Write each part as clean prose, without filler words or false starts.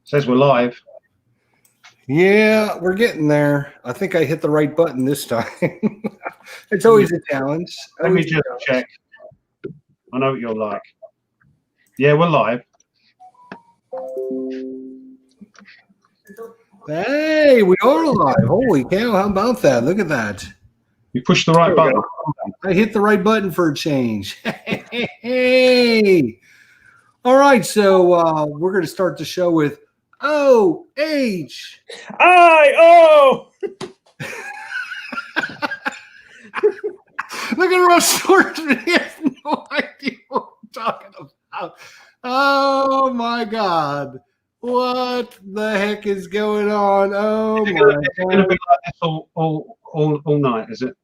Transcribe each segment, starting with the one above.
Says we're live. Yeah, we're getting there. I think I hit the right button this time. It's always a challenge. Let me just check. I know what you're like. Yeah, we're live. Hey, we are live. Holy cow, how about that? Look at that. You pushed the right button. I hit the right button for a change. Hey. All right, so we're going to start the show with O-H. I-O! Look at Russ Swordsman. He has no idea what I'm talking about. Oh, my God. What the heck is going on? Oh, my God. It's going to be like this all night, is it?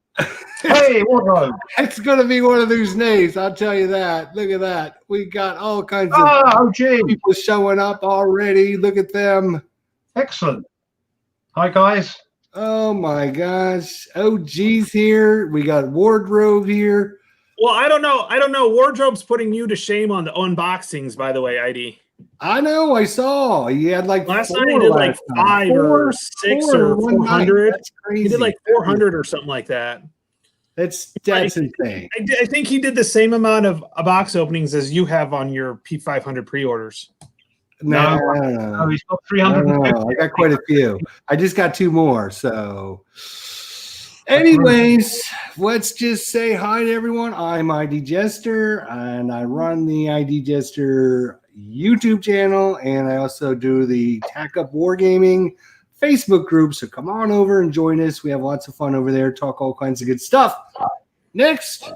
Hey, wardrobe. It's going to be one of those names, I'll tell you that. Look at that. We got all kinds of people showing up already. Look at them. Excellent. Hi, guys. Oh, my gosh. OG's here. We got Wardrobe here. Well, I don't know. Wardrobe's putting you to shame on the unboxings, by the way, ID. I know. I saw. He had like last night he did like 5 or 6 or 400. He did like 400 or something like that. That's insane. I think he did the same amount of box openings as you have on your P500 pre-orders. No, he's got 300. I got quite a few. I just got 2 more. So, anyways, let's just say hi to everyone. I'm ID Jester, and I run the ID Jester YouTube channel, and I also do the Tack Up Wargaming Facebook group. So come on over and join us. We have lots of fun over there. Talk all kinds of good stuff. Next.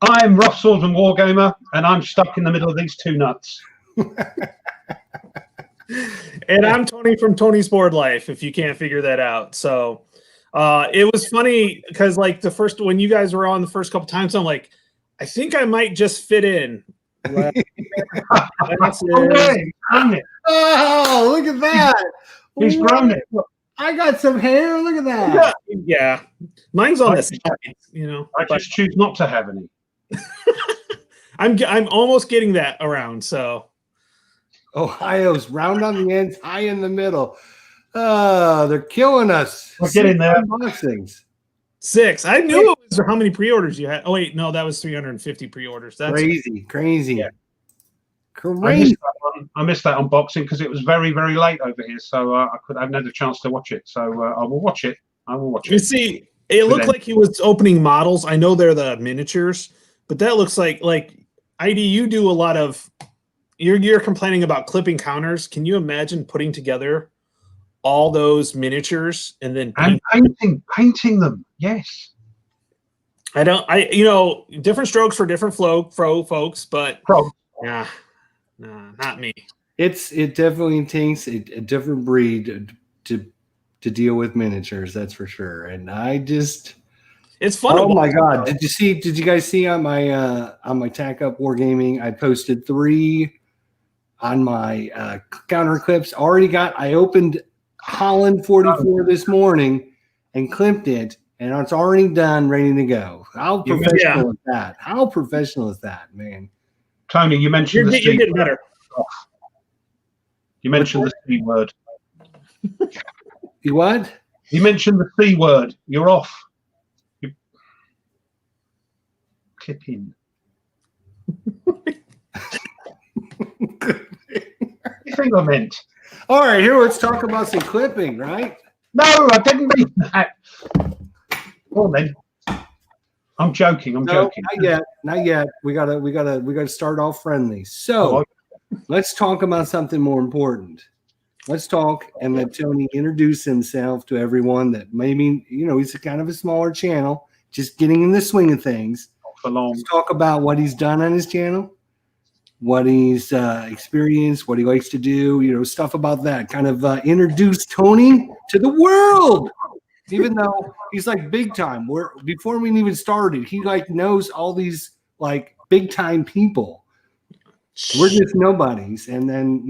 I'm Rough Swordsman Wargamer, and I'm stuck in the middle of these 2 nuts. And I'm Tony from Tony's Board Life, if you can't figure that out. So it was funny because like when you guys were on the first couple times, I'm like, I think I might just fit in. Oh, look at that. He's grown it. I got some hair. Look at that. Yeah. Mine's on the side, you know. I just choose not to have any. I'm almost getting that around, so. Ohio's round on the ends, high in the middle. They're killing us. We're getting there. Unboxings. 6. I knew it was how many pre-orders you had. Oh wait, no, that was 350 pre-orders. That's crazy. Yeah. Crazy. I missed that unboxing because it was very, very late over here, so I haven't had a chance to watch it. So I will watch it. You see, it looked like he was opening models. I know they're the miniatures, but that looks like ID. You do a lot of. You're complaining about clipping counters. Can you imagine putting together all those miniatures and then painting them? Yes. Different strokes for different folks, but yeah, not me. It definitely takes a different breed to deal with miniatures. That's for sure. And it's fun. Oh my God! Did you guys see on my Tack Up Wargaming? I posted 3 on my counter clips. I opened Holland 44 this morning and clipped it, and it's already done, ready to go. How professional is that? How professional is that, man? Tony, you mentioned you're getting better. You mentioned the C word. You what? You mentioned the C word. You're off. Clip in. You think I meant? All right, here, let's talk about some clipping, right? No, I didn't mean that. Well then, I'm joking. Joking. Not yet. We gotta start off friendly. So let's talk about something more important. Let's talk and let Tony introduce himself to everyone that maybe he's kind of a smaller channel, just getting in the swing of things. Let's talk about what he's done on his channel, what he's experienced, what he likes to do, stuff about that. Kind of introduce Tony to the world, even though he's like big time. Before we even started, he knows all these big time people. We're just nobodies, and then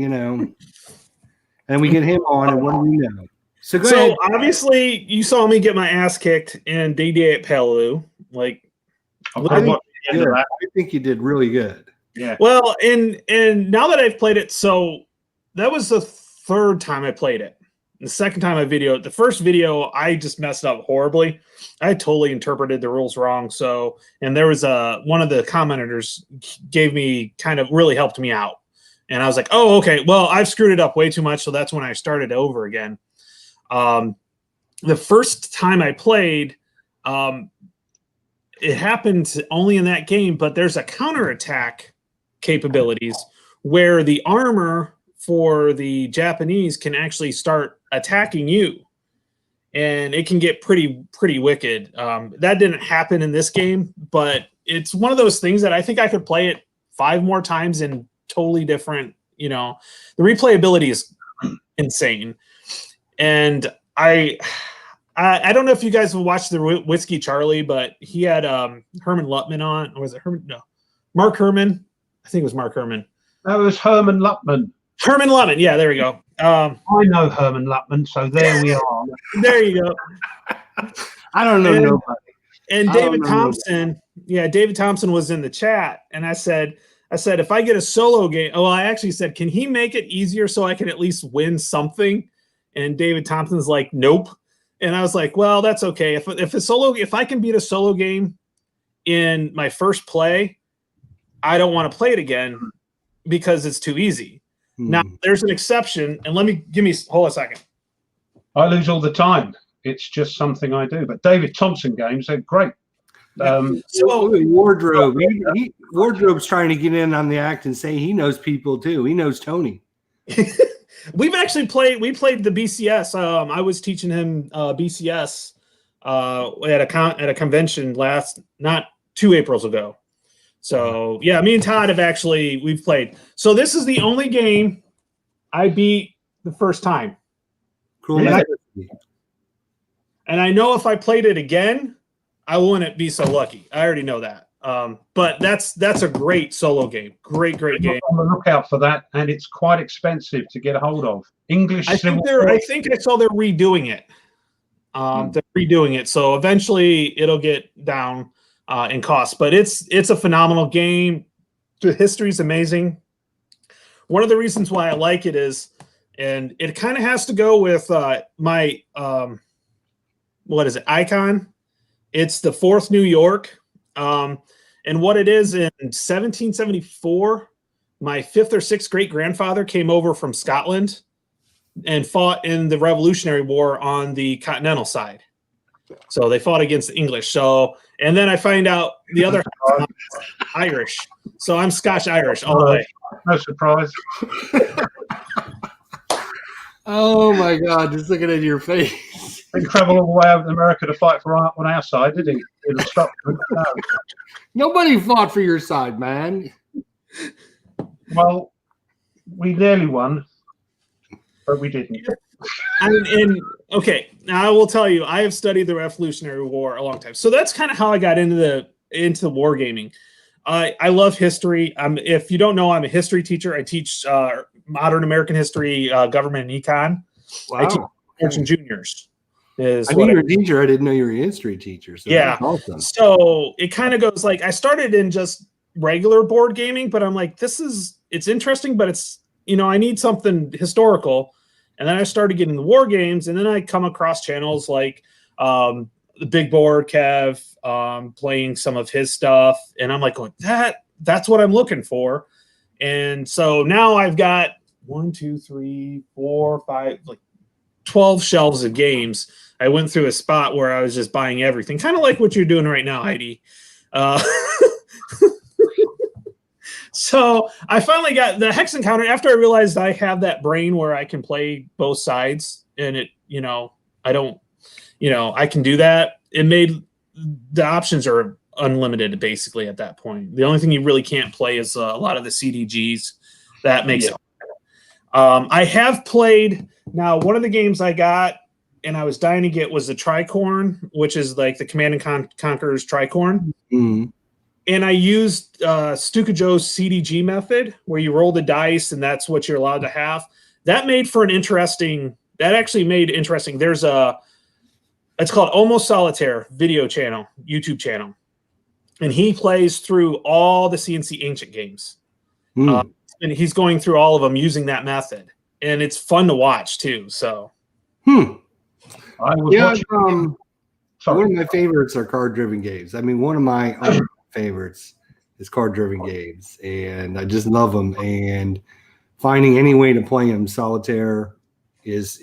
and we get him on, and what do we know? So go ahead. Obviously, you saw me get my ass kicked in DD at Palu. I think you did really good. Yeah. Well, and now that I've played it, so that was the third time I played it. The second time I videoed, the first video, I just messed up horribly. I totally interpreted the rules wrong. So, and there was one of the commenters gave me kind of really helped me out. And I was like, oh, okay, well, I've screwed it up way too much. So that's when I started over again. The first time I played, it happened only in that game, but there's a counterattack capabilities where the armor for the Japanese can actually start attacking you, and it can get pretty wicked. That didn't happen in this game, but it's one of those things that I think I could play it 5 more times in totally different, the replayability is insane. And I don't know if you guys have watched the Whiskey Charlie, but he had Herman Lutman on, or was it Herman? No, Mark Herman. I think it was Mark Herman. That was Herman Lutman. Herman Lutman, yeah, there we go. I know Herman Lutman, so there we are. There you go. I don't know nobody. And David Thompson, David Thompson was in the chat, and I said, if I get a solo game, I actually said, can he make it easier so I can at least win something? And David Thompson's like, nope. And I was like, well, that's okay. If I can beat a solo game in my first play, I don't want to play it again because it's too easy. Now, there's an exception, and hold a second. I lose all the time. It's just something I do. But David Thompson games are great. Wardrobe. Wardrobe's trying to get in on the act and say he knows people too. He knows Tony. We played the BCS. I was teaching him BCS at a convention not 2 Aprils ago. So yeah, me and Todd we've played. So this is the only game I beat the first time. Cool. And I know if I played it again, I wouldn't be so lucky. I already know that. But that's a great solo game. Great game. On the lookout for that, and it's quite expensive to get a hold of. English. I think I saw they're redoing it. They're redoing it, so eventually it'll get down in cost. But it's a phenomenal game. The history's amazing. One of the reasons why I like it is, and it kind of has to go with my what is it? Icon. It's the 4th New York. And what it is, in 1774, my 5th or 6th great grandfather came over from Scotland and fought in the Revolutionary War on the continental side. So they fought against the English. So, and then I find out the other half is Irish. So I'm Scotch-Irish all the way. No surprise. Oh my God! Just looking at your face. Didn't travel all the way over to America to fight for on our side, did he? It'll stop. No. Nobody fought for your side, man. Well, we nearly won, but we didn't. Okay, now I will tell you, I have studied the Revolutionary War a long time, so that's kind of how I got into wargaming. I love history. If you don't know, I'm a history teacher. I teach modern American history, government, and econ. Wow. I teach juniors and juniors. I knew you were a teacher. I didn't know you were a history teacher. So yeah. Awesome. So it kind of goes like, I started in just regular board gaming, but I'm like, it's interesting, but it's, I need something historical. And then I started getting the war games, and then I come across channels like the Big Board Kev, playing some of his stuff. And I'm like, going, that's what I'm looking for. And so now I've got 1, 2, 3, 4, 5, like 12 shelves of games. I went through a spot where I was just buying everything, kind of like what you're doing right now, Heidi. So I finally got the Hex Encounter after I realized I have that brain where I can play both sides, and it, I can do that. It made the options are unlimited basically at that point. The only thing you really can't play is a lot of the CDGs. That makes it. I have played now. One of the games I got and I was dying to get was the Tricorn, which is like the Command and Conqueror's Tricorn. Mm-hmm. And I used Stuka Joe's CDG method, where you roll the dice and that's what you're allowed to have. That made for actually made interesting. There's it's called Almost Solitaire YouTube channel. And he plays through all the CNC Ancient games. And he's going through all of them using that method, and it's fun to watch too. So, I was watching. One of my favorites are card-driven games. I mean, one of my other favorites is card-driven games, and I just love them. And finding any way to play them solitaire is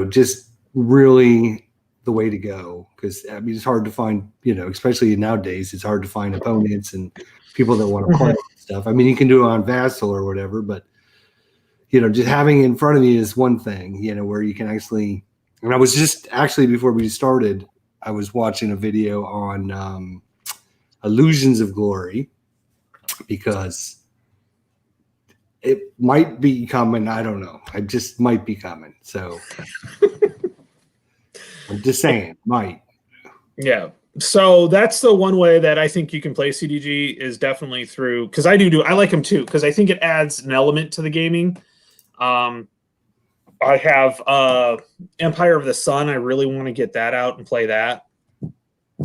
just really the way to go. Because I mean, it's hard to find, especially nowadays, it's hard to find opponents and people that want to play stuff. I mean, you can do it on Vassal or whatever, but just having it in front of you is one thing. Where you can actually. And I was just actually before we started, I was watching a video on Illusions of Glory because it might be coming. I don't know. I just might be coming. So I'm just saying, might. Yeah. So that's the one way that I think you can play CDG is definitely through, because I like them too, because I think it adds an element to the gaming. I have Empire of the Sun. I really want to get that out and play that.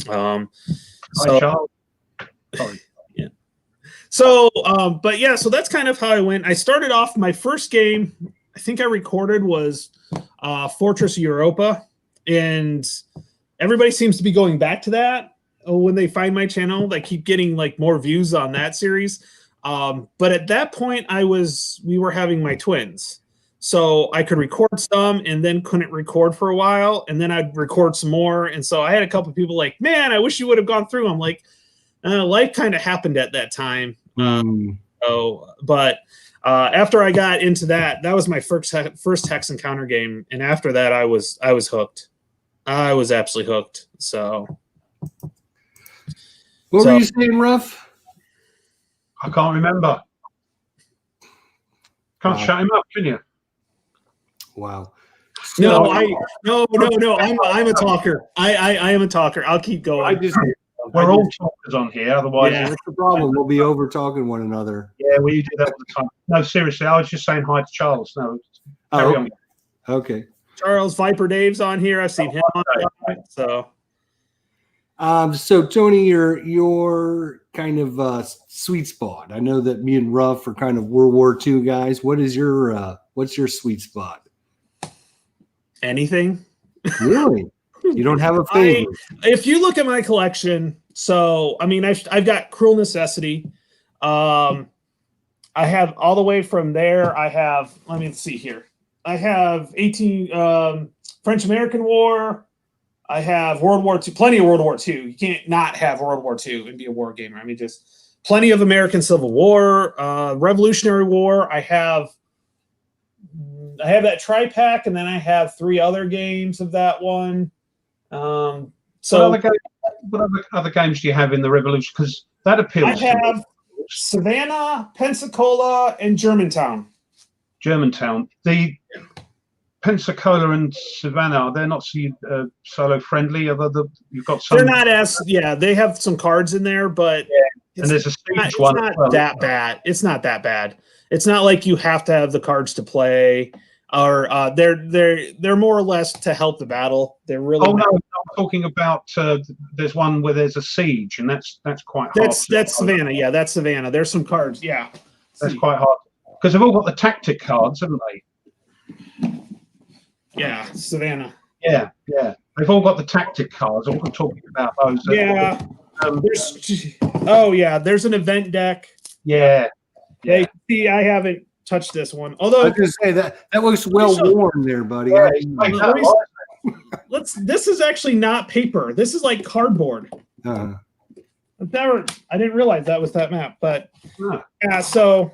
But that's kind of how I went. I started off my first game, I think I recorded was Fortress Europa, and everybody seems to be going back to that when they find my channel. I keep getting like more views on that series. But at that point we were having my twins. So I could record some and then couldn't record for a while, and then I'd record some more. And so I had a couple of people like, man, I wish you would have gone through. I'm like, life kind of happened at that time. But after I got into that was my first Hex Encounter game. And after that, I was hooked. I was absolutely hooked. So. What were you saying, Ruff? I can't remember. Can't shut him up, can you? Wow. No. I'm a talker. I am a talker. I'll keep going. We're all talkers on here. Otherwise, that's the problem. We'll be over talking one another. Yeah, you do that all the time. No, seriously, I was just saying hi to Charles. No, carry on. Okay. Charles Viper Dave's on here. I've seen him on there, so. So Tony, your kind of sweet spot. I know that me and Ruff are kind of World War II guys. What's your sweet spot? Anything. Really? You don't have a favorite? If you look at my collection, so I mean, I've got Cruel Necessity. I have all the way from there. I have. Let me see here. I have French American War. I have World War II. Plenty of World War II. You can't not have World War II and be a war gamer. I mean, just plenty of American Civil War, Revolutionary War. I have that tri-pack, and then I have 3 other games of that one. So what other games do you have in the Revolution? Because that appeals. I have Savannah, Pensacola, and Germantown. The Pensacola and Savannah, they're not solo friendly. You've got some. They're not they have some cards in there, but and there's a siege one. It's not that bad. It's not that bad. It's not like you have to have the cards to play. Or they're more or less to help the battle. They're really. Oh no, I'm talking about. There's one where there's a siege, and that's quite hard. That's Savannah. Yeah, that's Savannah. There's some cards. Yeah, that's quite hard because they've all got the tactic cards, haven't they? Yeah, Savannah. Yeah, they've all got the tactic cards. I'm talking about those. Yeah. There's an event deck. Yeah. Hey, see, I haven't touched this one. Although I was going to say that looks well worn there, buddy. Yeah, this is actually not paper. This is like cardboard. I didn't realize that was that map, but So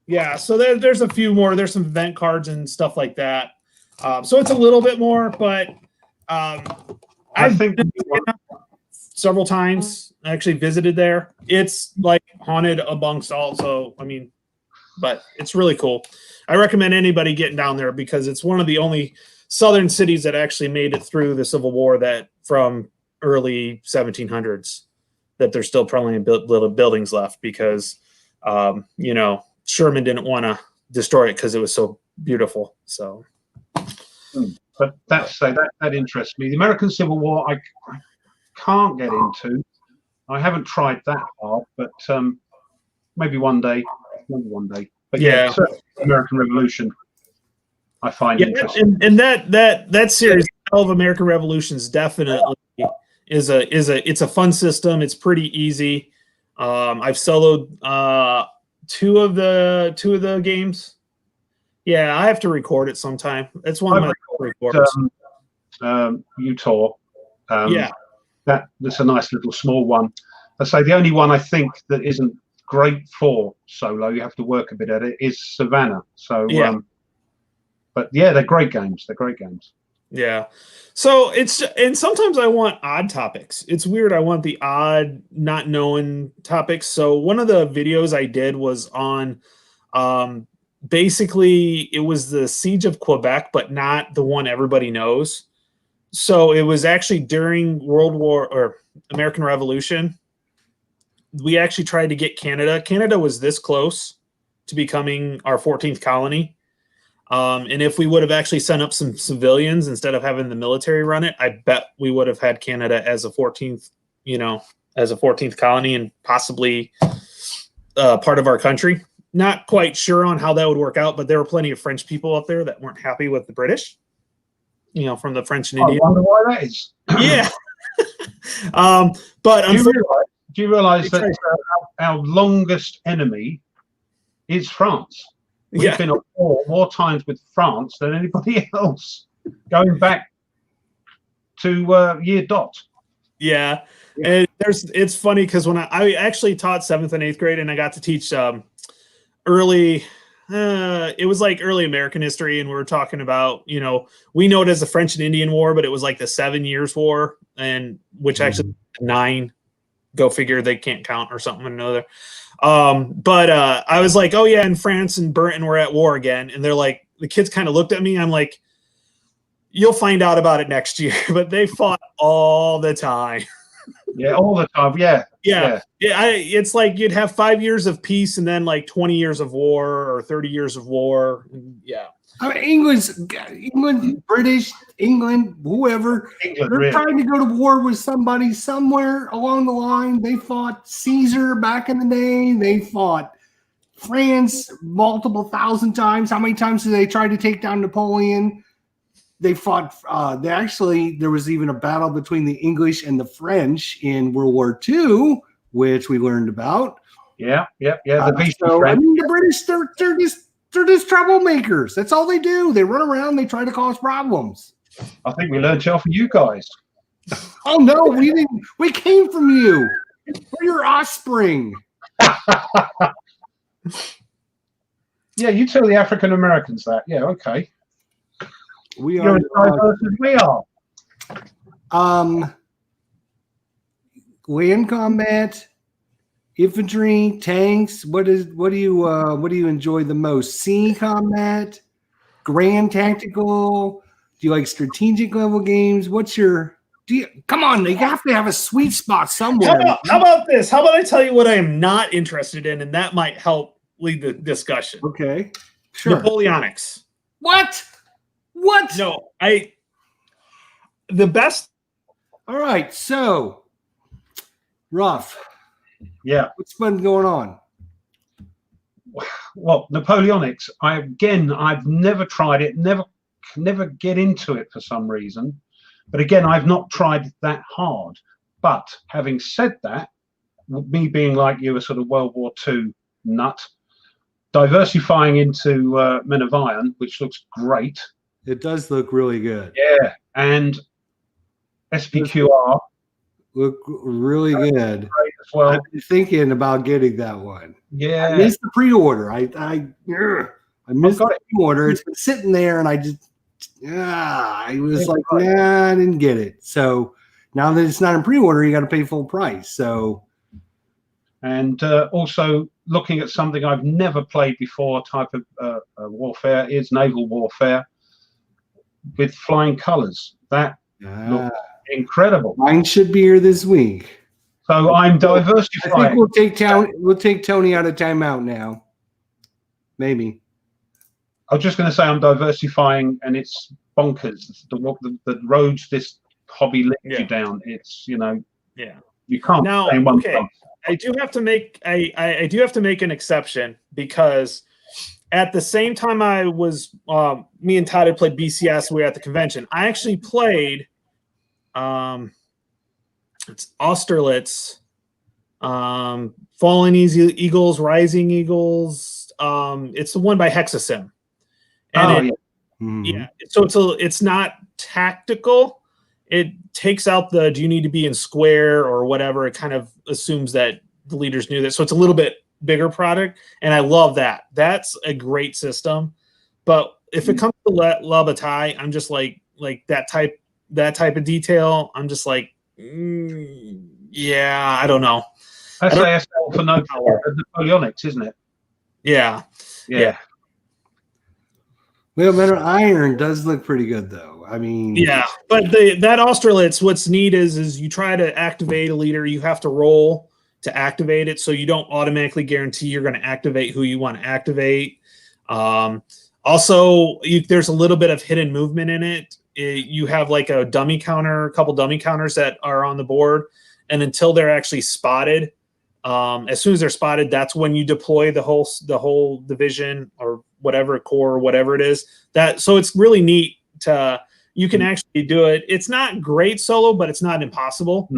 there's a few more. There's some event cards and stuff like that. So it's a little bit more, but I've been several times. I actually visited there. It's like haunted amongst also. I mean, but it's really cool. I recommend anybody getting down there because it's one of the only southern cities that actually made it through the Civil War that from early 1700s that there's still probably little buildings left because, Sherman didn't want to destroy it because it was so beautiful. So, but that interests me. The American Civil War, I can't get into. I haven't tried that hard, but maybe one day. Maybe one day. But Yeah. American Revolution, I find interesting. And that series, Hell of American Revolutions, definitely is a fun system. It's pretty easy. I've soloed two of the games. Yeah, I have to record it sometime. That's one of my recorders. Utah. Yeah. That's a nice little small one. I say the only one I think that isn't great for solo, you have to work a bit at it, is Savannah. So but yeah, they're great games. Yeah. So and sometimes I want odd topics. It's weird. I want the odd, not known topics. So one of the videos I did was on basically it was the Siege of Quebec, but not the one everybody knows. So it was actually during World War or American Revolution. We actually tried to get Canada. Canada was this close to becoming our 14th colony. And if we would have actually sent up some civilians instead of having the military run it, I bet we would have had Canada as a 14th, as a 14th colony and possibly part of our country. Not quite sure on how that would work out, but there were plenty of French people up there that weren't happy with the British, from the French and Indian. I wonder why that is. Yeah. But do you realize that our longest enemy is France? We've been at war more times with France than anybody else, going back to year dot. Yeah. And it's funny because when I actually taught 7th and 8th grade, and I got to teach early, it was like early American history, and we were talking about, we know it as the French and Indian War, but it was like the 7 Years' War, and which actually 9. Go figure, they can't count or something or another. But I was like, oh yeah, and France and Britain were at war again. And they're like, the kids kind of looked at me. I'm like, you'll find out about it next year. But they fought all the time. Yeah, all the time. Yeah. It's like you'd have 5 years of peace and then like 20 years of war or 30 years of war. Yeah. I mean, England, British, England, whoever, they're trying to go to war with somebody somewhere along the line. They fought Caesar back in the day. They fought France multiple thousand times. How many times did they try to take down Napoleon? They fought. There was even a battle between the English and the French in World War II, which we learned about. Yeah. The the British, they're just troublemakers. That's all they do. They run around. They try to cause problems. I think we learned it from you guys. Oh no, we didn't. We came from you. We're your offspring. Yeah, you tell the African Americans that. Yeah, okay. You're as diverse as we are. Land combat, infantry, tanks. What do you enjoy the most? Sea combat, grand tactical. Do you like strategic level games? Come on, you have to have a sweet spot somewhere. How about this? How about I tell you what I am not interested in, and that might help lead the discussion. Okay, sure. Napoleonics. What? No, the best. All right, so Ruff. Yeah. What's been going on? Well, Napoleonics, I've never tried it, never get into it for some reason. But again, I've not tried that hard. But having said that, me being like you, a sort of World War II nut, diversifying into Men of Iron, which looks great. It does look really good. Yeah, and SPQR look really good as well. I've been thinking about getting that one. Yeah, I missed the pre-order. I missed the pre-order. It's been sitting there, and I was like, nah, I didn't get it. So now that it's not in pre-order, you got to pay full price. So, and also looking at something I've never played before, type of warfare is naval warfare with flying colors. That looks incredible. Mine should be here this week. So I'm diversifying. I think we'll take Tony out of timeout now. Maybe. I was just going to say I'm diversifying, and it's bonkers. The roads this hobby leads you down. It's Yeah. You can't now. play in one Okay, month. I do have to make I do have to make an exception because at the same time I was me and Todd had played BCS. We were at the convention. I actually played it's Austerlitz, Fallen Eagles, Rising Eagles. It's the one by Hexasim. And yeah. So it's not tactical. It takes out the do you need to be in square or whatever. It kind of assumes that the leaders knew that. So it's a little bit bigger product, and I love that. That's a great system. But if it comes to La Bataille, I'm just like that type of detail. I'm just like, yeah, I don't know. That's ASL for no power. Napoleonics, isn't it? Yeah. Well, Matter Iron does look pretty good, though. I mean, yeah, but that Austerlitz, what's neat is you try to activate a leader, you have to roll to activate it, so you don't automatically guarantee you're going to activate who you want to activate. Also, there's a little bit of hidden movement in it. You have like a dummy counter, a couple dummy counters that are on the board, and until they're actually spotted, as soon as they're spotted, that's when you deploy the whole division or whatever corps or whatever it is. So it's really neat to you can actually do it. It's not great solo, but it's not impossible.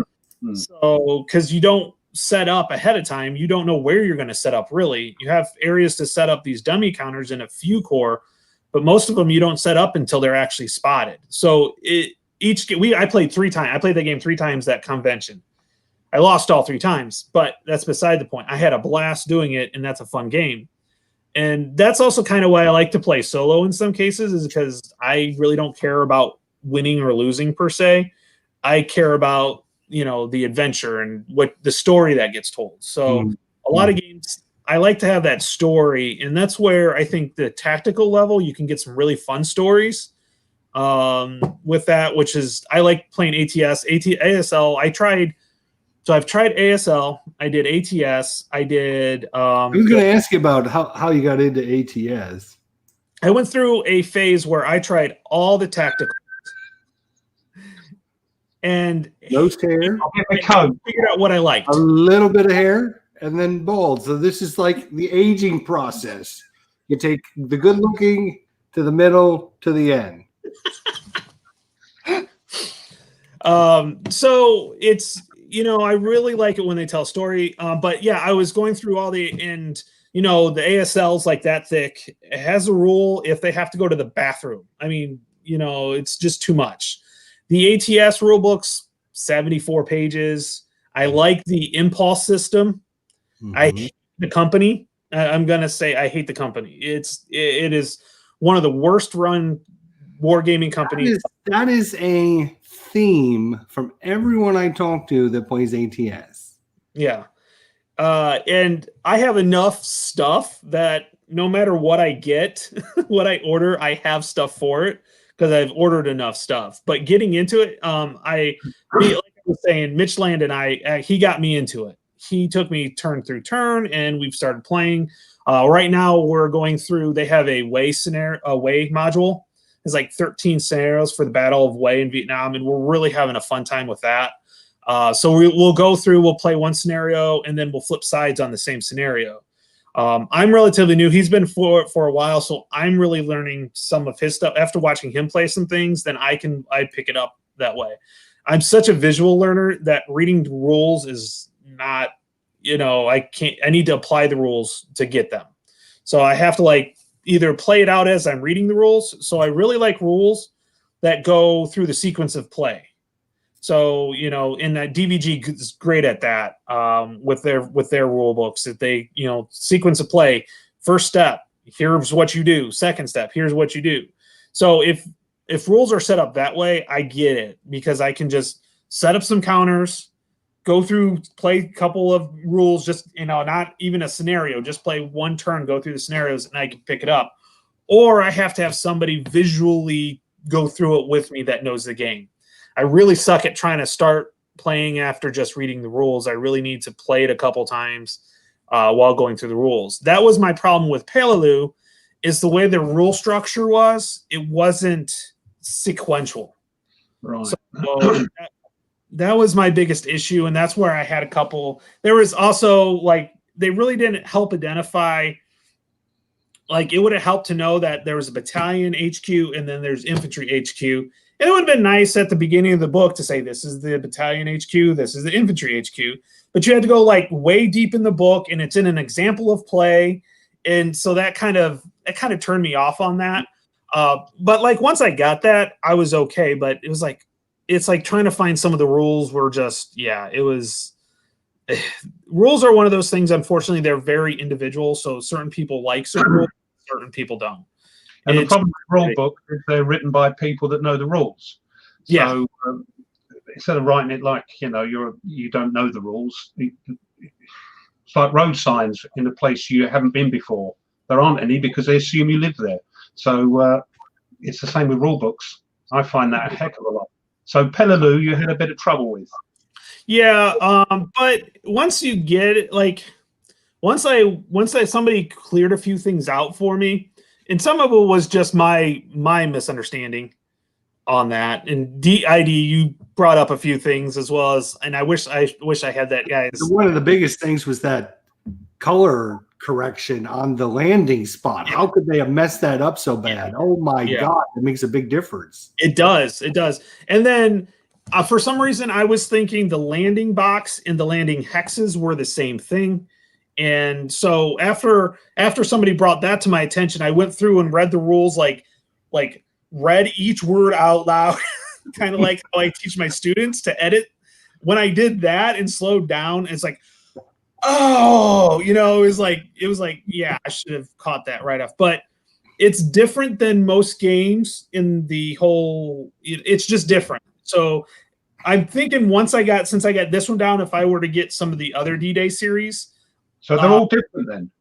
So because you don't set up ahead of time, you don't know where you're going to set up. Really, you have areas to set up these dummy counters in a few corps, but most of them you don't set up until they're actually spotted. So I played 3 times. I played the game 3 times that convention. I lost all 3 times, but that's beside the point. I had a blast doing it, and that's a fun game. And that's also kind of why I like to play solo in some cases, is because I really don't care about winning or losing per se. I care about, the adventure and what the story that gets told. So a lot of games, I like to have that story, and that's where I think the tactical level, you can get some really fun stories with that, which is I like playing ASL. I've tried ASL. I did ATS. I did. I was going to ask you about how you got into ATS. I went through a phase where I tried all the tacticals. And no hair. I figured out what I liked. A little bit of hair and then bald. So this is like the aging process. You take the good looking to the middle to the end. So it's, I really like it when they tell a story. But yeah, I was going through all the ASL's like that thick. It has a rule if they have to go to the bathroom. I mean, it's just too much. The ATS rule book's 74 pages. I like the impulse system. I hate the company. I'm gonna say I hate the company. It is one of the worst run wargaming companies. That is a theme from everyone I talk to that plays ATS. Yeah. And I have enough stuff that no matter what I get, what I order, I have stuff for it because I've ordered enough stuff. But getting into it, like I was saying, Mitch Land and he got me into it. He took me turn through turn, and we've started playing. Right now, we're going through. They have a Way module. It's like 13 scenarios for the Battle of Way in Vietnam, and we're really having a fun time with that. So we'll go through, we'll play one scenario, and then we'll flip sides on the same scenario. I'm relatively new. He's been for a while, so I'm really learning some of his stuff. After watching him play some things, then I pick it up that way. I'm such a visual learner that reading the rules is not, I need to apply the rules to get them. So I have to either play it out as I'm reading the rules. So I really like rules that go through the sequence of play. So, in that DVG is great at that with their rule books. That they, sequence of play, first step, here's what you do. Second step, here's what you do. So if rules are set up that way, I get it because I can just set up some counters, go through, play a couple of rules, just, not even a scenario, just play one turn, go through the scenarios, and I can pick it up. Or I have to have somebody visually go through it with me that knows the game. I really suck at trying to start playing after just reading the rules. I really need to play it a couple times while going through the rules. That was my problem with Peleliu, is the way the rule structure was. It wasn't sequential. Right. So that was my biggest issue, and that's where I had a couple. There was also like they really didn't help identify. Like it would have helped to know that there was a battalion HQ and then there's infantry HQ. And it would have been nice at the beginning of the book to say this is the battalion HQ, this is the infantry HQ. But you had to go like way deep in the book, and it's in an example of play, and so that kind of turned me off on that. But like once I got that, I was okay. But it was like it's like trying to find some of the rules were just it was. Rules are one of those things. Unfortunately, they're very individual. So certain people like certain rules, certain people don't. And the problem with rule book is they're written by people that know the rules. So instead of writing it like you don't know the rules, it's like road signs in a place you haven't been before. There aren't any because they assume you live there. So it's the same with rule books. I find that a heck of a lot. So Peleliu, you had a bit of trouble with. Yeah, but once you get it, like once somebody cleared a few things out for me, and some of it was just my misunderstanding on that. And DID, you brought up a few things as well as, and I wish I had that guys. One of the biggest things was that color correction on the landing spot. How could they have messed that up so bad? Oh my God, it makes a big difference. It does. And then for some reason, I was thinking the landing box and the landing hexes were the same thing. And so after somebody brought that to my attention, I went through and read the rules, like read each word out loud, kind of like how I teach my students to edit. When I did that and slowed down, it's like, oh, it was like, yeah, I should have caught that right off. But it's different than most games in the whole, it's just different. So I'm thinking since I got this one down, if I were to get some of the other D-Day series. So they're all different then?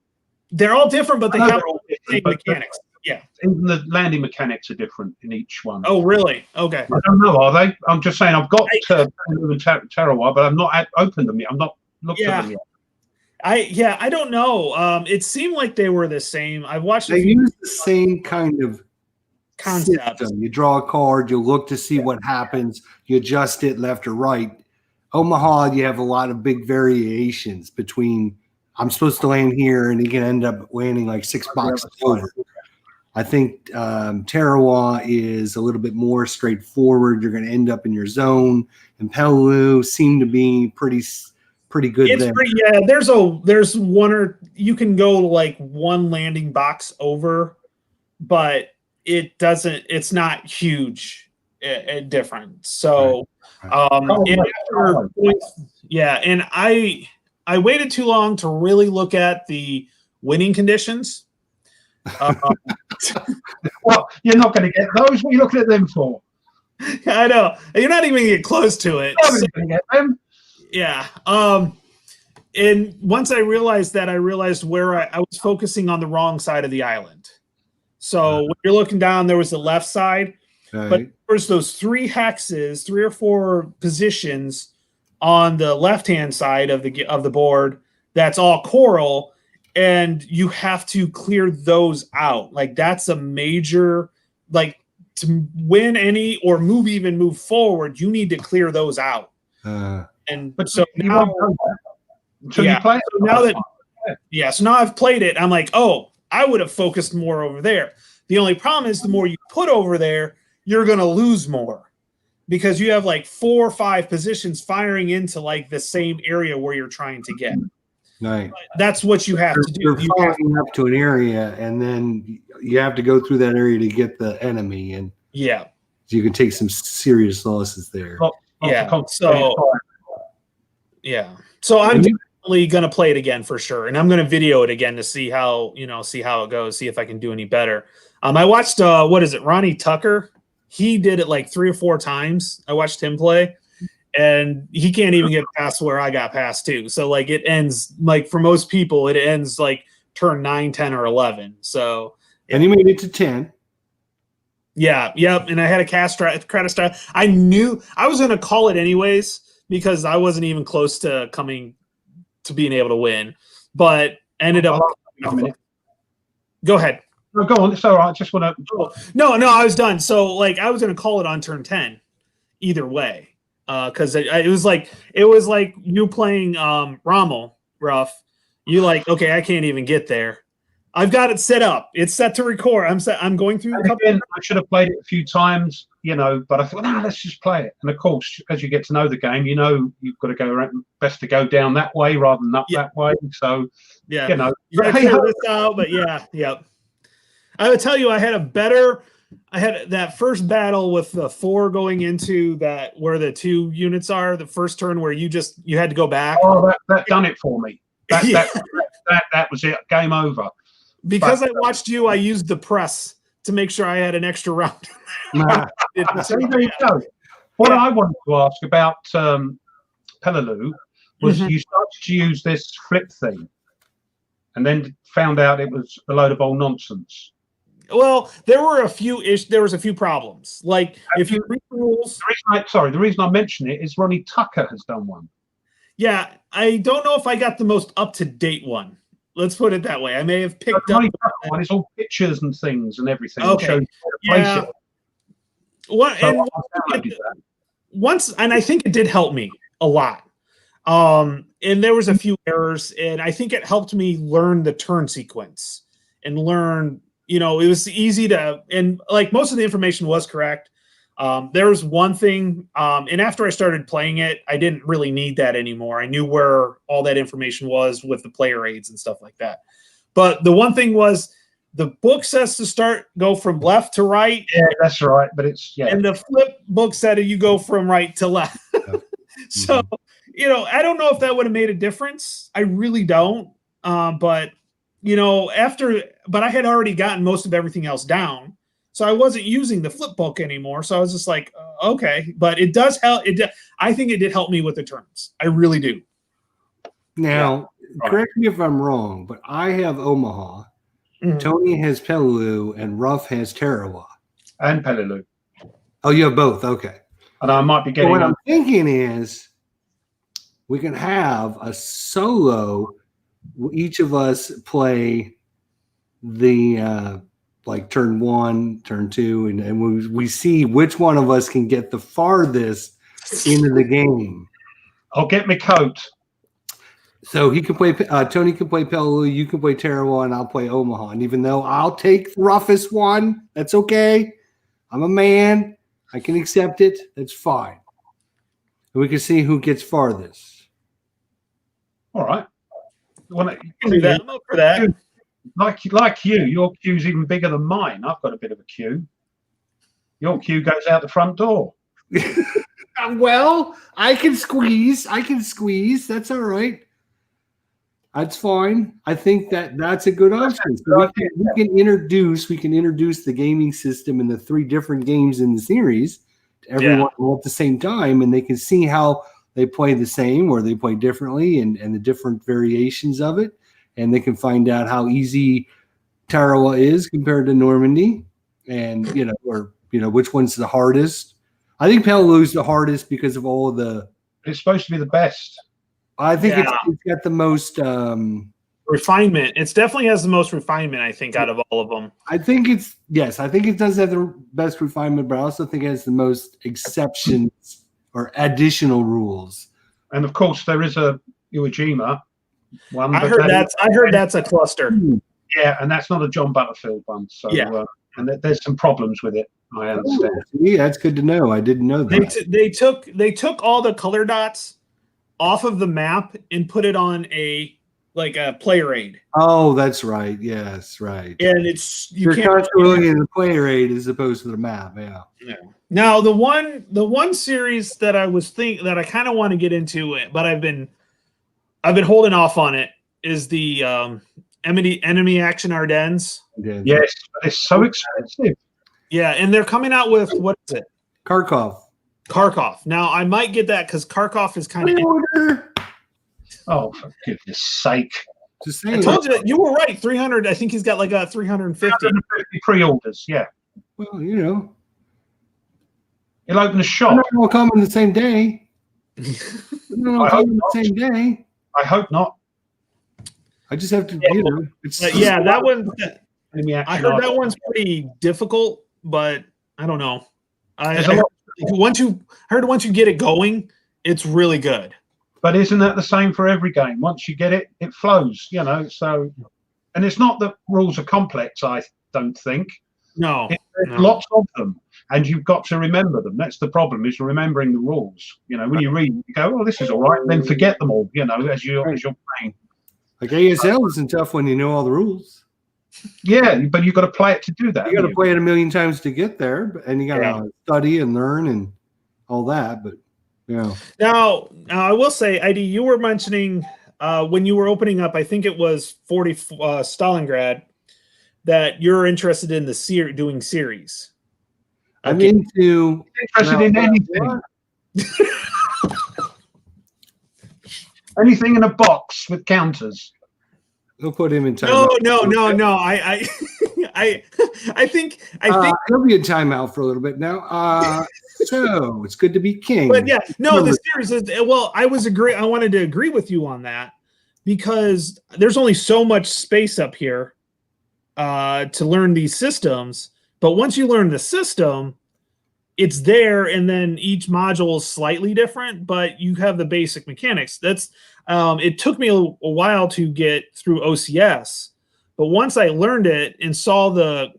They're all different, but they have all the same mechanics. Yeah. Even the landing mechanics are different in each one. Oh, really? Okay. I don't know, are they? I'm just saying I've got Terawa, but I've not opened them yet. I've not looked at them yet. I don't know. It seemed like they were the same. I've watched. They use the same kind of concept. You draw a card, you look to see what happens, you adjust it left or right. Omaha, you have a lot of big variations between I'm supposed to land here, and you can end up landing like 6 boxes over. I think Tarawa is a little bit more straightforward. You're going to end up in your zone, and Peleliu seem to be pretty good. It's there. pretty, there's one or you can go like one landing box over, but it's not huge different. So and I waited too long to really look at the winning conditions. Well, you're not going to get those. What are you looking at them for? I know. You're not even going to get close to it. You're not going to get them. Yeah. And once I realized that, I realized where I was focusing on the wrong side of the island. So when you're looking down, there was the left side, but there's those 3 hexes, 3 or 4 positions on the left-hand side of the board. That's all coral, and you have to clear those out. Like that's a major, like to win any or move forward, you need to clear those out. So now I've played it. I'm like, oh, I would have focused more over there. The only problem is the more you put over there, you're going to lose more because you have like 4 or 5 positions firing into like the same area where you're trying to get. Right. That's what you have to do. You're firing up to an area, and then you have to go through that area to get the enemy, and so you can take some serious losses there. So I'm definitely going to play it again for sure, and I'm going to video it again to see how it goes, see if I can do any better. I watched Ronnie Tucker. He did it like 3 or 4 times. I watched him play, and he can't even get past where I got past too. So like it ends like for most people, it ends like turn 9, 10, or 11. So and you made it to 10. Yeah, yep. And I had a credit strat. I knew I was going to call it anyways because I wasn't even close to coming to being able to win, but ended up. Go ahead. No, go on. It's all right. I just want to. No, I was done. So like I was going to call it on turn 10 either way. because it was like you playing Rommel, Rough. You like, okay, I can't even get there. I've got it set up. It's set to record. I'm going through a couple. Again, I should have played it a few times, but I thought, no, let's just play it. And of course, as you get to know the game, you've got to go around, best to go down that way rather than up that way. So, you gotta figure this out. But yeah. I would tell you, I had that first battle with the 4 going into that where the 2 units are. The first turn where you had to go back. Oh, that done it for me. That was it. Game over. Because I watched you, I used the press to make sure I had an extra round. So there you go. What I wanted to ask about Peleliu was you started to use this flip thing and then found out it was a load of old nonsense. Well, there was a few problems. Like if you read the rules. The reason I mention it is Ronnie Tucker has done one. Yeah, I don't know if I got the most up-to-date one. Let's put it that way. I may have picked up one. It's all pictures and things and everything. Okay. Yeah. And I think it did help me a lot. And there was a few errors, and I think it helped me learn the turn sequence and learn. It was easy to, and like most of the information was correct. There was one thing, and after I started playing it, I didn't really need that anymore. I knew where all that information was with the player aids and stuff like that. But the one thing was the book says to go from left to right. Yeah, that's right. But and the flip book said you go from right to left. So, I don't know if that would have made a difference. I really don't. But I had already gotten most of everything else down. So I wasn't using the flip book anymore. So I was just like, okay. But it does help. I think it did help me with the turns. I really do. Now, correct me if I'm wrong, but I have Omaha. Mm-hmm. Tony has Peleliu, and Ruff has Tarawa. And Peleliu. Oh, you have both. Okay. And I might be getting. What I'm thinking is we can have a solo. Each of us play the like turn 1, turn 2, and we see which one of us can get the farthest into the game. I'll get my coat. So he can play. Tony can play Peleliu. You can play Tarawa, and I'll play Omaha. And even though I'll take the roughest one, that's okay. I'm a man. I can accept it. That's fine. And we can see who gets farthest. All right. I'm up for that. Like you, your queue's even bigger than mine. I've got a bit of a queue. Your queue goes out the front door. Well, I can squeeze. That's all right. That's fine. I think that's a good option. So we can introduce the gaming system in the 3 different games in the series to everyone all at the same time, and they can see how they play the same or they play differently and the different variations of it. And they can find out how easy Tarawa is compared to Normandy, and which one's the hardest. I think Peleliu's the hardest because of all of the. It's supposed to be the best. I think it's got the most refinement. It definitely has the most refinement, I think, out of all of them. I think it does have the best refinement, but I also think it has the most exceptions or additional rules. And of course, there is a Iwo Jima one. I heard that's a cluster. Yeah, and that's not a John Butterfield one. So and there's some problems with it. I understand. Yeah, that's good to know. I didn't know that. They took all the color dots off of the map and put it on a player aid. Oh, that's right. Yes, right. And you're constantly in the player aid as opposed to the map. Yeah. Now the one series that I kind of want to get into it, but I've been holding off on it is the enemy action Ardennes. Yes, but it's so expensive. Yeah, and they're coming out with what is it? Kharkov. Now I might get that because Kharkov is kind of. Oh, for goodness sake! Just saying. I told you you were right. 300. I think he's got like a 350 pre-orders. Yeah. Well, he'll open a shop. They'll come on the same day. I hope not. I just have to, that one. I heard that one's pretty difficult, but I don't know. There's a lot of once you get it going, it's really good. But isn't that the same for every game? Once you get it, it flows, you know. So, and it's not that rules are complex, I don't think. No, There's lots of them, and you've got to remember them. That's the problem, is remembering the rules. You know, when you read, you go, "Oh, this is all right," and then forget them all. You know, as you're playing. Like ASL isn't tough when you know all the rules. Yeah, but you've got to play it to do that. You got to play it a million times to get there, and you got to study and learn and all that. But yeah. Now I will say, ID, you were mentioning when you were opening up, I think it was 40 Stalingrad, that you're interested in the doing series. I'm interested in anything. Anything in a box with counters. We'll put him in timeout. No. I think he'll be in timeout for a little bit now. So it's good to be king. But yeah, no, the series is well. I wanted to agree with you on that because there's only so much space up here to learn these systems. But once you learn the system, it's there, and then each module is slightly different, but you have the basic mechanics. That's it took me a while to get through OCS, but once I learned it and saw the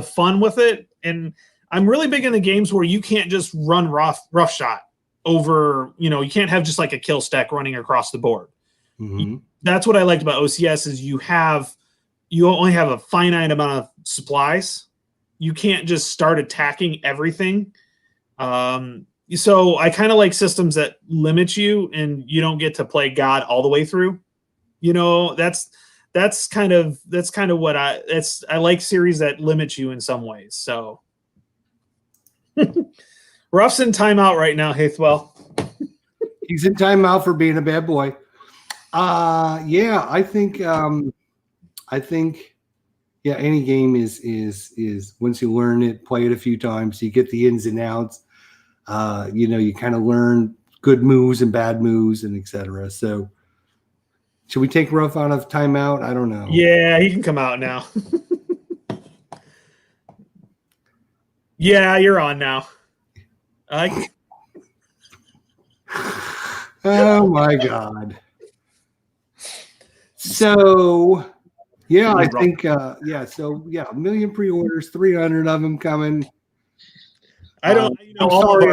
fun with it, and I'm really big in the games where you can't just run rough shot over, you know, you can't have just like a kill stack running across the board. Mm-hmm. That's what I liked about OCS is you only have a finite amount of supplies. You can't just start attacking everything. So I kind of like systems that limit you and you don't get to play God all the way through. You know, that's kind of what I like series that limit you in some ways. So Ruff's in timeout right now, Hathwell. He's in timeout for being a bad boy. Yeah, I think any game is once you learn it, play it a few times, you get the ins and outs. You know, you kind of learn good moves and bad moves and etc. So should we take Ruff out of timeout? I don't know. Yeah, he can come out now. Yeah, you're on now. Oh my God. So yeah, I think a million pre-orders, 300 of them coming. I don't all of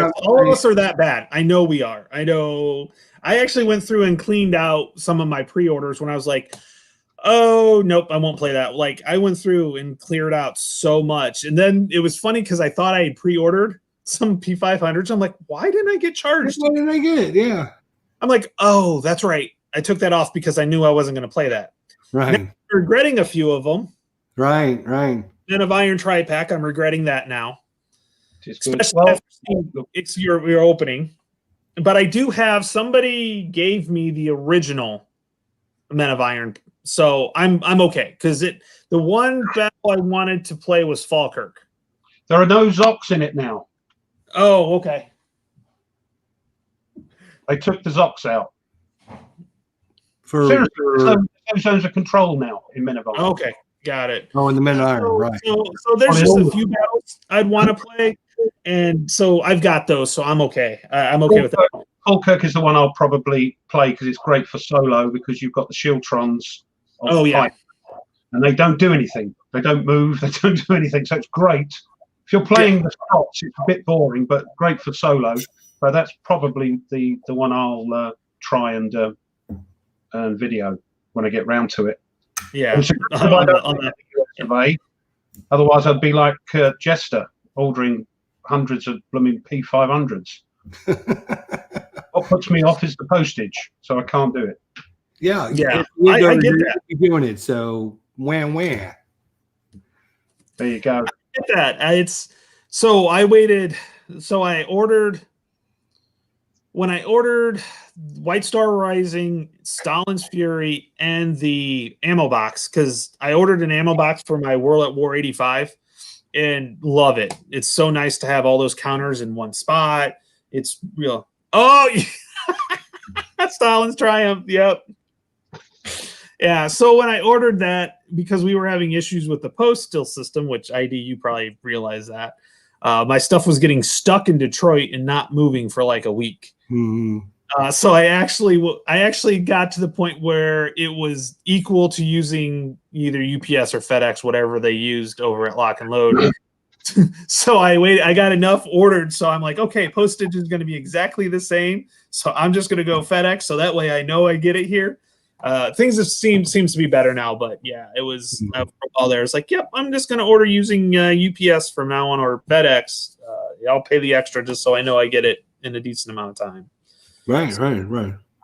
us are that bad. I know we are. I know I actually went through and cleaned out some of my pre-orders when I was like, oh nope, I won't play that. Like I went through and cleared out so much. And then it was funny because I thought I had pre-ordered some P500s. I'm like, why didn't I get charged? Why didn't I get it? Yeah. I'm like, oh, that's right. I took that off because I knew I wasn't going to play that. Right. Now, I'm regretting a few of them. Right. Men of Iron Tri-Pack, I'm regretting that now. Especially after it's your opening. But I do have somebody gave me the original Men of Iron, so I'm okay because the one battle I wanted to play was Falkirk. There are no Zocs in it now. Oh, okay. They took the Zocs out. For zones of control now in Men of Iron. Okay, got it. Oh, in the Men of Iron, right. So there's just a few battles I'd want to play, and so I've got those, so I'm okay. I'm okay with that. Falkirk is the one I'll probably play because it's great for solo because you've got the Shieldtrons. Oh, yeah. And they don't do anything. They don't move. They don't do anything. So it's great. If you're playing the Scots, it's a bit boring, but great for solo. So that's probably the one I'll try and video when I get round to it. Yeah. Otherwise, I'd be like Jester, ordering hundreds of blooming P500s. What puts me off is the postage, so I can't do it. Yeah. I get that. You're doing it, so wham. There you go. I get that. So I waited. So I ordered. When I ordered White Star Rising, Stalin's Fury, and the ammo box, because I ordered an ammo box for my World at War 85 and love it. It's so nice to have all those counters in one spot. It's real. Oh, Stalin's Triumph. Yep. Yeah. So when I ordered that, because we were having issues with the postal system, which ID, you probably realize that. My stuff was getting stuck in Detroit and not moving for like a week. So I actually got to the point where it was equal to using either UPS or FedEx, whatever they used over at Lock and Load. So I got enough ordered. So I'm like, okay, postage is going to be exactly the same. So I'm just going to go FedEx. So that way I know I get it here. Things have seems to be better now, but yeah, it was all there. It's like, yep, I'm just going to order using UPS from now on, or FedEx. I'll pay the extra just so I know I get it in a decent amount of time. Right.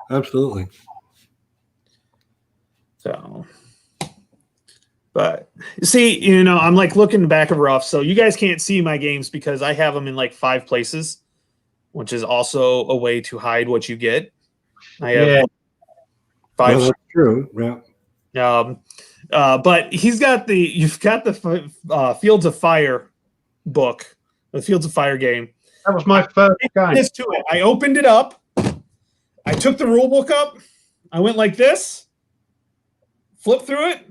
Absolutely. So, but see, I'm like looking back of rough. So you guys can't see my games because I have them in like 5 places, which is also a way to hide what you get. I have 5. Well, that's true. Yeah. But you've got the Fields of Fire book, the Fields of Fire game. That was my first game. I opened it up. I took the rule book up. I went like this, flipped through it.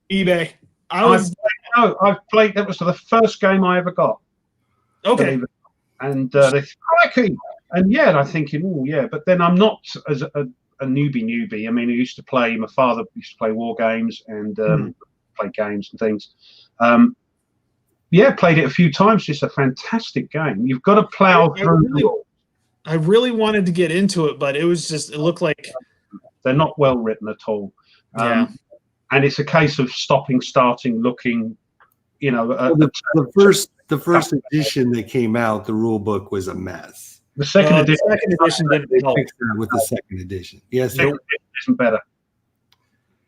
eBay. I've played. That was the first game I ever got. Okay. And they crikey. And yeah, I'm thinking, oh yeah, but then I'm not as a newbie. I mean, my father used to play Wargames and play games and things. Played it a few times. It's a fantastic game. You've got to plow through. I really wanted to get into it, but it looked like they're not well written at all. And it's a case of stopping, starting, looking. The first edition that came out, the rule book was a mess. The second edition didn't help. With the second edition. Yes, it isn't better.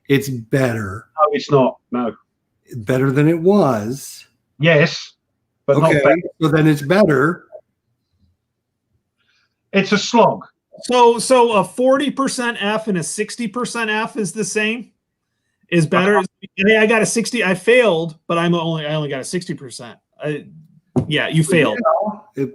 It's better. No, it's not. No, better than it was. Yes, but not better. So then it's better. It's a slog. So a 40% F and a 60% F is the same. Is better. I got a 60. I failed, but I only got a 60%. You failed.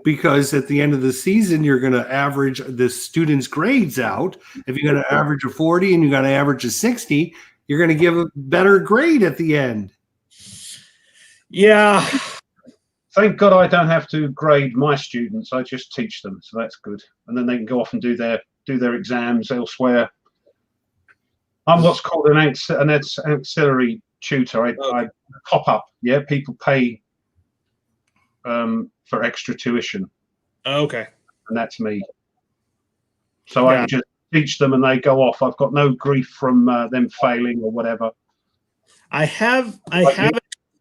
Because at the end of the season, you're going to average the students' grades out. If you're going to average a 40 and you got to average a 60, you're going to give a better grade at the end. Yeah. Thank God I don't have to grade my students. I just teach them, so that's good. And then they can go off and do their exams elsewhere. I'm what's called an auxiliary tutor. I pop up. Yeah, people pay for extra tuition. Okay. And that's me. So I can just teach them and they go off. I've got no grief from them failing or whatever. I haven't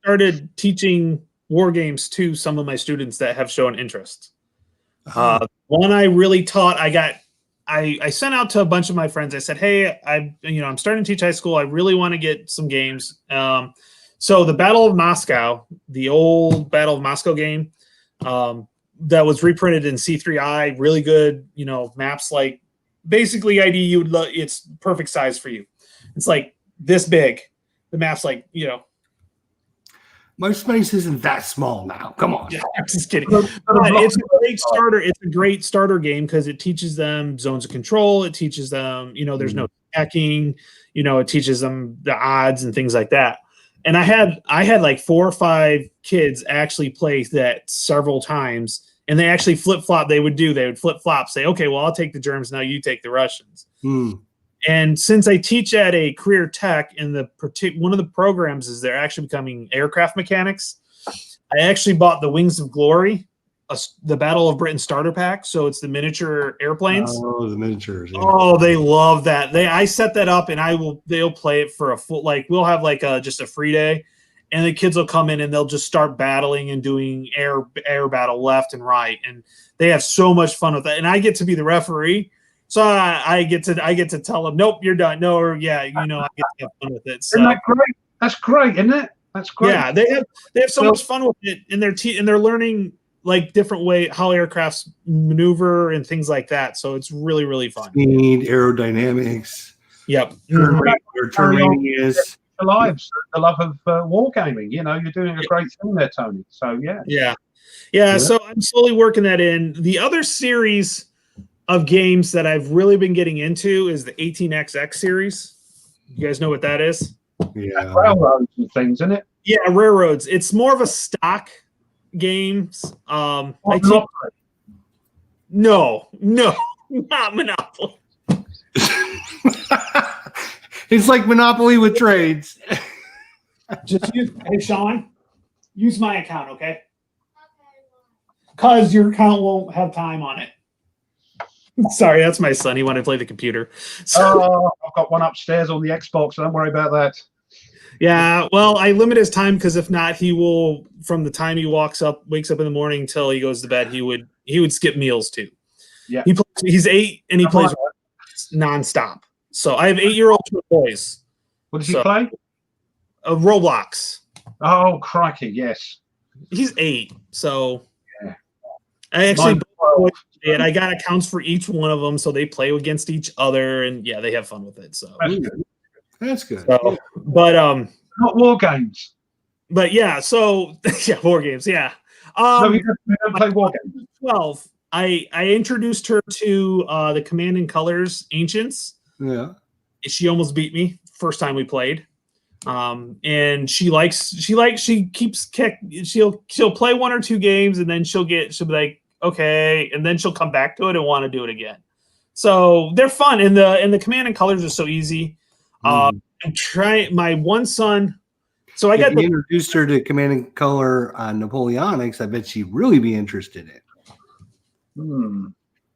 started teaching war games to some of my students that have shown interest. One I really taught, I sent out to a bunch of my friends. I said, hey, I'm starting to teach high school. I really want to get some games. So the Battle of Moscow, the old Battle of Moscow game, that was reprinted in C3I, really good, maps like basically ID it's perfect size for you. It's like this big. The map's like, My space isn't that small now. Come on. Yeah, I'm just kidding. But it's a great starter. It's a great starter game because it teaches them zones of control. It teaches them, there's no hacking. It teaches them the odds and things like that. And I had like 4 or 5 kids actually play that several times, and they actually flip-flop. They would flip-flop, say, okay, well, I'll take the Germans, now you take the Russians. And since I teach at a career tech, in one of the programs is they're actually becoming aircraft mechanics. I actually bought the Wings of Glory, the Battle of Britain starter pack. So it's the miniature airplanes. Oh, the miniatures. Yeah. Oh, they love that. I set that up and they'll play it for a full, we'll have just a free day, and the kids will come in and they'll just start battling and doing air battle left and right. And they have so much fun with that. And I get to be the referee. So I get to tell them, nope, you're done. No, or I get to have fun with it. So, isn't that great? That's great, isn't it? That's great. Yeah, they have so much fun with it, and they're learning different how aircrafts maneuver and things like that. So it's really, really fun. Speed, aerodynamics. Yep. Your terrain is the lives, the love of wargaming. You're doing a great thing there, Tony. So yeah. So I'm slowly working that in. The other series of games that I've really been getting into is the 18XX series. You guys know what that is? Yeah. Railroads and things, isn't it? Yeah, railroads. It's more of a stock games. What, Monopoly? No, not Monopoly. It's like Monopoly with trades. Just use, hey Sean, use my account, okay? Because your account won't have time on it. Sorry, that's my son. He wanted to play the computer. So, I've got one upstairs on the Xbox. Don't worry about that. Yeah, well, I limit his time because if not, he will. From the time he wakes up in the morning till he goes to bed, he would skip meals too. Yeah, he's 8 and he plays nonstop. So I have 8-year-old boys. What does he play? Roblox. Oh crikey, yes. He's 8, so yeah. I actually and I got accounts for each one of them, so they play against each other, and yeah, they have fun with it. So that's good. So, but not Wargames. But yeah, so yeah, Wargames. Yeah. No, we don't play Wargames. 12. I introduced her to the Command and Colors Ancients. Yeah. She almost beat me first time we played. And she'll play 1 or 2 games and then she'll be like, okay, and then she'll come back to it and want to do it again. So they're fun, and the Command and Colors are so easy. I'm trying my one son. So if you introduced her to Command and Color on Napoleonics, I bet she'd really be interested in.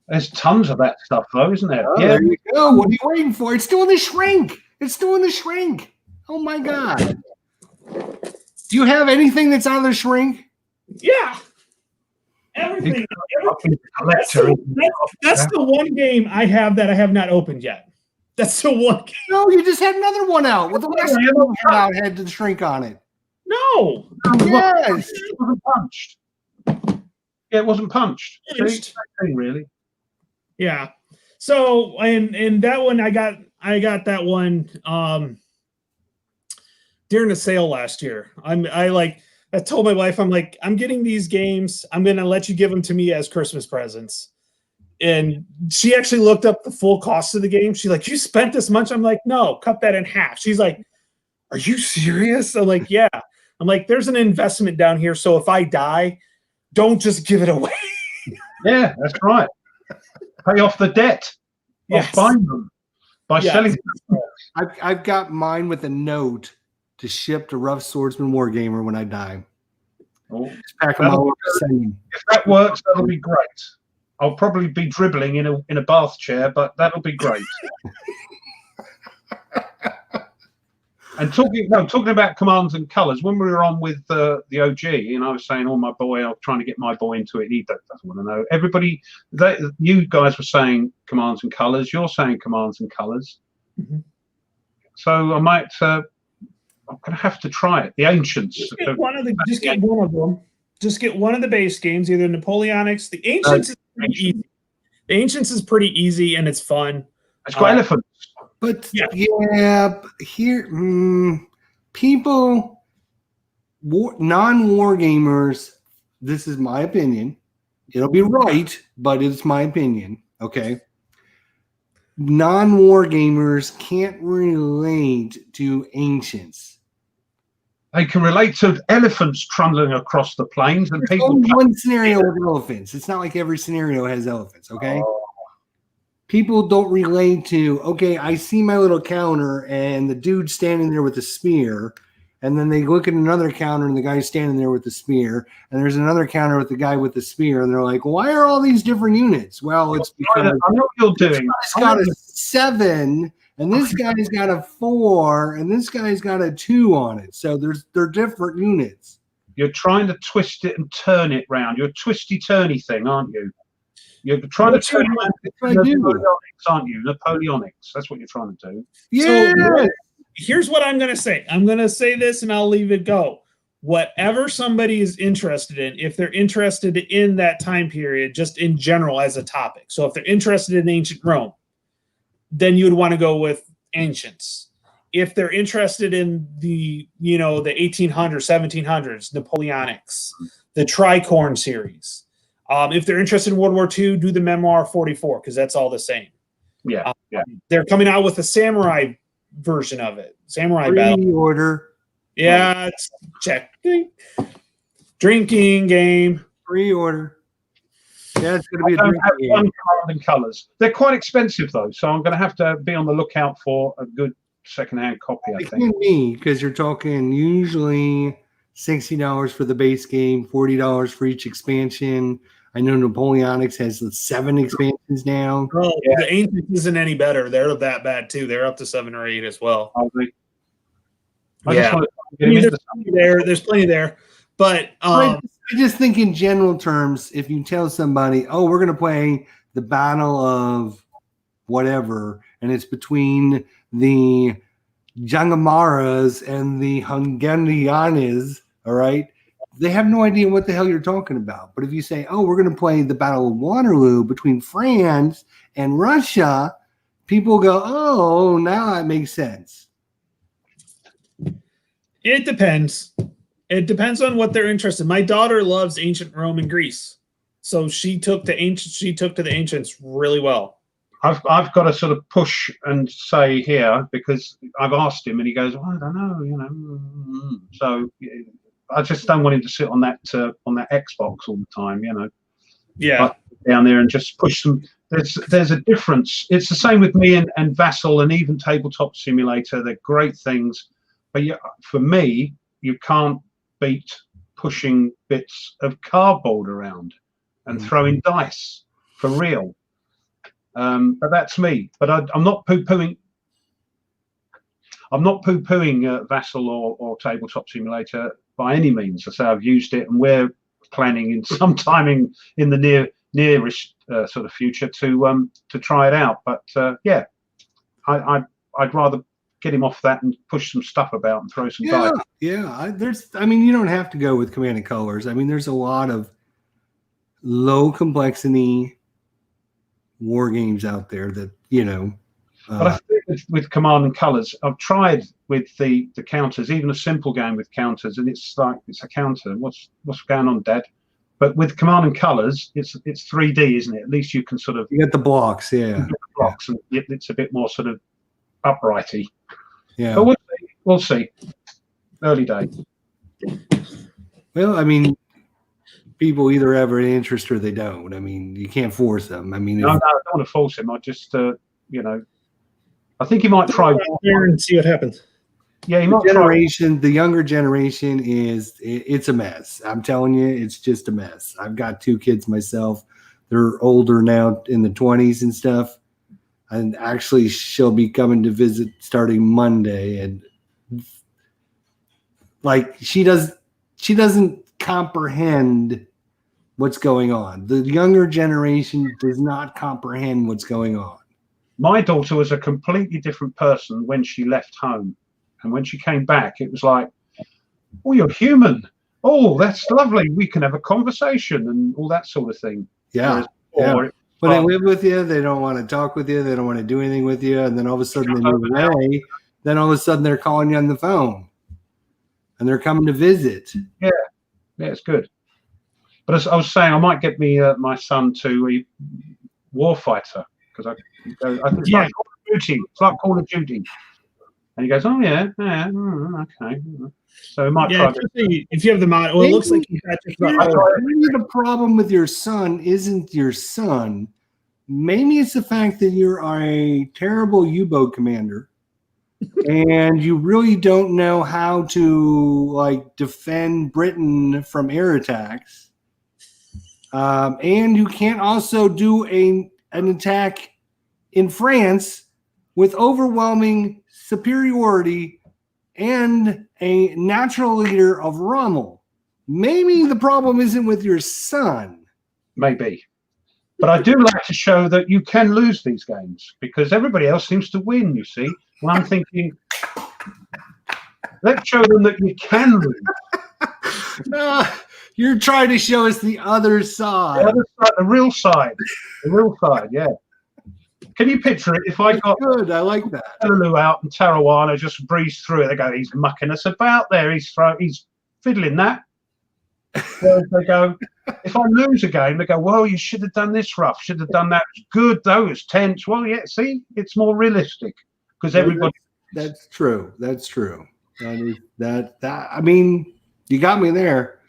There's tons of that stuff, though, isn't there? Oh, yeah. There you go. What are you waiting for? It's doing the shrink. It's doing the shrink. Oh my God. Do you have anything that's on the shrink? Yeah. Everything. That's the one game I have that I have not opened yet. That's the one game. No, you just had another one out. Well, the last one you had out had the shrink on it. No. Yes. It wasn't punched. Yeah, it wasn't punched. See? Really. Yeah. So and that one I got that one during the sale last year. I told my wife, I'm like, I'm getting these games. I'm going to let you give them to me as Christmas presents. And she actually looked up the full cost of the game. She's like, you spent this much? I'm like, no, cut that in half. She's like, are you serious? I'm like, yeah. I'm like, there's an investment down here. So if I die, don't just give it away. Yeah, that's right. Pay off the debt. Yes. Find them by selling them. I've got mine with a note to ship to Rough Swordsman Wargamer when I die. Oh, just pack them all if that works, that'll be great. I'll probably be dribbling in a bath chair, but that'll be great. And talking about commands and colors, when we were on with the OG, and I was saying, "Oh, my boy, I'm trying to get my boy into it. He doesn't want to know." Everybody, you guys were saying commands and colors. You're saying commands and colors. Mm-hmm. So I might. I'm going to have to try it. The Ancients. Just get one of them. Just get one of the base games, either Napoleonics. The Ancients is pretty easy. The Ancients is pretty easy and it's fun. It's got elephants. But here, people, non-war gamers, this is my opinion. It'll be right, but it's my opinion. Okay. Non-war gamers can't relate to Ancients. They can relate to elephants trundling across the plains, and there's people. Only one scenario with elephants. It's not like every scenario has elephants. Okay. People don't relate to, okay, I see my little counter and the dude standing there with a spear, and then they look at another counter and the guy's standing there with the spear, and there's another counter with the guy with the spear, and they're like, why are all these different units? Well, it's because I know what you're doing. This guy's got a 7, and this guy's got a 4, and this guy's got a 2 on it. So they're different units. You're trying to twist it and turn it round. You're a twisty-turny thing, aren't you? You're trying to turn Napoleonics, aren't you? Napoleonics. That's what you're trying to do. Yeah. So here's what I'm going to say. I'm going to say this and I'll leave it go. Whatever somebody is interested in, if they're interested in that time period, just in general as a topic. So if they're interested in ancient Rome, then you would want to go with Ancients. If they're interested in the 1800s, 1700s, Napoleonics, the Tricorn series. If they're interested in World War II, do the Memoir 44 because that's all the same. Yeah, They're coming out with a samurai version of it. Samurai Battle. Order. Yeah, it's check. Drinking game. Pre-order. Yeah, it's going to be a I don't drinking have game. one Command and Colours. They're quite expensive though, so I'm going to have to be on the lookout for a good second-hand copy. I It think. can be because you're talking usually $60 for the base game, $40 for each expansion. I know Napoleonics has 7 expansions now. Oh, yeah. The Ancients isn't any better. They're that bad too. They're up to 7 or 8 as well. I Yeah. just want to get him into something. There's plenty there. But I just think in general terms, if you tell somebody, oh, we're going to play the Battle of whatever, and it's between the Jangamaras and the Hungarianes, all right, they have no idea what the hell you're talking about. But if you say, oh, we're going to play the Battle of Waterloo between France and Russia, people go, oh, now that makes sense. it depends. It depends on what they're interested in. My daughter loves ancient Rome and Greece. So she took to the ancients really well. I've got to sort of push and say here because I've asked him and he goes, well, I don't know, So I just don't want him to sit on that Xbox all the time, Yeah. Down there and just push them. There's a difference. It's the same with me and Vassal and even Tabletop Simulator. They're great things, but for me, you can't beat pushing bits of cardboard around and throwing dice for real. But that's me. But I'm not poo-pooing. I'm not poo-pooing Vassal or Tabletop Simulator by any means. I say I've used it, and we're planning in some time in the nearish sort of future to try it out. But yeah, I'd rather get him off that and push some stuff about and throw some dice. Yeah. You don't have to go with Command and Colors. I mean, there's a lot of low complexity war games out there that but I think with Command and Colors, I've tried with the counters, even a simple game with counters, and it's like it's a counter. What's going on, Dad? But with Command and Colors, it's 3D, isn't it? At least you can sort of you get the blocks, and it's a bit more sort of uprighty. Yeah, but we'll see. Early days. Well, I mean, people either have an interest or they don't. I mean, you can't force them. I mean, no, I don't want to force him. I just, I think he might try there and see what happens. Yeah, he might the younger generation it's a mess. I'm telling you, it's just a mess. I've got 2 kids myself. They're older now, in the 20s and stuff. And actually, she'll be coming to visit starting Monday, and like she doesn't comprehend what's going on. The younger generation does not comprehend what's going on. My daughter was a completely different person when she left home, and when she came back, it was like, "Oh, you're human. Oh, that's lovely. We can have a conversation and all that sort of thing." Yeah. When they live with you, they don't want to talk with you. They don't want to do anything with you. And then all of a sudden they move away. Then all of a sudden they're calling you on the phone. And they're coming to visit. Yeah, it's good. But as I was saying, I might get my son to a Warfighter because it's like Call of Duty. It's like Call of Duty. And he goes, "Oh yeah, okay." So we might try. If you have the mod, well, it looks like maybe the problem with your son isn't your son. Maybe it's the fact that you're a terrible U-boat commander, and you really don't know how to defend Britain from air attacks, and you can't also do an attack in France with overwhelming superiority and a natural leader of Rommel. Maybe the problem isn't with your son. Maybe. But I do like to show that you can lose these games because everybody else seems to win, you see. And I'm thinking, let's show them that you can lose. You're trying to show us the other side. The other side, the real side. The real side, yeah. Can you picture it? If I got good, I like that. Pelelu out and Tarawano just breezed through it. They go, he's mucking us about there. He's fiddling that. They go, if I lose a game, they go, well, you should have done this rough, should have done that. It's good though, it's tense. Well, yeah, see, it's more realistic because everybody. That's true. That's true. That I mean, you got me there.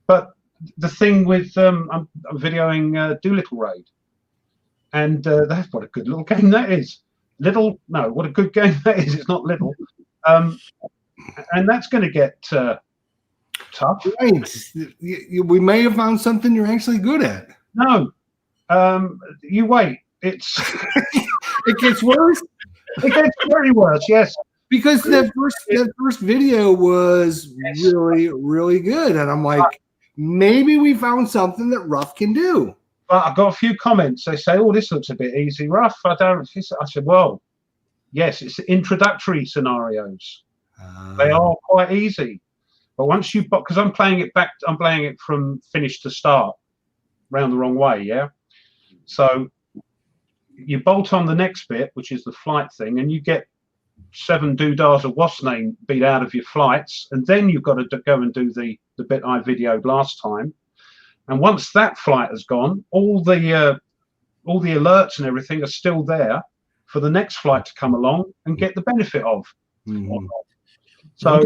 But the thing with I'm videoing Doolittle Raid, and that's what a good little game that is. Little, no, what a good game that is. It's not little, and that's going to get tough. Right. We may have found something you're actually good at. No, you wait. It's It gets worse. it gets very worse. Yes, Because that first video was really, really good. And I'm like, maybe we found something that Rough can do. but I got a few comments. They say, "Oh, this looks a bit easy, Rough." I said, "Well, yes, it's introductory scenarios. They are quite easy, but once you because I'm playing it from finish to start, round the wrong way, yeah. So you bolt on the next bit, which is the flight thing, and you get 7 doodahs of what's name beat out of your flights, and then you've got to go and do the bit I videoed last time. And once that flight has gone, all the alerts and everything are still there for the next flight to come along and get the benefit of. Mm-hmm. So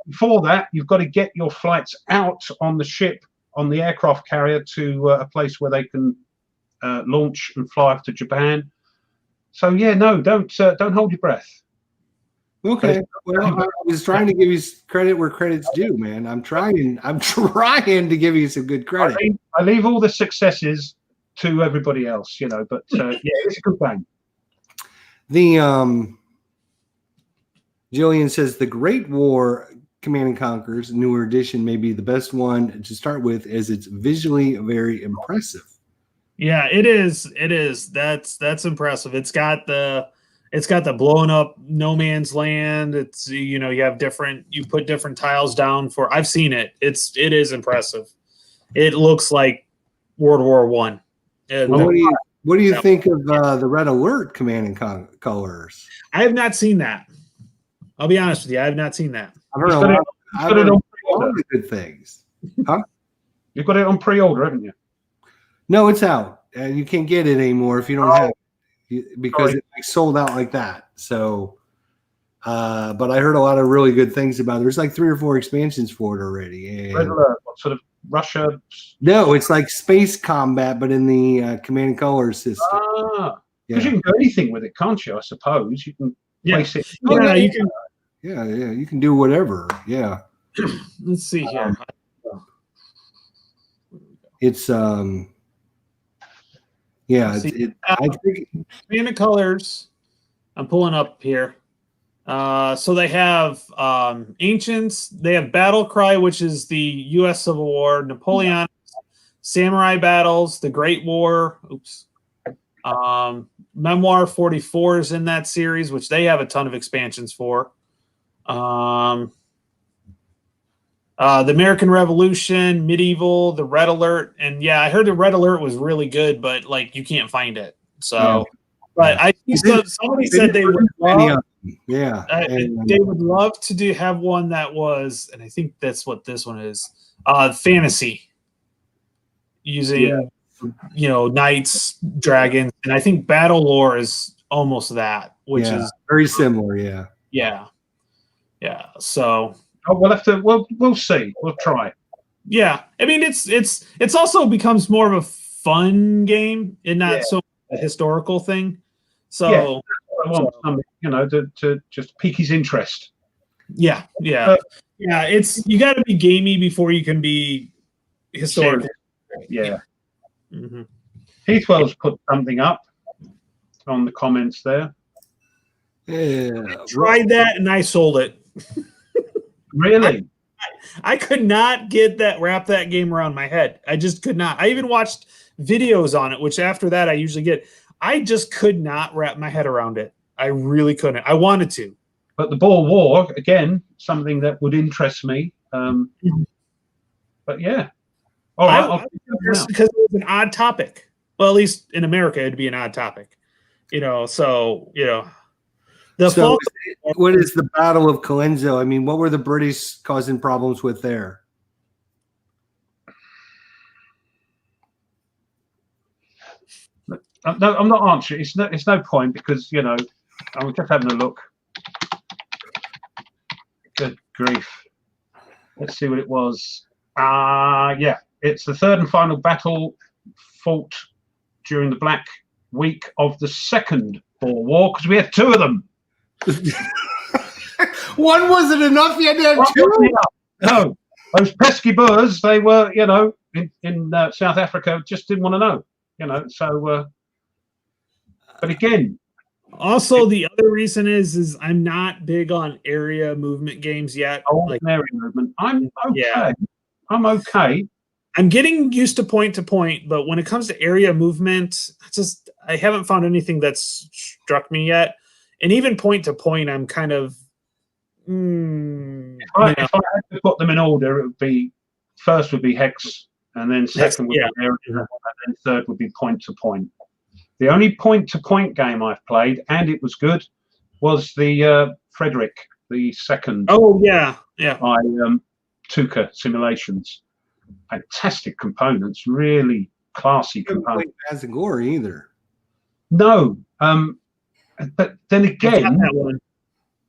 before that, you've got to get your flights out on the ship, on the aircraft carrier, to a place where they can launch and fly off to Japan. So yeah, no, don't hold your breath. Okay. Well, I was trying to give you credit where credit's due, man. I'm trying to give you some good credit. I leave all the successes to everybody else, you know. But yeah, it's a good game. The Jillian says the Great War Command and Conquer's newer edition may be the best one to start with, as it's visually very impressive. Yeah, it is. It is. That's impressive. It's got the blown up no man's land. It's, you know, you put different tiles down for. I've seen it. It is impressive. It looks like World War I. What do you think of the Red Alert Command and Colors? I have not seen that. I'll be honest with you. I have not seen that. I've heard a lot of good things. Huh? You've got it on pre-order, haven't you? No, it's out. You can't get it anymore if you don't have it, because it sold out like that. So, but I heard a lot of really good things about it. There's like 3 or 4 expansions for it already. And Red Alert, what sort of Russia? no, it's like space combat, but in the Command and Color system. Because you can do anything with it, can't you? I suppose you can place it. Yeah, you can. Yeah, you can do whatever. Yeah. Let's see here. It's yeah. I think Command and Colors. I'm pulling up here. So they have Ancients. They have Battle Cry, which is the U.S. Civil War, Napoleonic, Samurai Battles, the Great War. Memoir 44 is in that series, which they have a ton of expansions for. The American Revolution, Medieval, the Red Alert, and yeah, I heard the Red Alert was really good, but like you can't find it. So, but I think somebody said they would love, they would love to have one that was, and I think that's what this one is, fantasy, using knights, dragons, and I think Battle Lore is almost that, which is very similar. Yeah. So. We'll have to. We'll see. We'll try. Yeah, I mean, it's also becomes more of a fun game and not so a historical thing. So, I want something, to just pique his interest. Yeah. It's you got to be gamey before you can be historical. Yeah. Mm-hmm. Heathwell's put something up on the comments there. Yeah, I tried that and I sold it. Really? I could not wrap that game around my head. I just could not. I even watched videos on it, which after that I usually get. I just could not wrap my head around it. I really couldn't. I wanted to. But the Boer War, again, something that would interest me. But yeah. All right. Because it was an odd topic. Well, at least in America, it'd be an odd topic. What is the Battle of Colenso? I mean, what were the British causing problems with there? No, I'm not answering. It's no point because I'm just having a look. Good grief! Let's see what it was. Yeah, it's the third and final battle fought during the Black Week of the Second Boer War, because we had two of them. One wasn't enough. You had to have two. No, those pesky Boers, they were, in South Africa, just didn't want to know, So, but again. Also, the other reason is I'm not big on area movement games yet. Area movement. I'm okay. Yeah. I'm okay. I'm getting used to point, but when it comes to area movement, I haven't found anything that's struck me yet. And even point, I'm kind of. If I had to put them in order, it would be first would be hex, and then second would be area, and then third would be point. The only point game I've played, and it was good, was the Frederick, the second. Oh yeah. By Tuca Simulations. Fantastic components, really classy components. Not Azagor either. No, but then again,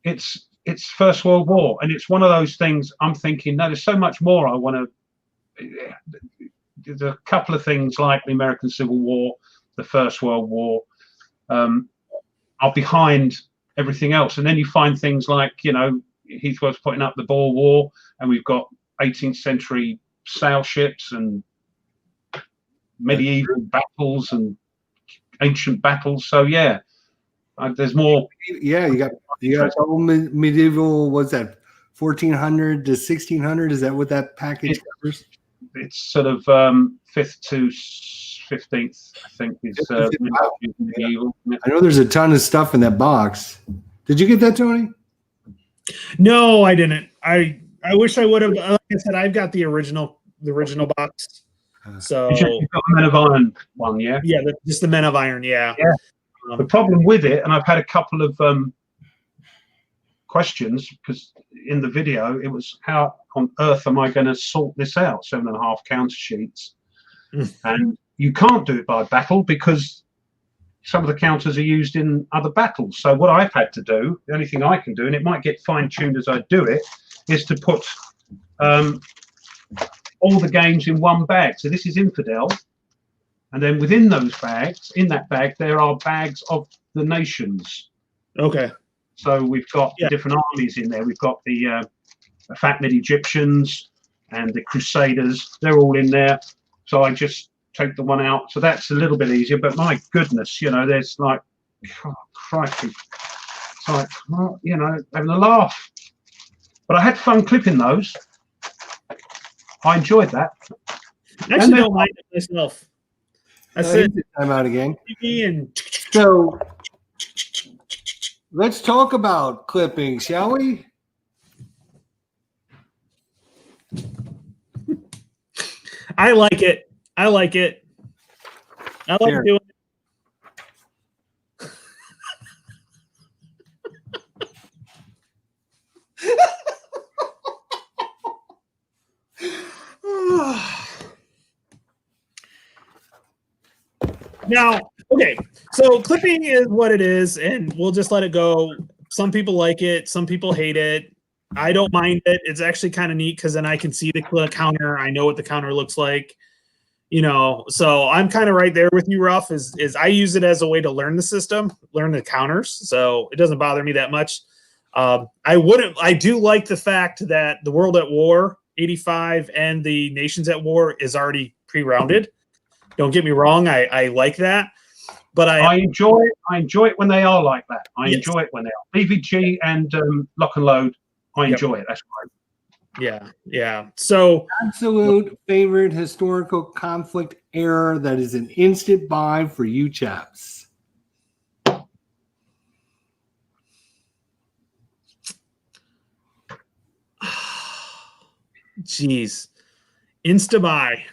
it's First World War, and it's one of those things. I'm thinking, no, there's so much more I want to. There's a couple of things like the American Civil War, the First World War, are behind everything else. And then you find things like, Heathworth's putting up the Boer War, and we've got 18th century sail ships and medieval battles and ancient battles. So yeah, there's more. Yeah, you got all medieval. What's that? 1400 to 1600. Is that what that package covers? It's sort of 5th to 15th, I think, is medieval. I know there's a ton of stuff in that box. Did you get that, Tony? No, I didn't. I wish I would have. Like I said, I've got the original box. So you've got the Men of Iron one, yeah? Yeah, just the Men of Iron, yeah. The problem with it, and I've had a couple of questions, because in the video it was, how on earth am I going to sort this out? 7.5 counter sheets, and you can't do it by battle because some of the counters are used in other battles. So what I've had to do, the only thing I can do, and it might get fine-tuned as I do it, is to put all the games in one bag. So this is Infidel, and then within those bags, in that bag, there are bags of the nations. Okay. So we've got the different armies in there. We've got the Fatmid Egyptians and the Crusaders. They're all in there. So I just take the one out. So that's a little bit easier. But my goodness, there's like, oh, crikey. It's like, having a laugh. But I had fun clipping those. I enjoyed that. I actually don't mind it myself. That's it. Time out again. So let's talk about clipping, shall we? I like it. I like doing it. Now, okay, so clipping is what it is, and we'll just let it go. Some people like it, some people hate it. I don't mind it. It's actually kind of neat because then I can see the counter. I know what the counter looks like, So I'm kind of right there with you, Ruff. Is I use it as a way to learn the system, learn the counters, so it doesn't bother me that much. I do like the fact that the World at War 85 and the Nations at War is already pre-rounded. Don't get me wrong, I like that, but I enjoy it. I enjoy it when they are like that. I enjoy it when they are BVG and Lock and Load. I enjoy it. That's great. Yeah. So absolute favorite historical conflict era that is an instant buy for you chaps. Jeez, insta buy.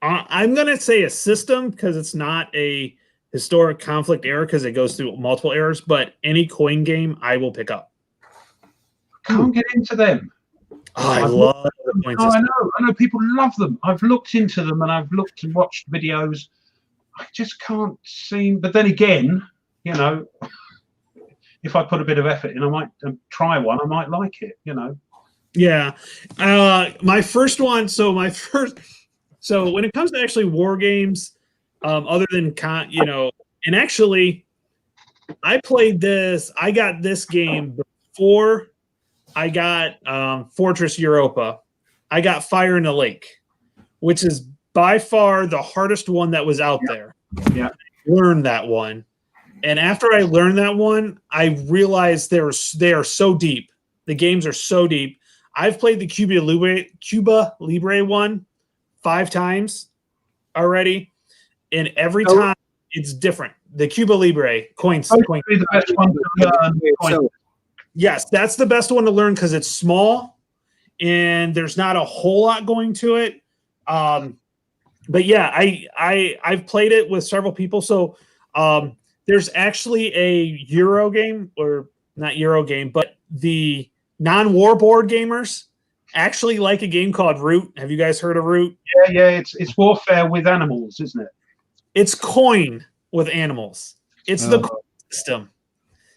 I'm going to say a system because it's not a historic conflict era because it goes through multiple eras, but any coin game I will pick up. Can't get into them. Oh, I love the coin system. I know people love them. I've looked into them and I've looked and watched videos. I just can't seem, but then again, if I put a bit of effort in, I might try one. I might like it, Yeah. My first one. So when it comes to actually war games, other than and actually, I played this. I got this game before I got Fortress Europa. I got Fire in the Lake, which is by far the hardest one that was out there. Yeah. I learned that one. And after I learned that one, I realized they are so deep. The games are so deep. I've played the Cuba Libre one 5 times already, and every time it's different. The Cuba Libre coins. The best one to learn. Yes, that's the best one to learn because it's small and there's not a whole lot going to it. But yeah, I've played it with several people. So there's actually a Euro game, or not Euro game, but the non-war board gamers actually like a game called Root. Have you guys heard of Root? Yeah. It's warfare with animals, isn't it? It's coin with animals. It's the coin system.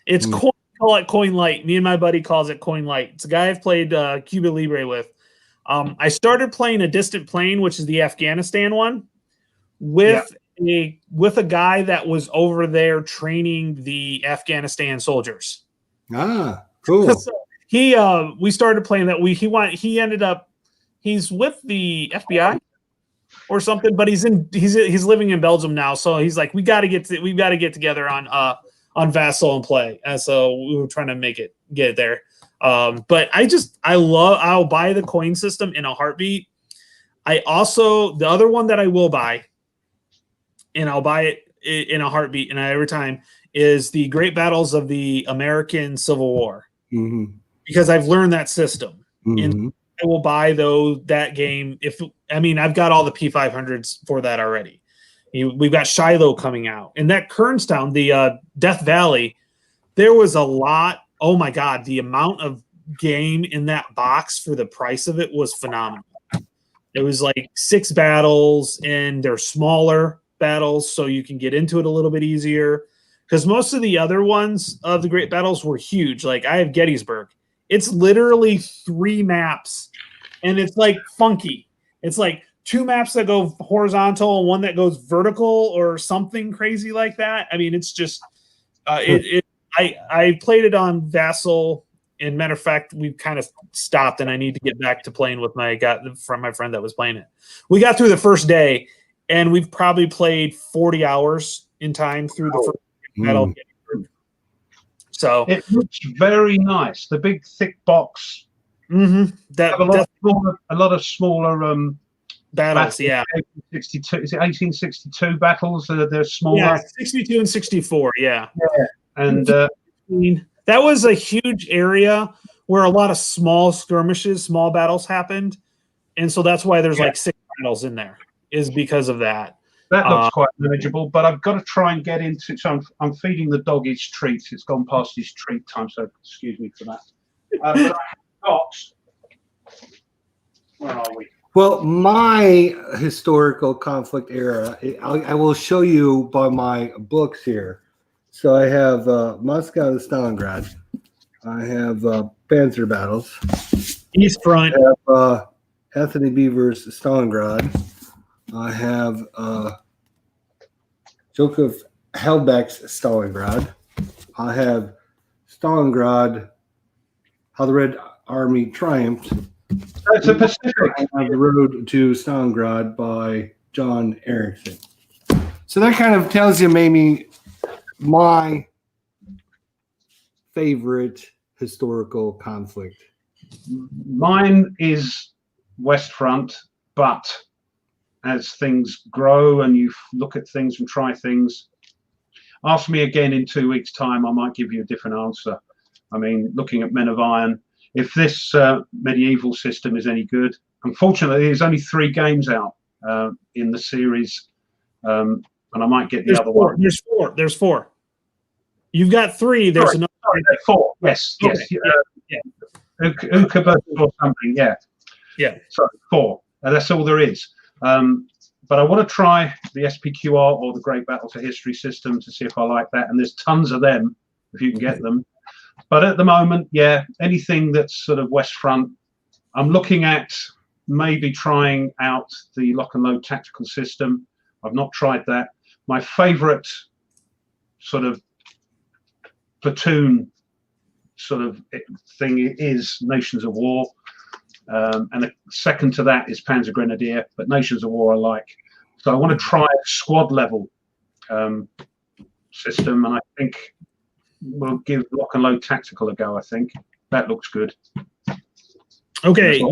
It's coin. Call it Coin Light. Me and my buddy calls it Coin Light. It's a guy I've played Cuba Libre with. I started playing A Distant Plane, which is the Afghanistan one, with a guy that was over there training the Afghanistan soldiers. Ah, cool. So we started playing that. He's with the FBI or something, but he's living in Belgium now. So he's like, we've got to get together on Vassal and play. And so we were trying to get it there. But I'll buy the coin system in a heartbeat. The other one that I will buy, and I'll buy it in a heartbeat and every time, is the Great Battles of the American Civil War. Mm-hmm. Because I've learned that system. Mm-hmm. And I will buy that game. I've got all the P500s for that already. We've got Shiloh coming out. And that Kernstown, the Death Valley, there was a lot. Oh, my God. The amount of game in that box for the price of it was phenomenal. It was like 6 battles, and they're smaller battles, so you can get into it a little bit easier. Because most of the other ones of the Great Battles were huge. Like, I have Gettysburg. It's literally 3 maps, and it's like funky. It's like 2 maps that go horizontal and 1 that goes vertical or something crazy like that. I mean, it's just I played it on Vassal, and matter of fact, we've kind of stopped, and I need to get back to playing with my friend that was playing it. We got through the first day, and we've probably played 40 hours in time through the first battle. So it looks very nice. The big thick box. Mm-hmm. A lot of smaller battles. Yeah, 1862. Is it 1862 battles? They're smaller. Yeah, 62 and 64. Yeah. And that was a huge area where a lot of small skirmishes, small battles happened, and so that's why there's like 6 battles in there. Is because of that. That looks quite manageable, but I've got to try and get into. So I'm feeding the dog his treats. It's gone past his treat time, so excuse me for that. But I have got. Where are we? Well, my historical conflict era, I will show you by my books here. So I have Moscow to Stalingrad. I have Panzer battles. East Front. I have Anthony Beaver's Stalingrad. I have Joseph Hellbeck's Stalingrad. I have Stalingrad, How the Red Army Triumphed. It's a Pacific. I have The Road to Stalingrad by John Erickson. So that kind of tells you maybe my favorite historical conflict. Mine is West Front, but as things grow and you look at things and try things, ask me again in 2 weeks' time. I might give you a different answer. I mean, looking at Men of Iron, if this medieval system is any good, unfortunately, there's only 3 games out in the series, and I might get the other one. There's 4. You've got 3. There's another. Sorry, 4. Yes. Ukabus or something. Yeah. So 4. That's all there is. But I want to try the SPQR or the Great Battle for History system to see if I like that. And there's tons of them if you can get them. But at the moment, anything that's sort of West Front, I'm looking at maybe trying out the lock and load tactical system. I've not tried that. My favorite sort of platoon sort of thing is Nations of War. And a second to that is Panzer Grenadier, but Nations of War I like. So I want to try a squad level system, and I think we'll give lock and load tactical a go. I think that looks good. Okay,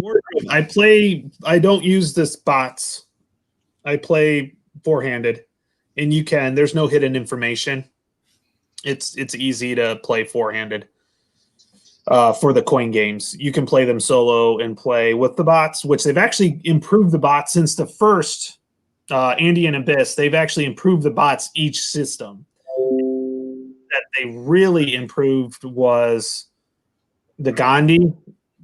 I don't use this bots. I play four-handed, and you can. There's no hidden information. It's easy to play four-handed. For the coin games, you can play them solo and play with the bots, which they've actually improved the bots since the first Andy and Abyss. They've actually improved the bots each system. That they really improved was the Gandhi.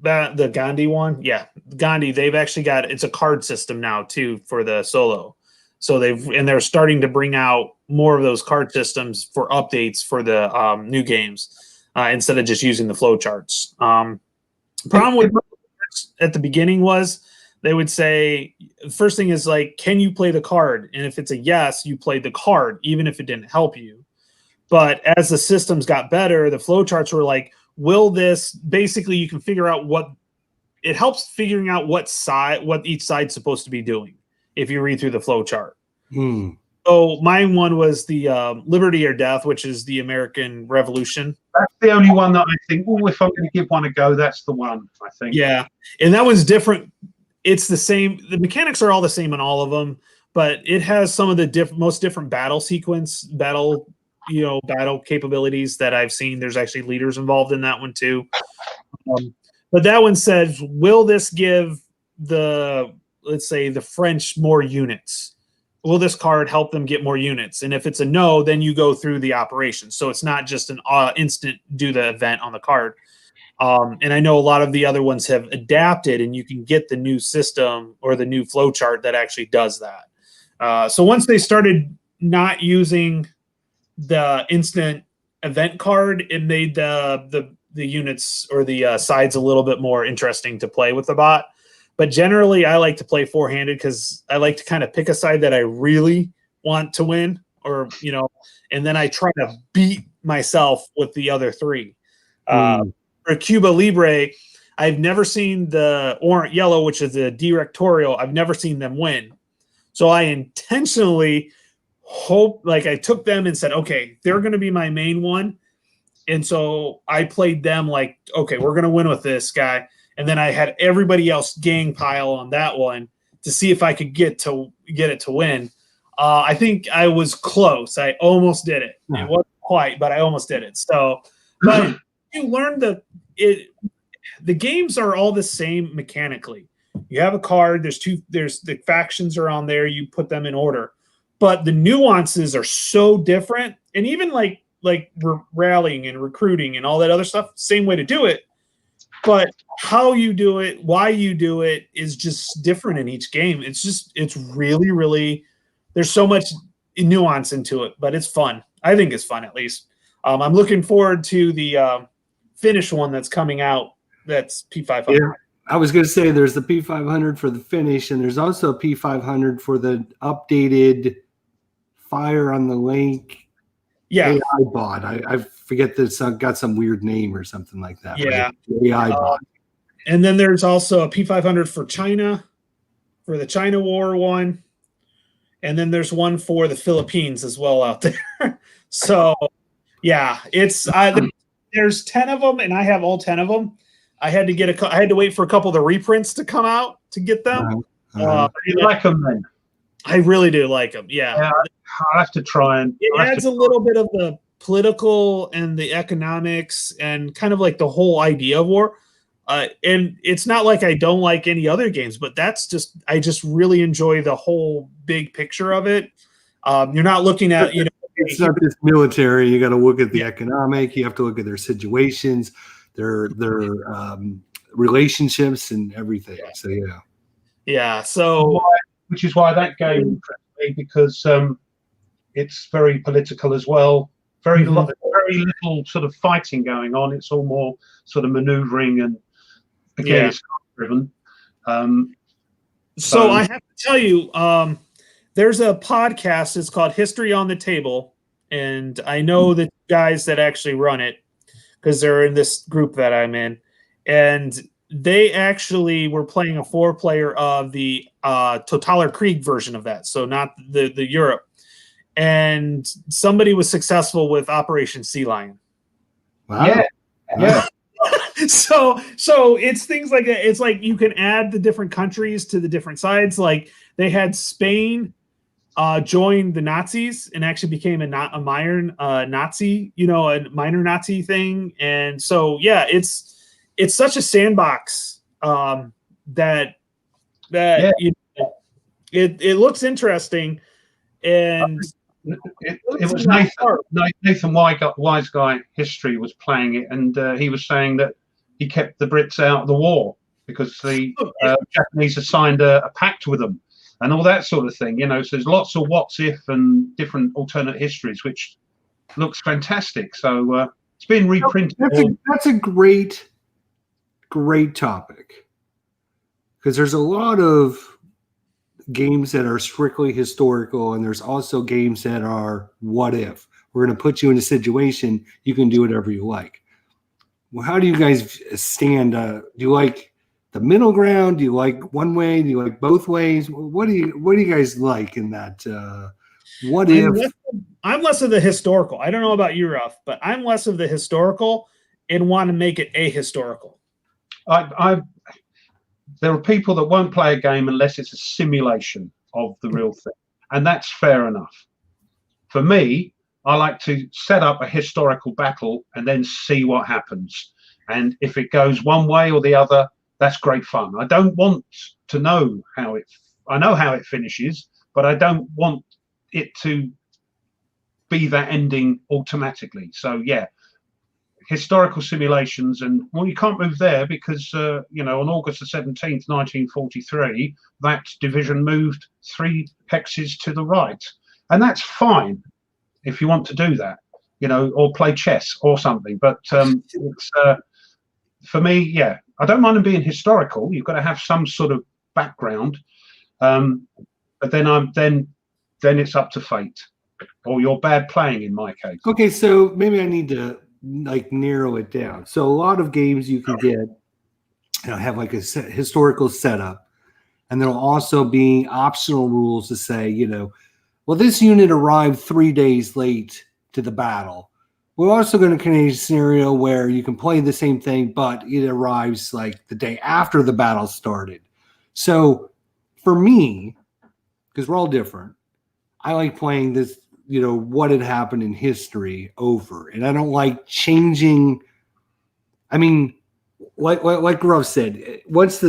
The Gandhi one, yeah, Gandhi. They've actually got it's a card system now too for the solo. So they're starting to bring out more of those card systems for updates for the new games instead of just using the flow charts. Problem with at the beginning was they would say the first thing is like, can you play the card? And if it's a yes, you played the card, even if it didn't help you. But as the systems got better, the flow charts were like, will this basically you can figure out what it helps figuring out what each side's supposed to be doing if you read through the flow chart. So my one was the Liberty or Death, which is the American Revolution. That's the only one that I think, oh, if I'm going to give one a go, that's the one, I think. Yeah, and that one's different. It's the same. The mechanics are all the same in all of them, but it has some of the most different battle capabilities that I've seen. There's actually leaders involved in that one too. But that one says, will this give let's say the French more units? Will this card help them get more units? And if it's a no, then you go through the operation. So it's not just an instant do the event on the card. And I know a lot of the other ones have adapted, and you can get the new system or the new flow chart that actually does that. So once they started not using the instant event card, it made the units or the sides a little bit more interesting to play with the bot. But generally, I like to play four-handed because I like to kind of pick a side that I really want to win, and then I try to beat myself with the other three. For Cuba Libre, I've never seen the orange yellow, which is a directorial. I've never seen them win. So I intentionally I took them and said, okay, they're going to be my main one. And so I played them like, okay, we're going to win with this guy. And then I had everybody else gang pile on that one to see if I could get it to win. I think I was close. I almost did it. It wasn't quite, but I almost did it. So, but you learn the games are all the same mechanically. You have a card. There's the factions are on there. You put them in order, but the nuances are so different. And even like rallying and recruiting and all that other stuff, same way to do it. But how you do it, why you do it is just different in each game. It's really, really, there's so much nuance into it, but it's fun. I think it's fun, at least. I'm looking forward to the Finnish one that's coming out. That's P500. Yeah, I was going to say there's the P500 for the Finnish, and there's also a P500 for the updated Fire on the Lake. Yeah, AI bot. I forget that it's got some weird name or something like that. Yeah, AI bot. And then there's also a P500 for China, for the China War one, and then there's one for the Philippines as well out there. So, yeah, there's 10 of them, and I have all 10 of them. I had to wait for a couple of the reprints to come out to get them. You like them then? I really do like them. Yeah. I'll have to try and. It adds a little bit of the political and the economics and kind of like the whole idea of war. And it's not like I don't like any other games, but I just really enjoy the whole big picture of it. You're not looking at, it's not just military. You got to look at the economic. You have to look at their situations, their relationships, and everything. So yeah. So which is why that game impressed me, because it's very political as well. Very little sort of fighting going on. It's all more sort of maneuvering, and again, it's driven. So I have to tell you, there's a podcast. It's called History on the Table, and I know the guys that actually run it because they're in this group that I'm in, and they actually were playing a 4-player of the Totaler Krieg version of that, so not the Europe. And somebody was successful with Operation Sea Lion. Wow. Yeah. So it's things like that. It's like you can add the different countries to the different sides. Like they had Spain join the Nazis and actually became a minor Nazi, a minor Nazi thing. And so yeah, it's such a sandbox that it looks interesting. And it was Nathan Wise Guy History was playing it, and he was saying that he kept the Brits out of the war because the Japanese had signed a pact with them and all that sort of thing. So there's lots of what's if and different alternate histories, which looks fantastic. So it's been reprinted. That's a great topic, because there's a lot of games that are strictly historical, and there's also games that are what if. We're going to put you in a situation, you can do whatever you like. Well, how do you guys stand? Do you like the middle ground? Do you like one way? Do you like both ways? What do you guys like in that? I'm less of the historical. I don't know about you, Ruff, but I'm less of the historical and want to make it ahistorical. There are people that won't play a game unless it's a simulation of the real thing, and that's fair enough. For me, I like to set up a historical battle and then see what happens. And if it goes one way or the other, that's great fun. I don't want to know I know how it finishes, but I don't want it to be that ending automatically. So yeah, historical simulations, and you can't move there because on August the 17th, 1943, that division moved 3 hexes to the right, and that's fine if you want to do that, or play chess or something. But it's for me, yeah, I don't mind them being historical. You've got to have some sort of background, but then it's up to fate, or you're bad playing in my case. Okay, so maybe I need to narrow it down. So a lot of games you can get, have like a historical setup, and there'll also be optional rules to say, well, this unit arrived 3 days late to the battle. We're also going to create a scenario where you can play the same thing, but it arrives like the day after the battle started. So for me, because we're all different, I like playing this, what had happened in history over. And I don't like changing. I mean, like Ruff said, what's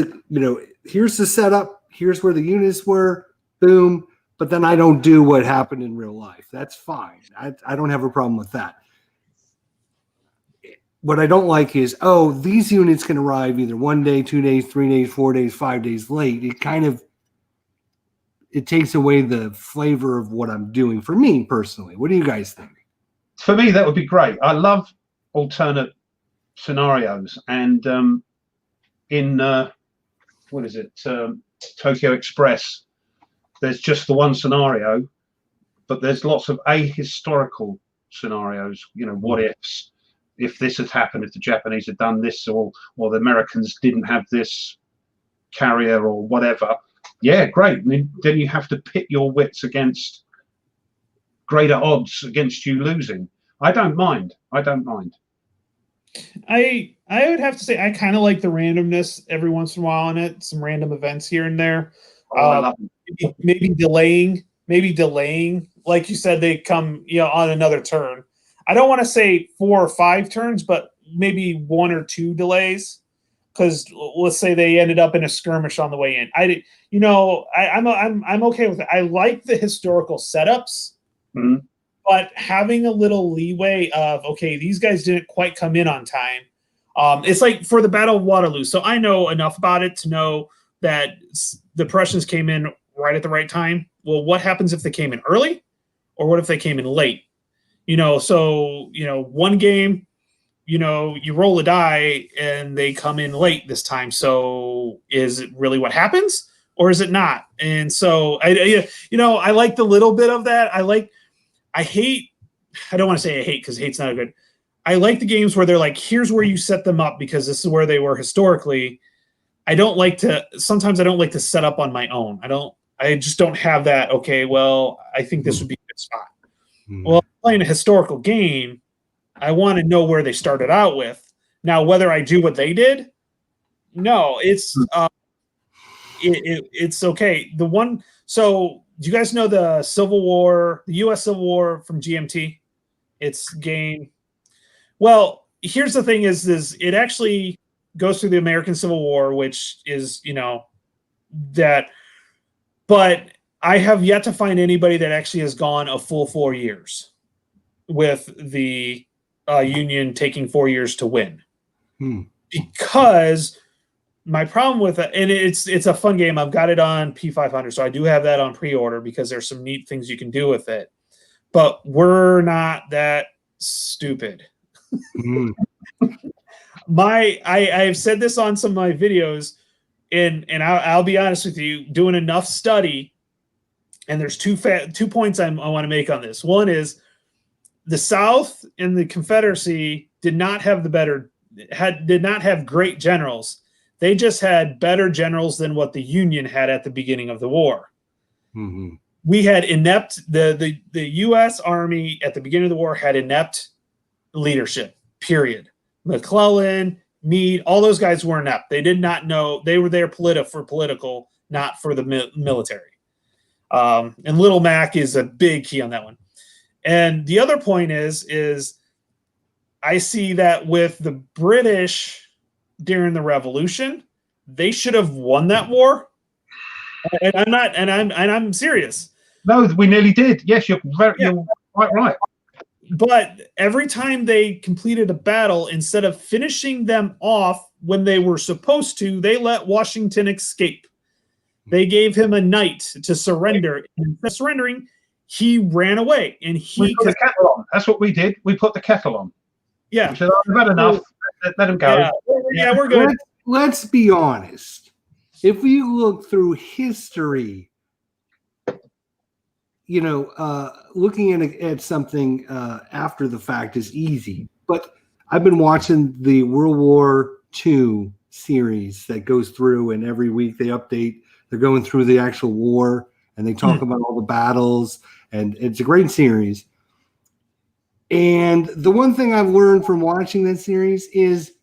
here's the setup, here's where the units were, boom. But then I don't do what happened in real life. That's fine. I don't have a problem with that. What I don't like is, these units can arrive either 1 day, 2 days, 3 days, 4 days, 5 days late. It takes away the flavor of what I'm doing for me personally. What do you guys think? For me, that would be great. I love alternate scenarios. And in, Tokyo Express, there's just the one scenario, but there's lots of ahistorical scenarios, what ifs. If this had happened, if the Japanese had done this, or the Americans didn't have this carrier or whatever. Yeah, great. Then you have to pit your wits against greater odds against you losing. I don't mind. I would have to say I kind of like the randomness every once in a while in it. Some random events here and there. Maybe delaying. Like you said, they come on another turn. I don't want to say 4 or 5 turns, but maybe 1 or 2 delays. Because let's say they ended up in a skirmish on the way in. I'm okay with it. I like the historical setups, but having a little leeway of, okay, these guys didn't quite come in on time. It's like for the Battle of Waterloo. So I know enough about it to know that the Prussians came in right at the right time. Well, what happens if they came in early, or what if they came in late? One game, you roll a die and they come in late this time. So is it really what happens or is it not? And so I like the little bit of that. I don't want to say I hate because hate's not a good. I like the games where they're like, here's where you set them up because this is where they were historically. Sometimes I don't like to set up on my own. I just don't have that. Okay, well, I think this would be a good spot. Well, if I'm playing a historical game, I want to know where they started out with. Now, whether I do what they did, no, it's okay. So do you guys know the Civil War, the U.S. Civil War from GMT? It's game. Well, here's the thing: is it actually goes through the American Civil War, which is that. But I have yet to find anybody that actually has gone a full 4 years with the Union taking 4 years to win. Because my problem with it, and it's a fun game. I've got it on P500, so I do have that on pre-order because there's some neat things you can do with it. But we're not that stupid. I've said this on some of my videos, and I'll be honest with you, doing enough study, and there's two points I want to make on this. One is the South and the Confederacy did not have great generals. They just had better generals than what the Union had at the beginning of the war. We had the U.S. Army at the beginning of the war had inept leadership, period. McClellan, Meade, all those guys were inept. They did not know. They were there for political, not for the military. And Little Mac is a big key on that one. And the other point is I see that with the British during the Revolution, they should have won that war. And I'm serious. No, we nearly did. Yes, you're quite right. But every time they completed a battle, instead of finishing them off when they were supposed to, they let Washington escape. They gave him a night to surrender. And instead of surrendering, he ran away. And we put the kettle on. That's what we did. We put the kettle on. Yeah. We said, I've had enough. Let him go. Yeah, we're good. Let's be honest. If we look through history, looking at something after the fact is easy. But I've been watching the World War II series that goes through, and every week they update. They're going through the actual war, and they talk about all the battles, and it's a great series. And the one thing I've learned from watching that series is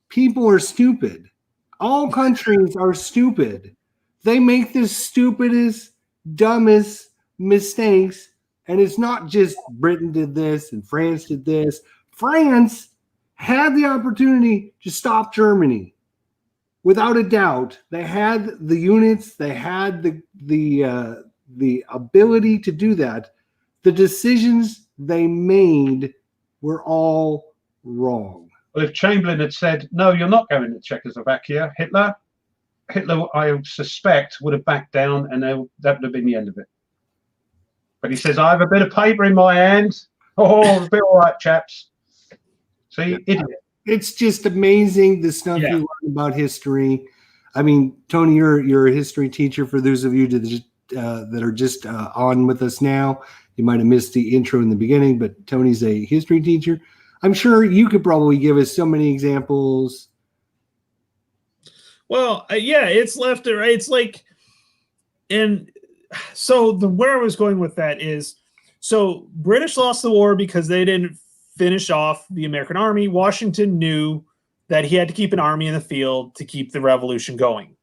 people are stupid. All countries are stupid. They make the stupidest, dumbest mistakes, and it's not just Britain did this and France did this. France had the opportunity to stop Germany. Without a doubt, they had the units, they had the ability to do that. The decisions they made were all wrong. Well, if Chamberlain had said, no, you're not going to Czechoslovakia, Hitler, I suspect, would have backed down, and that would have been the end of it. But he says, I have a bit of paper in my hand. Oh, a bit all right, chaps. See, idiot. It's just amazing the stuff you learn about history. I mean, Tony, you're a history teacher. For those of you that are just on with us now, you might have missed the intro in the beginning, but Tony's a history teacher. I'm sure you could probably give us so many examples. Well, it's left and right. It's like, and so where I was going with that is, so British lost the war because they didn't finish off the American army. Washington knew that he had to keep an army in the field to keep the revolution going.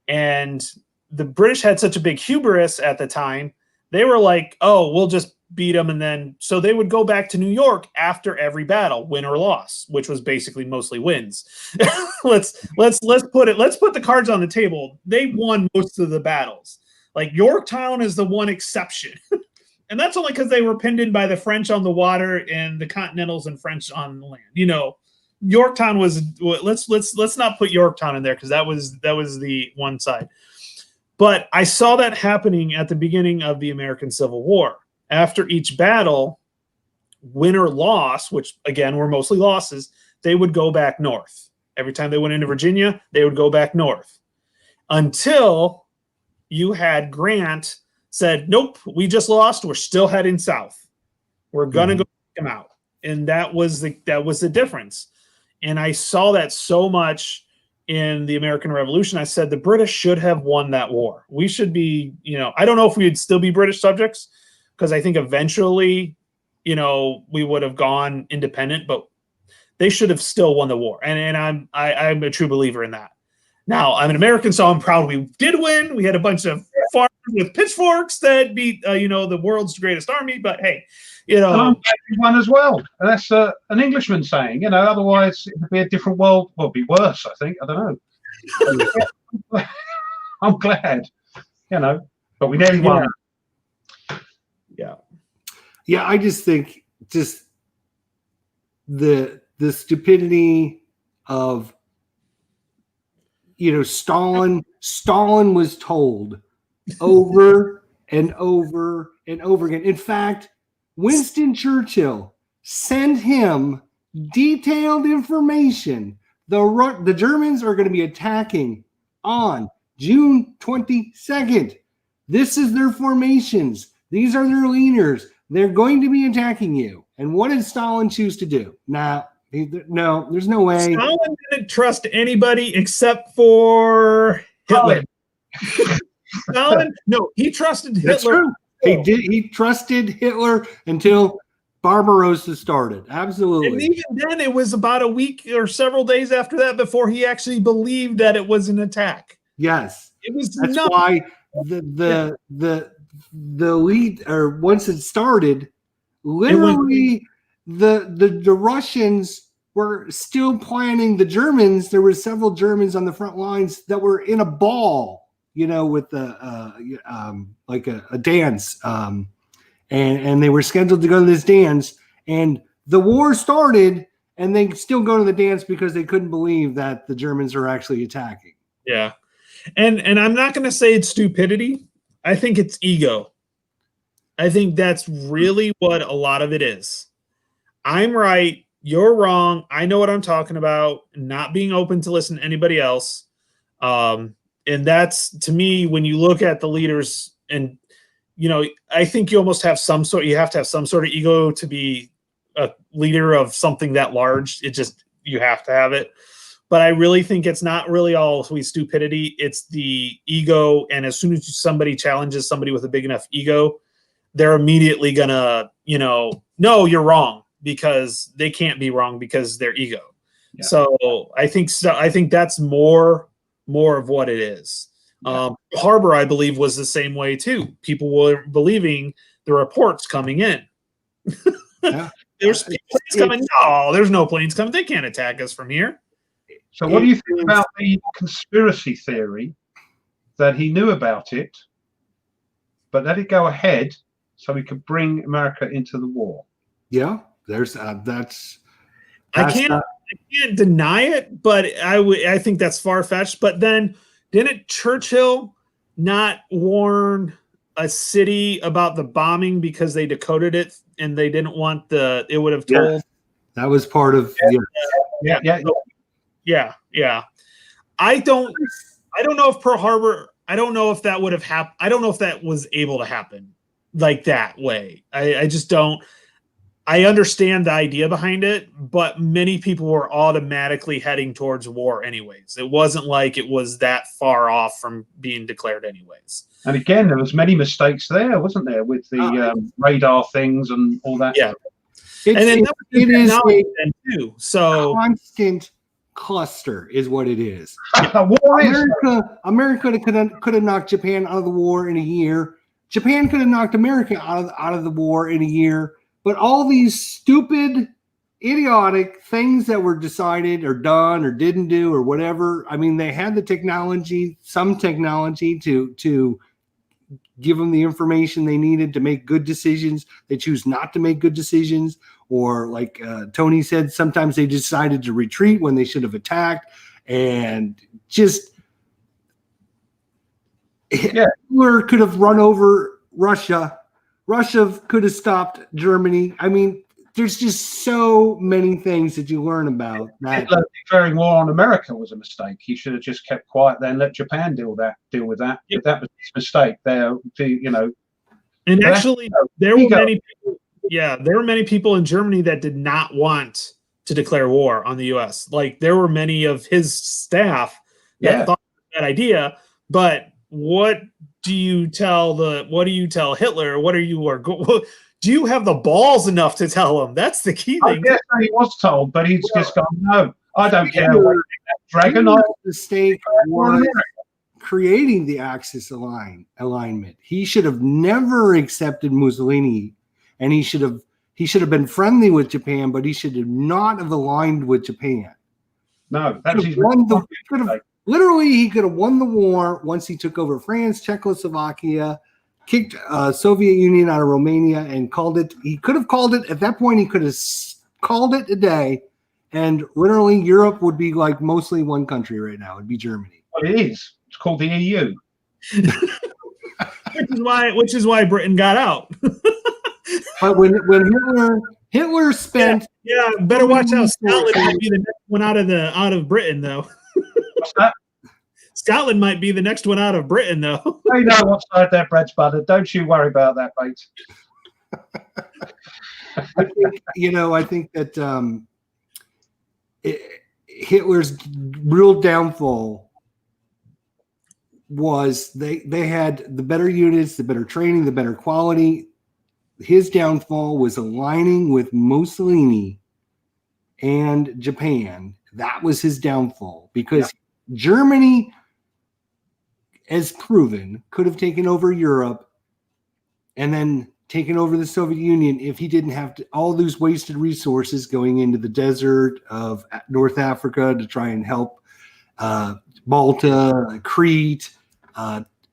And the British had such a big hubris at the time. They were like, oh, we'll just beat them. And then, so they would go back to New York after every battle, win or loss, which was basically mostly wins. let's put the cards on the table. They won most of the battles. Like Yorktown is the one exception. And that's only because they were pinned in by the French on the water and the Continentals and French on the land. Yorktown was, let's not put Yorktown in there because that was the one side. But I saw that happening at the beginning of the American Civil War. After each battle, win or loss, which again were mostly losses, they would go back north Every time they went into Virginia, they would go back north. Until you had Grant said, nope, we just lost. We're still heading south. We're going to go take them out. And that was the difference. And I saw that so much in the American Revolution. I said the British should have won that war. We should be, I don't know if we'd still be British subjects, because I think eventually, we would have gone independent, but they should have still won the war. And I'm a true believer in that. Now, I'm an American, so I'm proud we did win. We had a bunch of farmers with pitchforks that beat, the world's greatest army. But hey, And I'm glad we won as well. And that's an Englishman saying, otherwise it would be a different world. Well, it'd be worse, I think. I don't know. I'm glad, but we nearly won. Yeah. Yeah, I just think the stupidity of Stalin was told over and over and over again. In fact, Winston Churchill sent him detailed information. The Germans are going to be attacking on June 22nd. This is their formations. These are their leaders. They're going to be attacking you. And what did Stalin choose to do? No, there's no way. Stalin didn't trust anybody except for Hitler. Stalin, no, he trusted Hitler. That's true. He did. He trusted Hitler until Barbarossa started. Absolutely. And even then, it was about a week or several days after that before he actually believed that it was an attack. Yes, it was. That's why the lead, or once it started, literally the Russians were still planning the Germans. There were several Germans on the front lines that were in a ball, with like a dance, and they were scheduled to go to this dance, and the war started, and they still go to the dance because they couldn't believe that the Germans are actually attacking. Yeah, and I'm not going to say it's stupidity. I think it's ego. I think that's really what a lot of it is. I'm right. You're wrong. I know what I'm talking about. Not being open to listen to anybody else. And that's, to me, when you look at the leaders, and, I think you have to have some sort of ego to be a leader of something that large. You have to have it. But I really think it's not really all stupidity. It's the ego. And as soon as somebody challenges somebody with a big enough ego, they're immediately gonna, no, you're wrong, because they can't be wrong because their ego. Yeah. So I think that's more of what it is. Yeah. Harbor, I believe, was the same way too. People were believing the reports coming in. Yeah. There's planes coming. No, there's no planes coming. They can't attack us from here. So what do you think about the conspiracy theory that he knew about it, but let it go ahead so he could bring America into the war? Yeah, there's that's I can't deny it, but I think that's far-fetched. But then didn't Churchill not warn a city about the bombing because they decoded it and they didn't want it would have told? Yeah. That was part of Yeah. I don't know if Pearl Harbor, I don't know if that would have happened. I don't know if that was able to happen like that way. I just don't. I understand the idea behind it, but many people were automatically heading towards war anyways. It wasn't like it was that far off from being declared anyways. And again, there was many mistakes there, wasn't there, with the radar things and all that? Yeah. And then it is then too. So constant cluster is what it is. America could have knocked Japan out of the war in a year. Japan could have knocked America out of the war in a year. But all these stupid, idiotic things that were decided or done or didn't do or whatever. I mean, they had the technology, some technology to give them the information they needed to make good decisions. They choose not to make good decisions. Or like Tony said, sometimes they decided to retreat when they should have attacked. And just Hitler could have run over Russia. Russia could have stopped Germany. I mean, there's just so many things that you learn about that. Hitler declaring war on America was a mistake. He should have just kept quiet there and let Japan deal with that. But that was his mistake. There, you know. And actually, there were many people. Yeah, there were many people in Germany that did not want to declare war on the U.S. Like there were many of his staff that thought that idea. But what do you tell Hitler? Do you have the balls enough to tell him? That's the key thing. Yes, he was told, but he's just gone, no, I don't care. Dragon, the mistake was creating the Axis alignment. He should have never accepted Mussolini, and he should have been friendly with Japan, but he should have not have aligned with Japan. No, literally he could have won the war once he took over France, Czechoslovakia, kicked Soviet Union out of Romania, and called it. He could have called it at that point. He could have called it a day, and literally Europe would be like mostly one country right now. It'd be Germany. Well, it is. It's called the EU. which is why Britain got out. But when Hitler spent better watch out. Scotland might be the next one out of Britain though. What's that? Scotland might be the next one out of Britain, though. They know what side their bread's buttered. Don't you worry about that, mate. I think that Hitler's real downfall was they had the better units, the better training, the better quality. His downfall was aligning with Mussolini and Japan. That was his downfall because Germany, as proven, could have taken over Europe and then taken over the Soviet Union if he didn't have all those wasted resources going into the desert of North Africa to try and help Malta, Crete,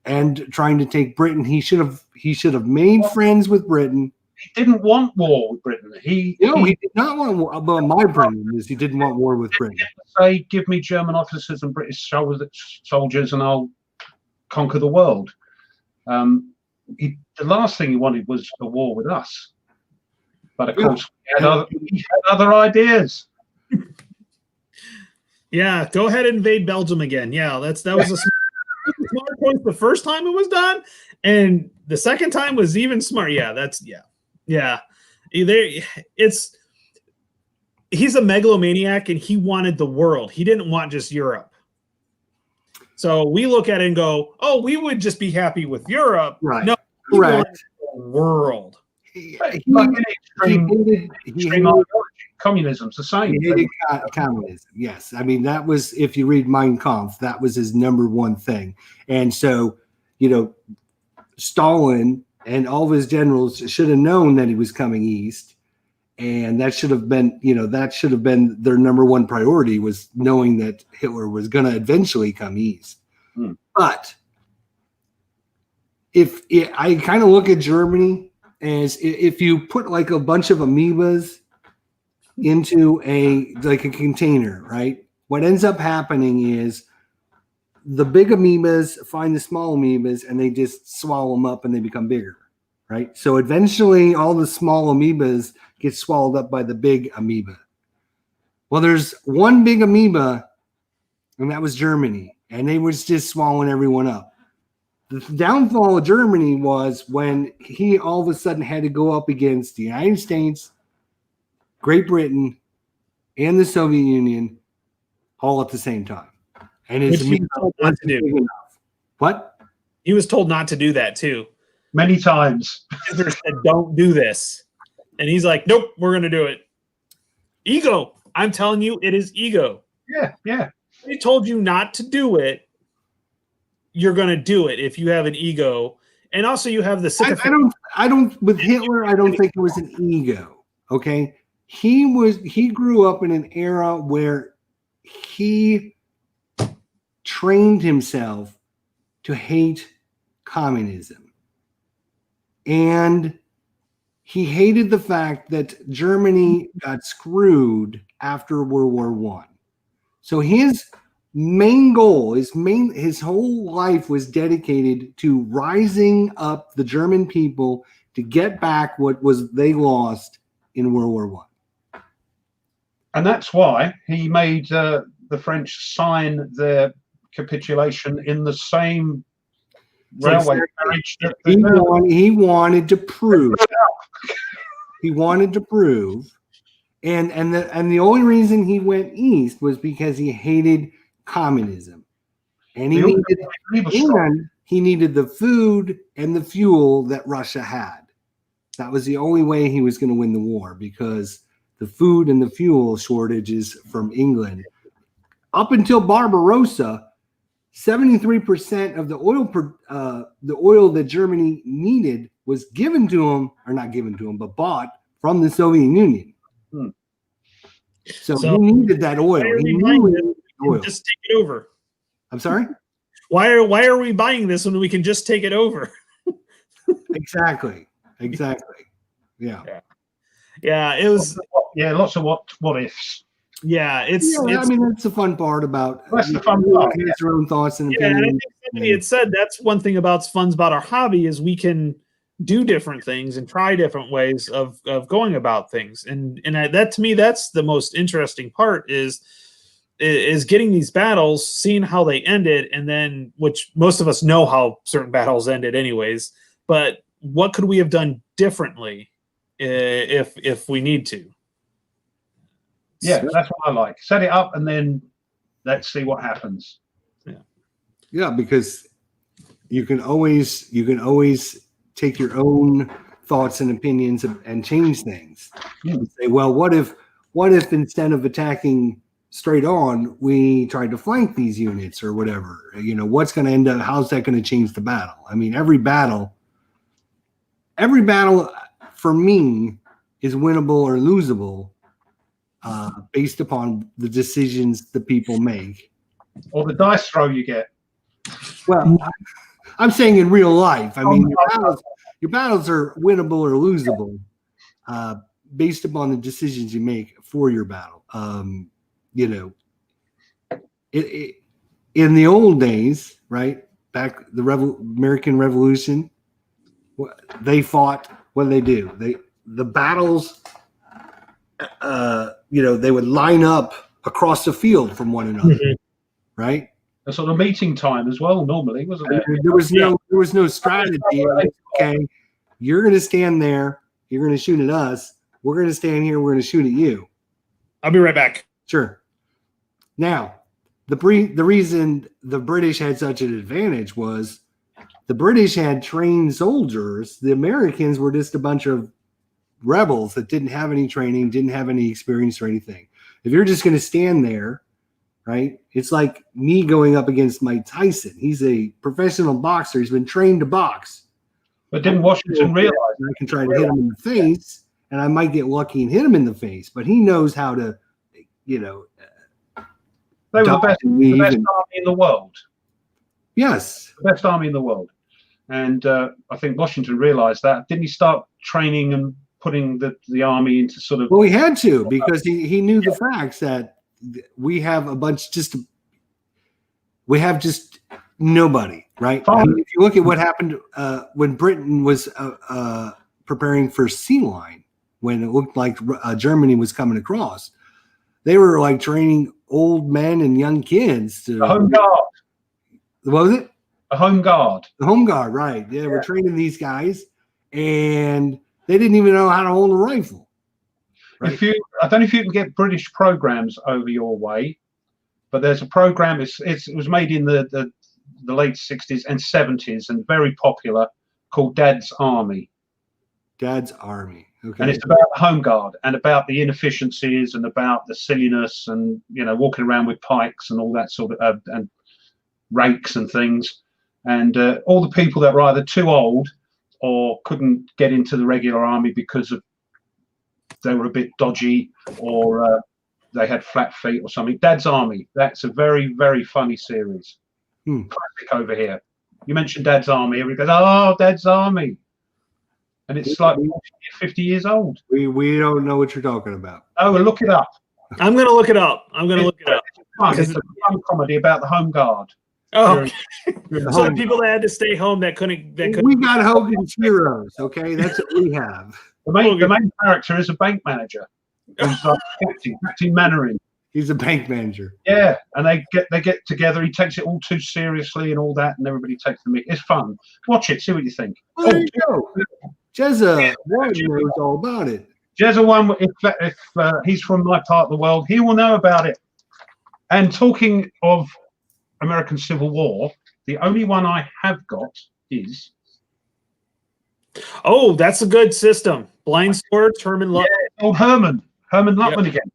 and trying to take Britain. He should have made friends with Britain. He didn't want war with Britain. He did not want war. But my opinion is he didn't want war with Britain. Say, give me German officers and British soldiers, and I'll conquer the world. The last thing he wanted was a war with us. But of course, he had other ideas. Yeah, go ahead and invade Belgium again. Yeah, that was a smart choice the first time it was done, and the second time was even smart. Yeah. He's a megalomaniac, and he wanted the world. He didn't want just Europe. So we look at it and go, "Oh, we would just be happy with Europe." Right. No, correct. The world. He hated communism's the same. He hated communism. Yes, I mean that was, if you read Mein Kampf, that was his number one thing. And so, Stalin and all of his generals should have known that he was coming east, and that should have been, their number one priority, was knowing that Hitler was going to eventually come east. But I kind of look at Germany as if you put like a bunch of amoebas into a container, right? What ends up happening is the big amoebas find the small amoebas and they just swallow them up and they become bigger, right? So eventually all the small amoebas get swallowed up by the big amoeba. Well, there's one big amoeba, and that was Germany, and they was just swallowing everyone up. The downfall of Germany was when he all of a sudden had to go up against the United States, Great Britain, and the Soviet Union all at the same time. And his What? He was told not to do that too. Many times. Hitler said, "Don't do this." And he's like, "Nope, we're going to do it." Ego. I'm telling you, it is ego. Yeah. They told you not to do it. You're going to do it if you have an ego. And also you have the I don't with Hitler, I don't think it was an ego. Okay. He grew up in an era where he trained himself to hate communism. And he hated the fact that Germany got screwed after World War I. So his main goal, his whole life was dedicated to rising up the German people to get back what was they lost in World War One. And that's why he made the French sign their capitulation in the same railway carriage. He wanted to prove. He wanted to prove, and the only reason he went east was because he hated communism, and he needed the food and the fuel that Russia had. That was the only way he was going to win the war, because the food and the fuel shortages from England. Up until Barbarossa, 73% of the oil that Germany needed was given to them, or not given to them, but bought from the Soviet Union. So he needed that oil. Just take it over. I'm sorry? Why are we buying this when we can just take it over? Exactly. Yeah. It was. Yeah, lots of what ifs. Yeah, it's. I mean, that's the fun part about. That's the fun part. Your own thoughts and opinions. And I think somebody had said that's one thing about fun about our hobby is we can do different things and try different ways of going about things, and that to me that's the most interesting part is getting these battles, seeing how they ended, and then which most of us know how certain battles ended anyways, but what could we have done differently if we need to? Yeah, that's what I like. Set it up and then let's see what happens. Yeah, because you can always take your own thoughts and opinions and change things. And say, well, what if instead of attacking straight on, we tried to flank these units or whatever? What's going to end up? How's that going to change the battle? I mean, every battle for me is winnable or losable based upon the decisions the people make, or the dice throw you get. Well, I'm saying in real life. I mean, your battles are winnable or losable based upon the decisions you make for your battle. In the old days, right back the American Revolution, they fought. What do they do? The battles. They would line up across the field from one another, right? A sort of meeting time as well, normally, wasn't it? There was no strategy. Okay, you're going to stand there. You're going to shoot at us. We're going to stand here. We're going to shoot at you. I'll be right back. Sure. Now, the reason the British had such an advantage was the British had trained soldiers. The Americans were just a bunch of rebels that didn't have any training, didn't have any experience or anything. If you're just going to stand there, right? It's like me going up against Mike Tyson. He's a professional boxer. He's been trained to box. But didn't Washington realize I can try to hit him in the face, and I might get lucky and hit him in the face, but he knows how to, they were the best army in the world. Yes. The best army in the world. And I think Washington realized that. Didn't he start training and putting the army into sort of... Well, he had to, because he knew the facts that we have just nobody, right? I mean, if you look at what happened when Britain was preparing for sea line, when it looked like Germany was coming across, they were like training old men and young kids to... The Home Guard. What was it? The Home Guard. The Home Guard, right. Yeah, we're training these guys, and they didn't even know how to hold a rifle. Right? I don't know if you can get British programs over your way, but there's a program. It was made in the late 60s and 70s and very popular, called Dad's Army. Dad's Army. Okay. And it's about the Home Guard and about the inefficiencies and about the silliness and walking around with pikes and all that sort of and rakes and things, and all the people that were either too old or couldn't get into the regular army because they were a bit dodgy or they had flat feet or something. Dad's Army. That's a very, very funny series. Classic over here. You mentioned Dad's Army, everybody goes, "Oh, Dad's Army," and it's like 50 years old. We don't know what you're talking about. Oh, well, look it up. I'm going to look it up. It's a fun comedy about the Home Guard. Oh, so the people that had to stay home that couldn't. We got Hogan's Heroes. Okay, that's what we have. The main character is a bank manager. Who's like Captain Mannering. He's a bank manager. Yeah, and they get together. He takes it all too seriously and all that, and everybody takes the mick. It's fun. Watch it. See what you think. Well, there you go. Jezza knows all about it. Jezza one. If he's from my part of the world, he will know about it. And talking of American Civil War, the only one I have got is. Oh, that's a good system. Blind Swords, Herman Luttman. Yeah, oh, Herman Luttman again.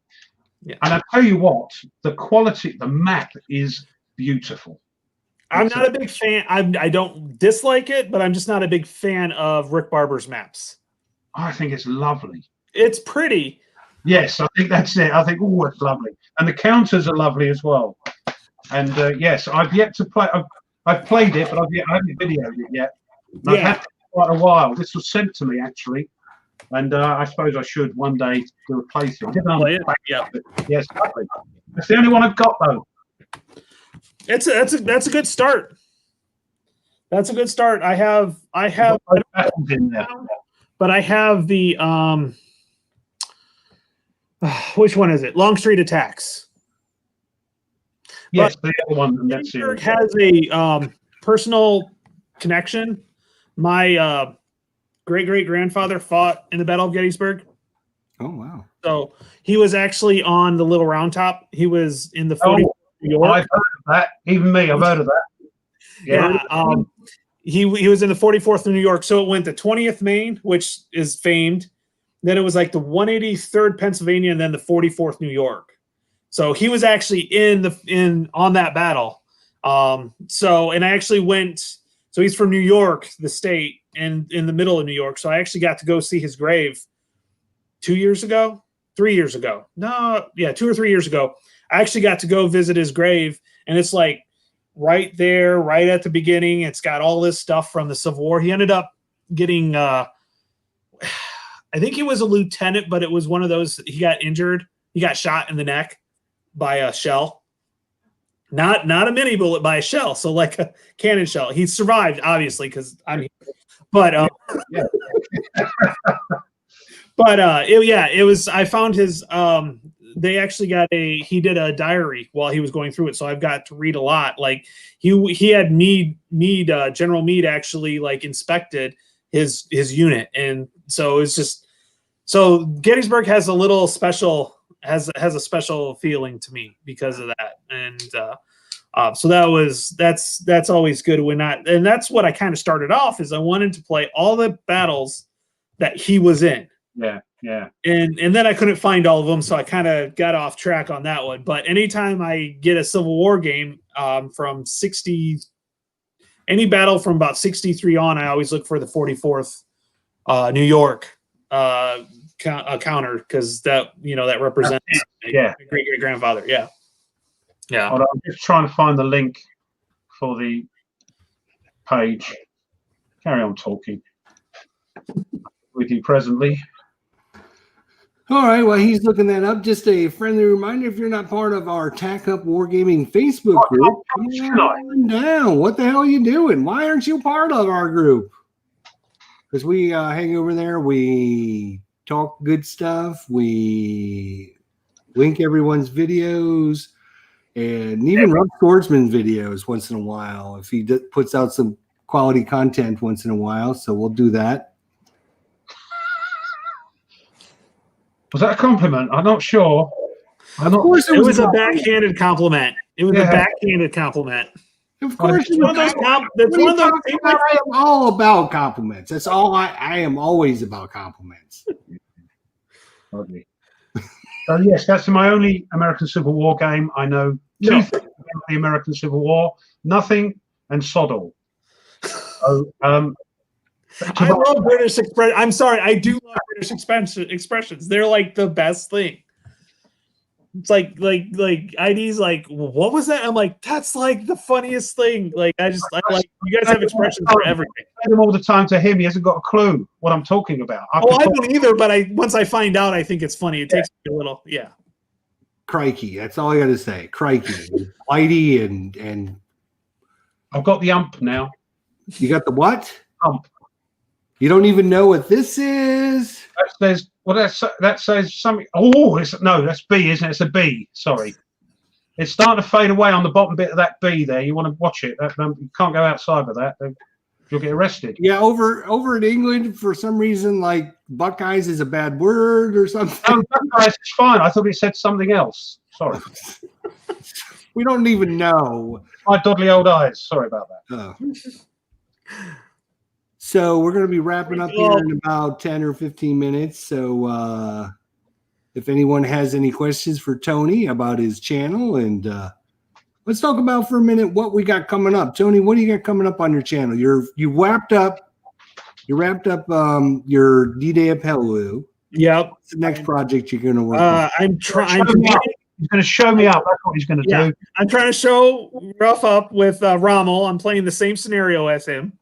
Yeah. And I tell you what, the quality, the map is beautiful. I'm not a big fan. I don't dislike it, but I'm just not a big fan of Rick Barber's maps. I think it's lovely. It's pretty. Yes, I think that's it. I think, oh, it's lovely. And the counters are lovely as well. And yes, I've yet to play. I've played it, but I haven't videoed it yet. And I've had it for quite a while. This was sent to me, actually. And I suppose I should one day do a playthrough. Yeah. Yes, lovely. That's the only one I've got, though. That's a good start. That's a good start. I have in there. But I have the which one is it? Long-Street Attacks. Yes, the other one. Gettysburg has a personal connection. My great-great-grandfather fought in the Battle of Gettysburg. Oh, wow. So he was actually on the Little Round Top. He was in the 40th New York. I've heard of that. Even me, I've heard of that. Yeah. He was in the 44th of New York. So it went to 20th Maine, which is famed. Then it was like the 183rd Pennsylvania, and then the 44th New York. So he was actually on that battle. And I actually went. So he's from New York, the state, and in the middle of New York. So I actually got to go see his grave 3 years ago. No, yeah, 2 or 3 years ago. I actually got to go visit his grave, and it's like right there, right at the beginning. It's got all this stuff from the Civil War. He ended up getting, I think he was a lieutenant, but it was one of those, he got injured. He got shot in the neck by a shell. Not a mini bullet, by a shell. So like a cannon shell. He survived, obviously, because but yeah. But it was. I found his. They actually he did a diary while he was going through it, so I've got to read a lot. Like he had General Meade actually like inspected his unit, and so it's just so Gettysburg has a little special has a special feeling to me because of that, and so that's always good when not, and that's what I kind of started off is I wanted to play all the battles that he was in. Yeah. And then I couldn't find all of them, so I kind of got off track on that one. But anytime I get a Civil War game from 60, any battle from about 63 on, I always look for the 44th New York counter because that represents my great grandfather. Yeah. Hold on, I'm just trying to find the link for the page. Carry on talking with you presently. All right, well, he's looking that up. Just a friendly reminder, if you're not part of our Tack Up Wargaming Facebook group, come on down. What the hell are you doing? Why aren't you part of our group? Because we hang over there. We talk good stuff. We link everyone's videos and even Rough Swordsman's videos once in a while if he puts out some quality content once in a while. So we'll do that. Was that a compliment? I'm not sure. Of course, it was a backhanded compliment. It was a backhanded compliment. Of course, it's one of those things. I am all about compliments. That's all I am always about compliments. Okay. So yes, that's my only American Civil War game. I know two things about the American Civil War: nothing and sod all. So, I love British expressions. I'm sorry, I do love British expressions. They're like the best thing. It's like ID's like, what was that? I'm like, that's like the funniest thing. Like I like you guys have expressions for everything. I say them all the time to him. He hasn't got a clue what I'm talking about. I don't either, but once I find out, I think it's funny. It takes me a little, Crikey, that's all I got to say. Crikey, Whitey, and I've got the ump now. You got the what? Ump. You don't even know what this is? That says something. Oh, no, that's B, isn't it? It's a B. Sorry, it's starting to fade away on the bottom bit of that B there. You want to watch it. You can't go outside of that. You'll get arrested. Yeah, over in England, for some reason, like Buckeyes is a bad word or something. No, Buckeyes is fine. I thought it said something else. Sorry. We don't even know. My dodgy old eyes. Sorry about that. Oh. So we're going to be wrapping up here in about 10 or 15 minutes. So if anyone has any questions for Tony about his channel, and let's talk about for a minute what we got coming up. Tony, what do you got coming up on your channel? You wrapped up your D-Day of Peleliu. Yep. What's the next project you're going to work on? I'm trying. He's going to show me up. That's what he's going to do. I'm trying to show Ruff up with Rommel. I'm playing the same scenario as him.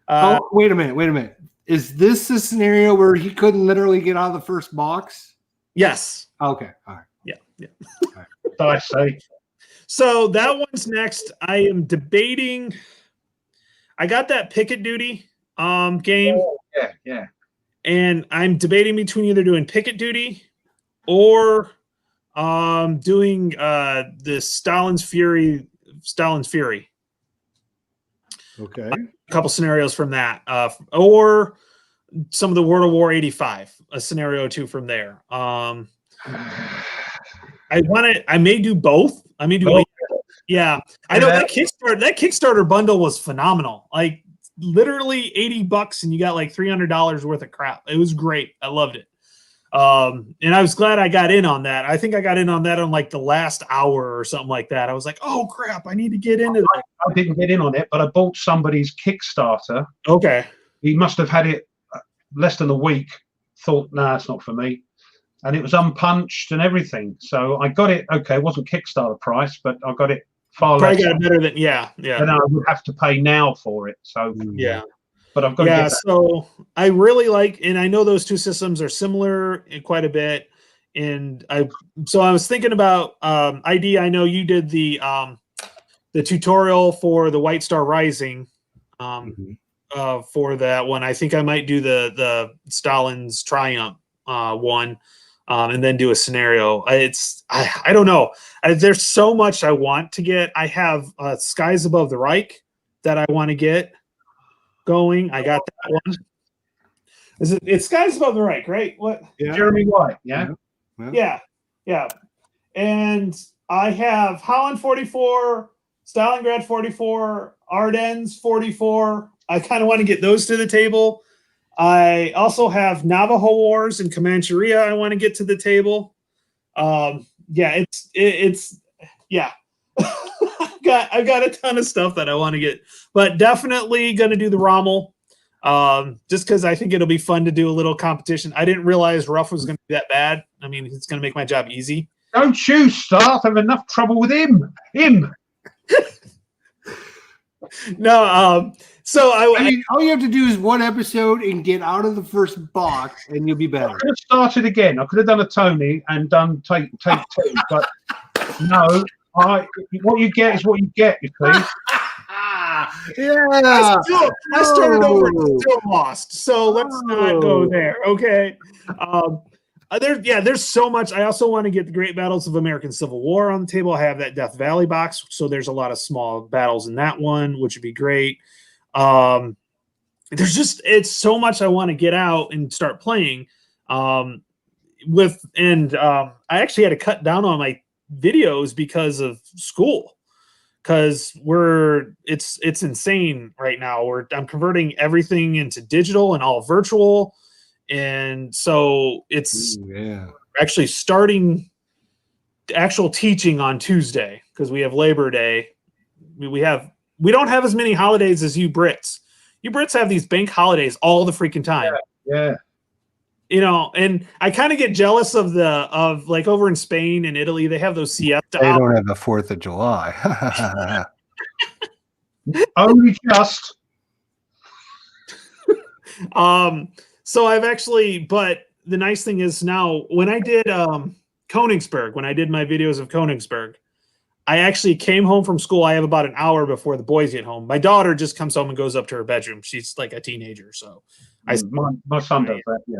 Wait a minute. Is this the scenario where he couldn't literally get out of the first box? Yes. Okay. All right. Yeah. All right. I say. So that one's next. I am debating. I got that Picket Duty game. Oh, yeah. And I'm debating between either doing Picket Duty or doing the Stalin's Fury. Okay. A couple scenarios from that, or some of the World War 85, a scenario or two from there. I may do both. I may do both. Yeah. I know that Kickstarter bundle was phenomenal. Like literally $80 and you got like $300 worth of crap. It was great. I loved it. And I was glad I got in on that. I think I got in on that on like the last hour or something like that. I was like, oh crap, I need to get into that. I didn't get in on it, but I bought somebody's Kickstarter. Okay. He must have had it less than a week. Thought, nah, it's not for me. And it was unpunched and everything. So I got it. Okay, it wasn't Kickstarter price, but I got it far less. Got it better than, yeah. And I would have to pay now for it. So yeah. But I've got to get that. So I really like, and I know those two systems are similar in quite a bit. And I was thinking about ID. I know you did the tutorial for the White Star Rising for that one. I think I might do the Stalin's Triumph one and then do a scenario. I don't know. There's so much I want to get. I have Skies Above the Reich that I want to get going. I got that one. It's Skies Above the Reich, right? What? Yeah. Jeremy White, yeah. And I have Holland 44, Stalingrad 44, Ardennes 44. I kind of want to get those to the table. I also have Navajo Wars and Comancheria I want to get to the table. It's I've got a ton of stuff that I want to get, but definitely going to do the Rommel, just because I think it'll be fun to do a little competition. I didn't realize Ruff was going to be that bad. I mean, it's going to make my job easy. Don't you start. I have enough trouble with him. No, so I mean, all you have to do is one episode and get out of the first box, and you'll be better. I could have started again. I could have done a Tony and done take two, but no. What you get is what you get. You see. Yeah. I started over and still lost. So let's not go there. Okay. There's so much. I also want to get the Great Battles of American Civil War on the table. I have that Death Valley box, so there's a lot of small battles in that one, which would be great. It's so much I want to get out and start playing. I actually had to cut down on my videos because of school, because it's insane right now. I'm converting everything into digital and all virtual. And so it's actually starting actual teaching on Tuesday because we have Labor Day. We don't have as many holidays as you Brits. You Brits have these bank holidays all the freaking time. Yeah. You know, and I kind of get jealous of like over in Spain and Italy, they have those siesta. They don't have the 4th of July. Only just. So I've actually, but the nice thing is now when I did Königsberg, when I did my videos of Königsberg, I actually came home from school. I have about an hour before the boys get home. My daughter just comes home and goes up to her bedroom. She's like a teenager. So my son does that. Yeah.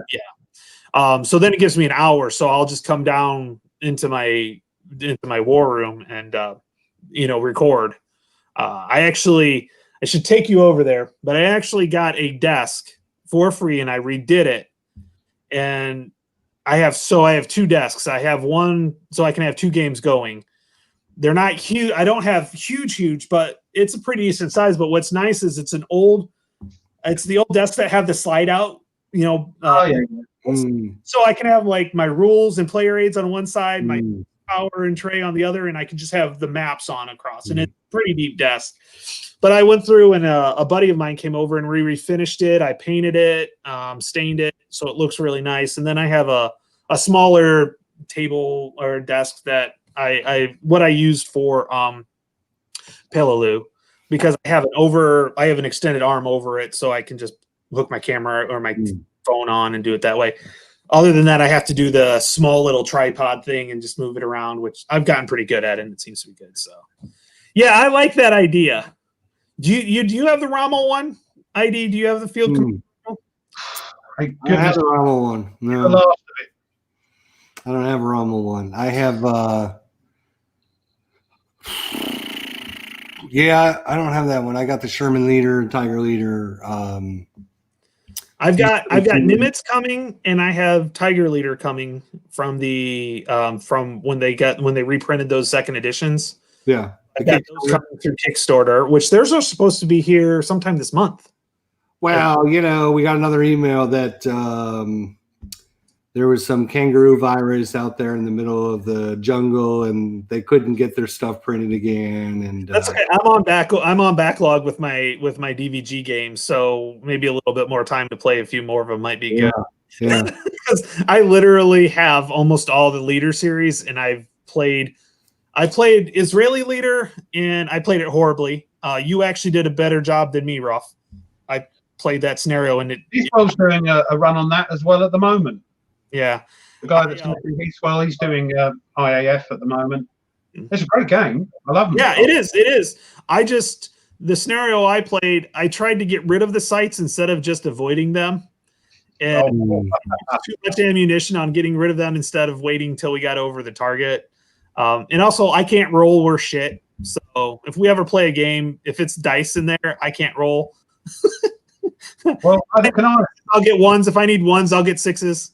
So then it gives me an hour. So I'll just come down into my war room and record. I should take you over there, but I actually got a desk for free and I redid it. And I have 2 desks. I have one so I can have 2 games going. They're not huge. I don't have huge, but it's a pretty decent size. But what's nice is it's the old desks that have the slide out, so I can have like my rules and player aids on one side, my power and tray on the other, and I can just have the maps on across. And it's a pretty deep desk. But I went through and a buddy of mine came over and we refinished it. I painted it, stained it, so it looks really nice. And then I have a smaller table or desk that I used for Peleliu, because I have an extended arm over it, so I can just hook my camera or my phone on and do it that way. Other than that, I have to do the small little tripod thing and just move it around, which I've gotten pretty good at, and it seems to be good. So, yeah, I like that idea. Do you have the Rommel one? ID? Do you have the field? I don't have the Rommel one. No, I don't have a Rommel one. I have. I don't have that one. I got the Sherman Leader, Tiger Leader. I've got Nimitz coming, and I have Tiger Leader coming from the from when they reprinted those second editions. Yeah, I got those coming through Kickstarter, which theirs are supposed to be here sometime this month. Well, we got another email that there was some kangaroo virus out there in the middle of the jungle, and they couldn't get their stuff printed again. And that's okay. I'm on backlog with my DVG games, so maybe a little bit more time to play. A few more of them might be good. Yeah, because I literally have almost all the Leader series, and I played Israeli Leader, and I played it horribly. You actually did a better job than me, Ruff. I played that scenario, and he's doing a run on that as well at the moment. Yeah, the guy that's he's doing IAF at the moment. It's a great game. I love it. Yeah, it is. The scenario I played, I tried to get rid of the sights instead of just avoiding them. And too much ammunition on getting rid of them instead of waiting until we got over the target. And also, I can't roll worth shit. So if we ever play a game, if it's dice in there, I can't roll. Well, I'll get ones. If I need ones, I'll get sixes.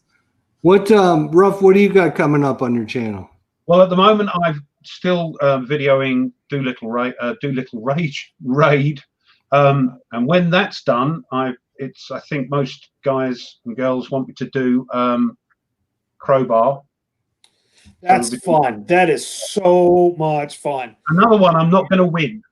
What Ruff? What do you got coming up on your channel? Well, at the moment, I'm still videoing Doolittle Raid, and when that's done, I think most guys and girls want me to do Crowbar. That's fun. That is so much fun. Another one I'm not going to win.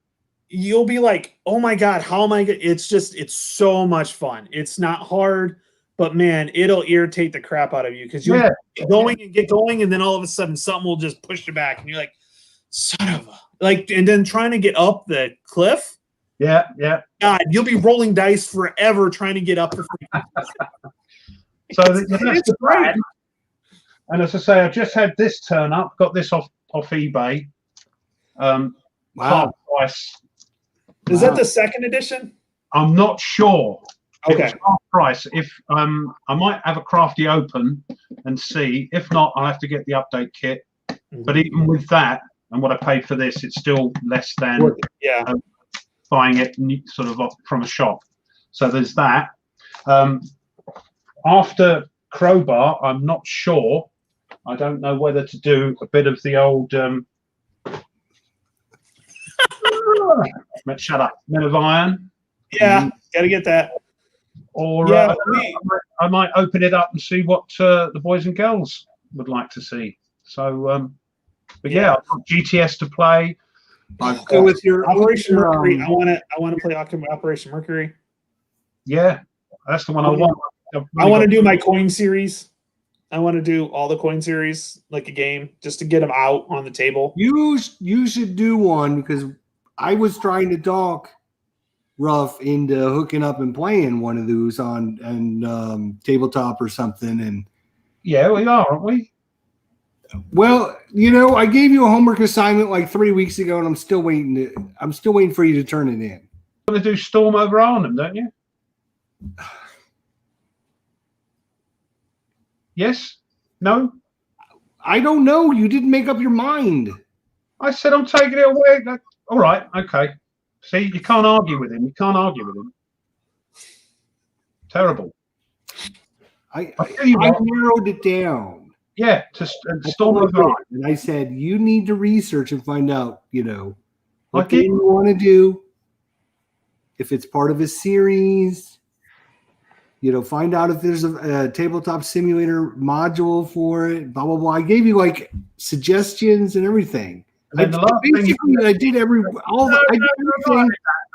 You'll be like, oh my God, how am I going to? It's so much fun. It's not hard. But man, it'll irritate the crap out of you because you're get going, and then all of a sudden something will just push you back, and you're like, "Son of a!" And then trying to get up the cliff. Yeah. God, you'll be rolling dice forever trying to get up the. So that's great. And as I say, I just had this turn up. Got this off eBay. Wow. Price. Is that the second edition? I'm not sure. Okay. It was half price. If I might have a crafty open and see. If not, I'll have to get the update kit. But even with that and what I paid for this, it's still less than buying it sort of from a shop. So there's that. After Crowbar, I'm not sure. I don't know whether to do a bit of the old shut up, Men of Iron. Yeah, gotta get that. Or I might open it up and see what the boys and girls would like to see. So, but I've got GTS to play. I've got with your Operation Mercury. I want to play Operation Mercury. Yeah, that's the one I want. I want to do my coin series. I want to do all the coin series like a game just to get them out on the table. You should do one because I was trying to talk Ruff into hooking up and playing one of those on tabletop or something. And yeah, we are, aren't we? Well, I gave you a homework assignment like 3 weeks ago, and I'm still waiting for you to turn it in. You want to do Storm over Arnhem, don't you? Yes? No? I don't know. You didn't make up your mind. I said I'm taking it away. All right, okay. See, you can't argue with him. You can't argue with him. Terrible. I tell you what, narrowed it down. Yeah, to Storm of Iron. And I said, you need to research and find out, what did. game you want to do, if it's part of a series, find out if there's a tabletop simulator module for it, blah, blah, blah. I gave you like suggestions and everything. I did everything. I did everything. I'm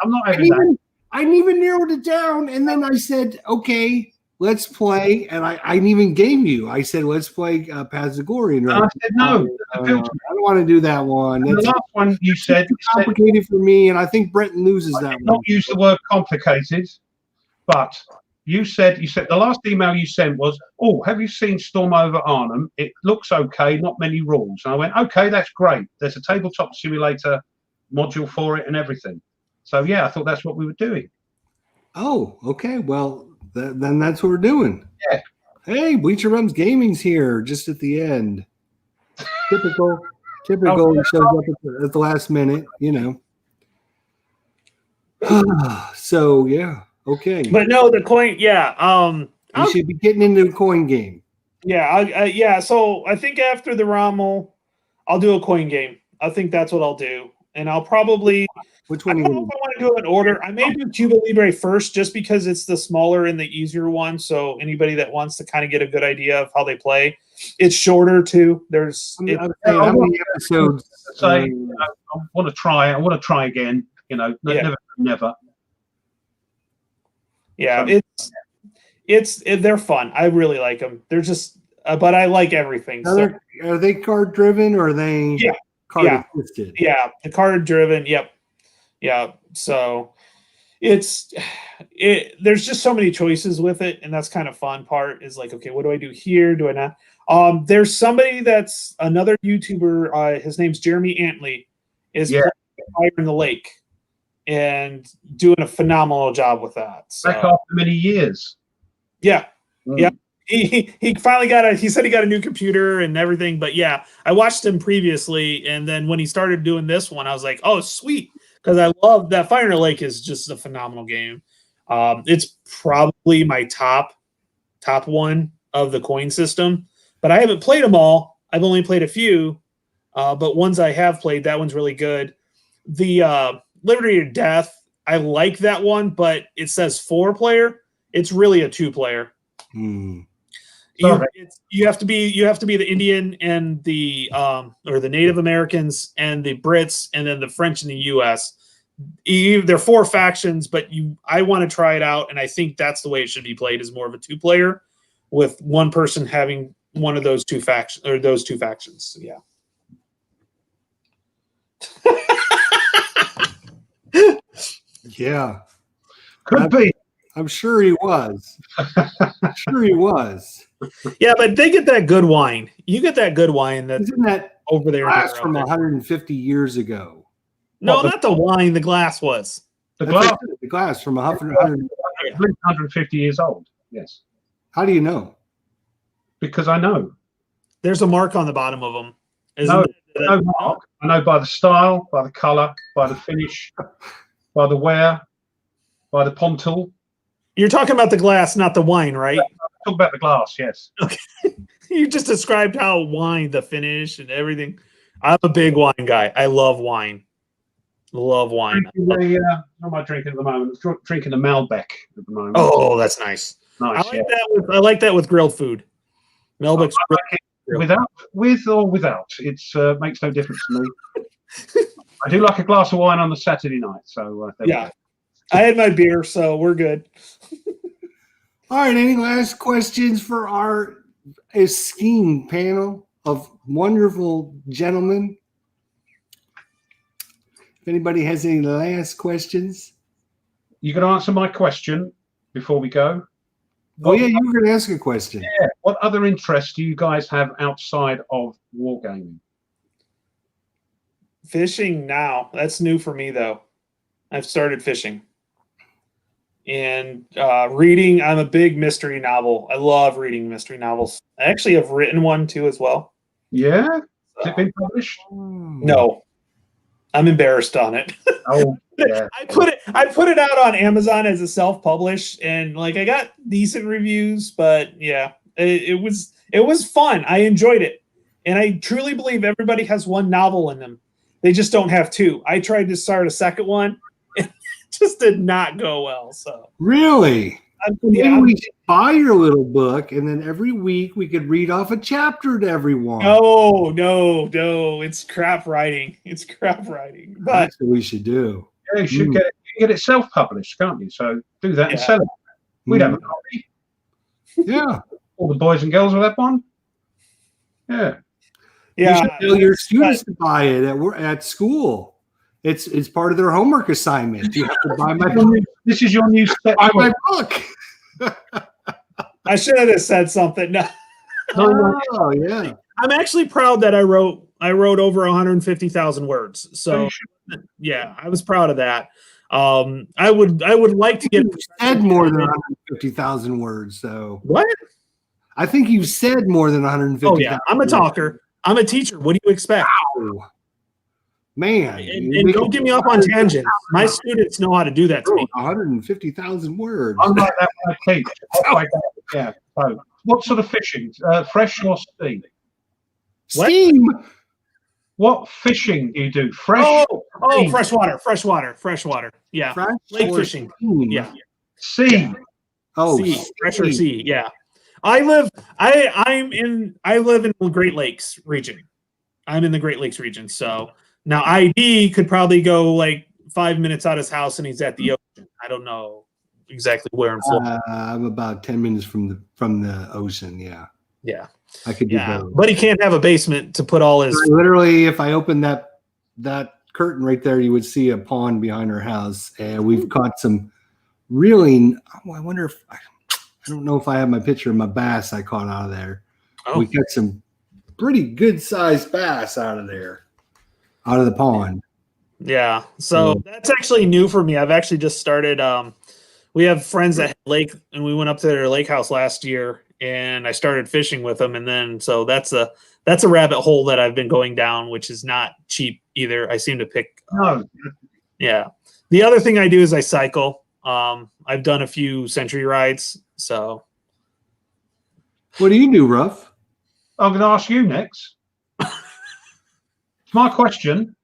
not having that. I even narrowed it down, and then I said, okay, let's play. And I even gave you. I said, let's play Pazagorian. Right? I said, no. I don't want to do that one. The last one you said it's complicated for me, and I think Brenton loses that one. Not use the word complicated, but you said the last email you sent was, oh, have you seen Storm over Arnhem? It looks okay, not many rules. And I went, okay, that's great. There's a tabletop simulator module for it and everything. So yeah, I thought that's what we were doing. Oh, okay. Well, then that's what we're doing. Yeah. Hey, Bleacher Bums Gaming's here just at the end. Typical. He shows up at the last minute, So yeah. Okay. But no, the coin, yeah. You should be getting into a coin game. Yeah, yeah. So I think after the Rommel, I'll do a coin game. I think that's what I'll do. And I'll probably which one? I don't know if I want to do it in order. I may do Cuba Libre first just because it's the smaller and the easier one. So anybody that wants to kind of get a good idea of how they play. It's shorter too. There's how many episodes? I want to try. I want to try again. Never. Yeah, they're fun. I really like them. They're just, but I like everything. Are they card driven or are they card assisted? Yeah, the card driven. Yep. Yeah. So there's just so many choices with it, and that's kind of fun part is like, okay, what do I do here? Do I not? There's somebody that's another YouTuber. His name's Jeremy Antley. Is playing Fire in the Lake. And doing a phenomenal job with that. So. Back after many years. Yeah. Yeah. He finally he said he got a new computer and everything, but yeah, I watched him previously, and then when he started doing this one, I was like, oh, sweet. Because I love that Fire in the Lake is just a phenomenal game. It's probably my top one of the coin system, but I haven't played them all. I've only played a few, but ones I have played, that one's really good. The Liberty or Death, I like that one, but it says 4-player. It's really a 2-player. You have to be the Indian and the or the Native Americans and the Brits and then the French and the U.S. They're 4 factions, but I want to try it out, and I think that's the way it should be played, is more of a 2-player with one person having one of those two factions or those 2 factions. So, yeah. Yeah. Could be. I'm sure he was. Yeah, but they get that good wine. You get that good wine isn't that over there glass from 150 years ago. No, not the wine. The glass was. The glass from 150 years old. Yes. How do you know? Because I know. There's a mark on the bottom of them. No mark. I know by the style, by the color, by the finish, by the wear, by the pontool. You're talking about the glass, not the wine, right? Talk about the glass, yes. Okay. You just described how wine, the finish and everything. I'm a big wine guy. I love wine. Love wine. What am I drinking at the moment? I'm drinking a Malbec at the moment. Oh, that's nice. Nice. I like that with grilled food. Malbec's with or without. It makes no difference to me. I do like a glass of wine on the Saturday night. So yeah, I had my beer, so we're good. All right. Any last questions for our esteemed panel of wonderful gentlemen? If anybody has any last questions, you can answer my question before we go. Oh yeah, you were going to ask a question. Yeah. What other interests do you guys have outside of wargaming? Fishing now. That's new for me, though. I've started fishing. and reading. I'm a big mystery novel. I love reading mystery novels. I actually have written one too as well. Yeah? Has it been published? No, I'm embarrassed on it. Oh, yeah. I put it out on Amazon as a self-published, and like I got decent reviews, but yeah, it was fun. I enjoyed it, and I truly believe everybody has one novel in them. They just don't have two. I tried to start a second one, and it just did not go well. So really, yeah, maybe we should buy your little book, and then every week we could read off a chapter to everyone. no, it's crap writing. It's crap writing. But That's what we should do. Yeah, you should get it self-published, can't you? So do that and sell it. We'd have a copy. Yeah. All the boys and girls will have one. Yeah. You should tell your students to buy it at school. It's part of their homework assignment. You have to buy my book. This is your new step. Buy my book. I should have said something. No. Oh yeah. I'm actually proud that I wrote over 150,000 words. So yeah, I was proud of that. I would like to get said more than 150,000 words. So what? I think you said more than 150,000. Oh yeah, I'm a talker. I'm a teacher. What do you expect? Wow. Man, and don't get me off on tangents. My students know how to do that to me. 150,000 words. I'm like that when I teach. Yeah. So, what sort of fishing? Fresh or steam? Steam. What fishing do you do? Fresh? Oh, freshwater. Yeah, Fresh lake fishing. Steam? Yeah, sea. Oh, sea. Fresh or sea. Yeah, I live in the Great Lakes region. I'm in the Great Lakes region. So now ID could probably go like 5 minutes out of his house and he's at the ocean. I don't know exactly where in Florida. I'm about 10 minutes from the ocean. Yeah. Yeah. I could do both. But he can't have a basement to put all his. Literally, if I opened that curtain right there, you would see a pond behind our house, and we've caught some really. I wonder if I don't know if I have my picture of my bass I caught out of there. Oh. We caught some pretty good sized bass out of there, out of the pond. Yeah, so that's actually new for me. I've actually just started. We have friends at lake, and we went up to their lake house last year. And I started fishing with them, and then so that's a rabbit hole that I've been going down, which is not cheap either. I seem to pick. Yeah. The other thing I do is I cycle. I've done a few century rides. So, what do you do, Ruff? I'm going to ask you next. My question.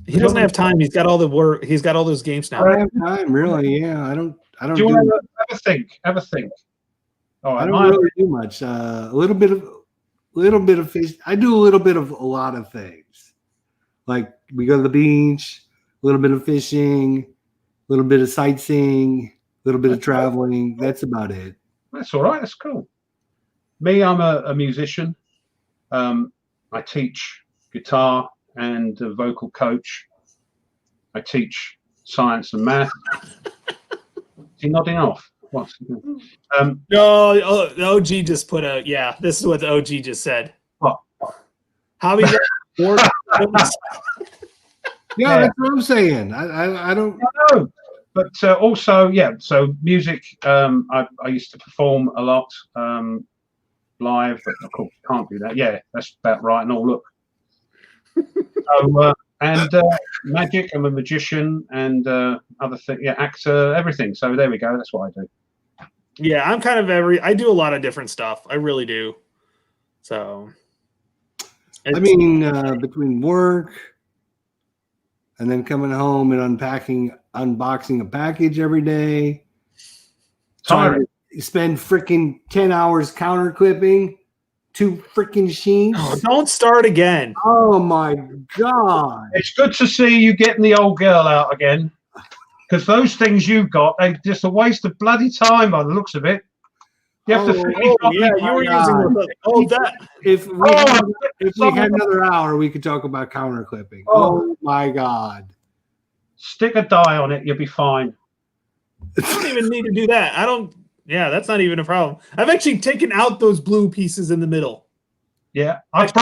He doesn't have time. He's got all the work. He's got all those games now. I don't have time, really. Yeah, I don't. Do you want to have a think? All right, I don't really do much. A little bit of fish. I do a little bit of a lot of things. Like we go to the beach, a little bit of fishing, a little bit of sightseeing, a little bit of traveling. That's about it. That's all right. That's cool. Me, I'm a musician. I teach guitar and a vocal coach. I teach science and math. Is he nodding off? What? No, OG just put a this is what the OG just said. What? Hobby. Yeah, that's what I'm saying. I don't know. But also, so music, I used to perform a lot live, but of course can't do that. Yeah, that's about right. And all look. So, and magic, I'm a magician, and other things, actor, everything. So there we go. That's what I do. Yeah, I'm kind of I do a lot of different stuff. I really do. So, I mean, between work and then coming home and unboxing a package every day, tiring. Spend freaking 10 hours counter clipping 2 freaking sheets. Oh, don't start again. Oh my God. It's good to see you getting the old girl out again. Because those things you've got, they're just a waste of bloody time by the looks of it. You have to finish you were using that. If we had another hour, we could talk about counter clipping. Oh my God. Stick a die on it, you'll be fine. I don't even need to do that. That's not even a problem. I've actually taken out those blue pieces in the middle. Yeah, I've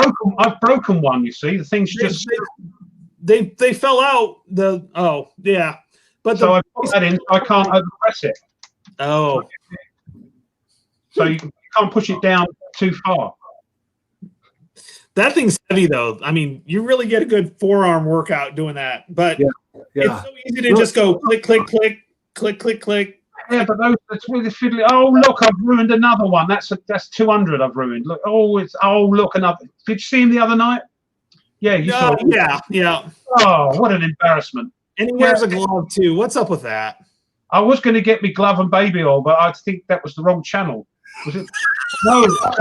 broken one, you see. The thing's just they fell out. But so I put that in. So I can't overpress it. Oh, so you can't push it down too far. that thing's heavy though. I mean, you really get a good forearm workout doing that. But it's so easy to just go click, click, click, click, click, click. Yeah, but that's really fiddly. Oh, look, I've ruined another one. That's 200 I've ruined. Look, look, another. Did you see him the other night? Yeah, you saw him. Yeah. Oh, what an embarrassment. And he wears a glove too. What's up with that? I was going to get me glove and baby oil, but I think that was the wrong channel. Was it? No. I